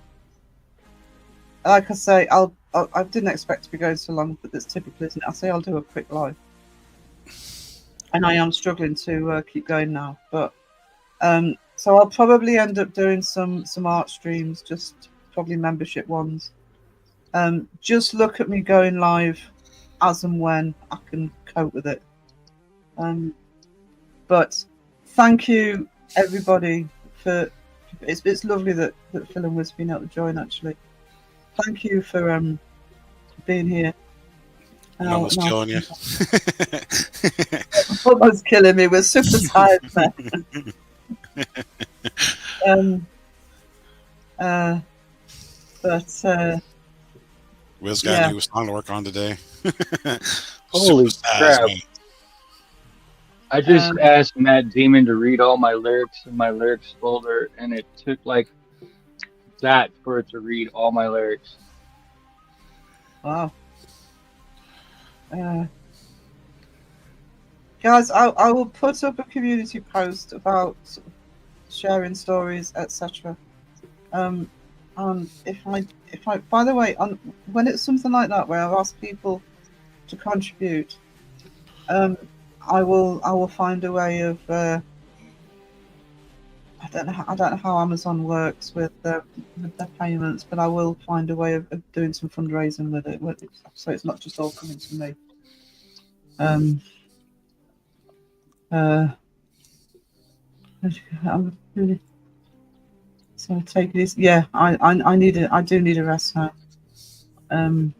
like I say, I didn't expect to be going so long, but that's typical, isn't it? I say I'll do a quick live, and I am struggling to keep going now, but. So I'll probably end up doing some art streams, just probably membership ones. Just look at me going live as and when I can cope with it. But thank you everybody for it's lovely that Phil and Wiz been able to join actually. Thank you for being here. Almost killing you. Almost killing me. We're super tired, man. Wiz got new song to work on today. Holy crap. I just asked Matt Demon to read all my lyrics in my lyrics folder, and it took like that for it to read all my lyrics. Wow. Guys, I will put up a community post about sharing stories, etc. And if I, by the way, when it's something like that where I've asked people to contribute, I will find a way of. I don't know how Amazon works with their payments, but I will find a way of doing some fundraising with it, so it's not just all coming to me. I'm really. So take this. Yeah, I need it. I do need a rest now. And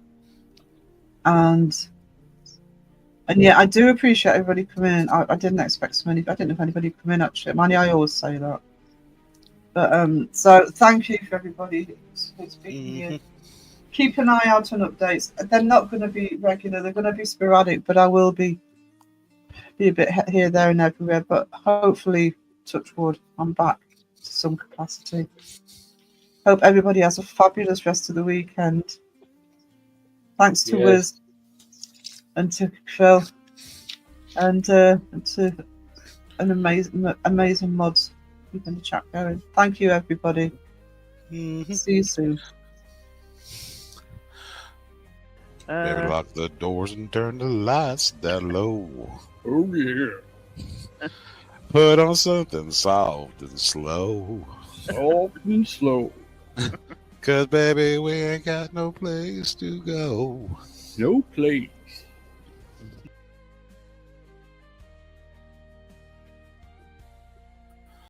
And yeah, I do appreciate everybody coming in. I didn't expect so many. I didn't know if anybody would come in actually. Manny, I always say that. But so thank you for everybody who's been here. Keep an eye out on updates. They're not going to be regular. They're going to be sporadic, but I will be a bit here, there, and everywhere. But hopefully, touch wood, I'm back to some capacity. Hope everybody has a fabulous rest of the weekend. Thanks to Wiz and to Phil and to an amazing mods keeping the chat going. Thank you, everybody. See you soon. Maybe lock the doors and turn the lights down low. Oh yeah. Put on something soft and slow. Soft and slow. 'Cause baby, we ain't got no place to go. No place.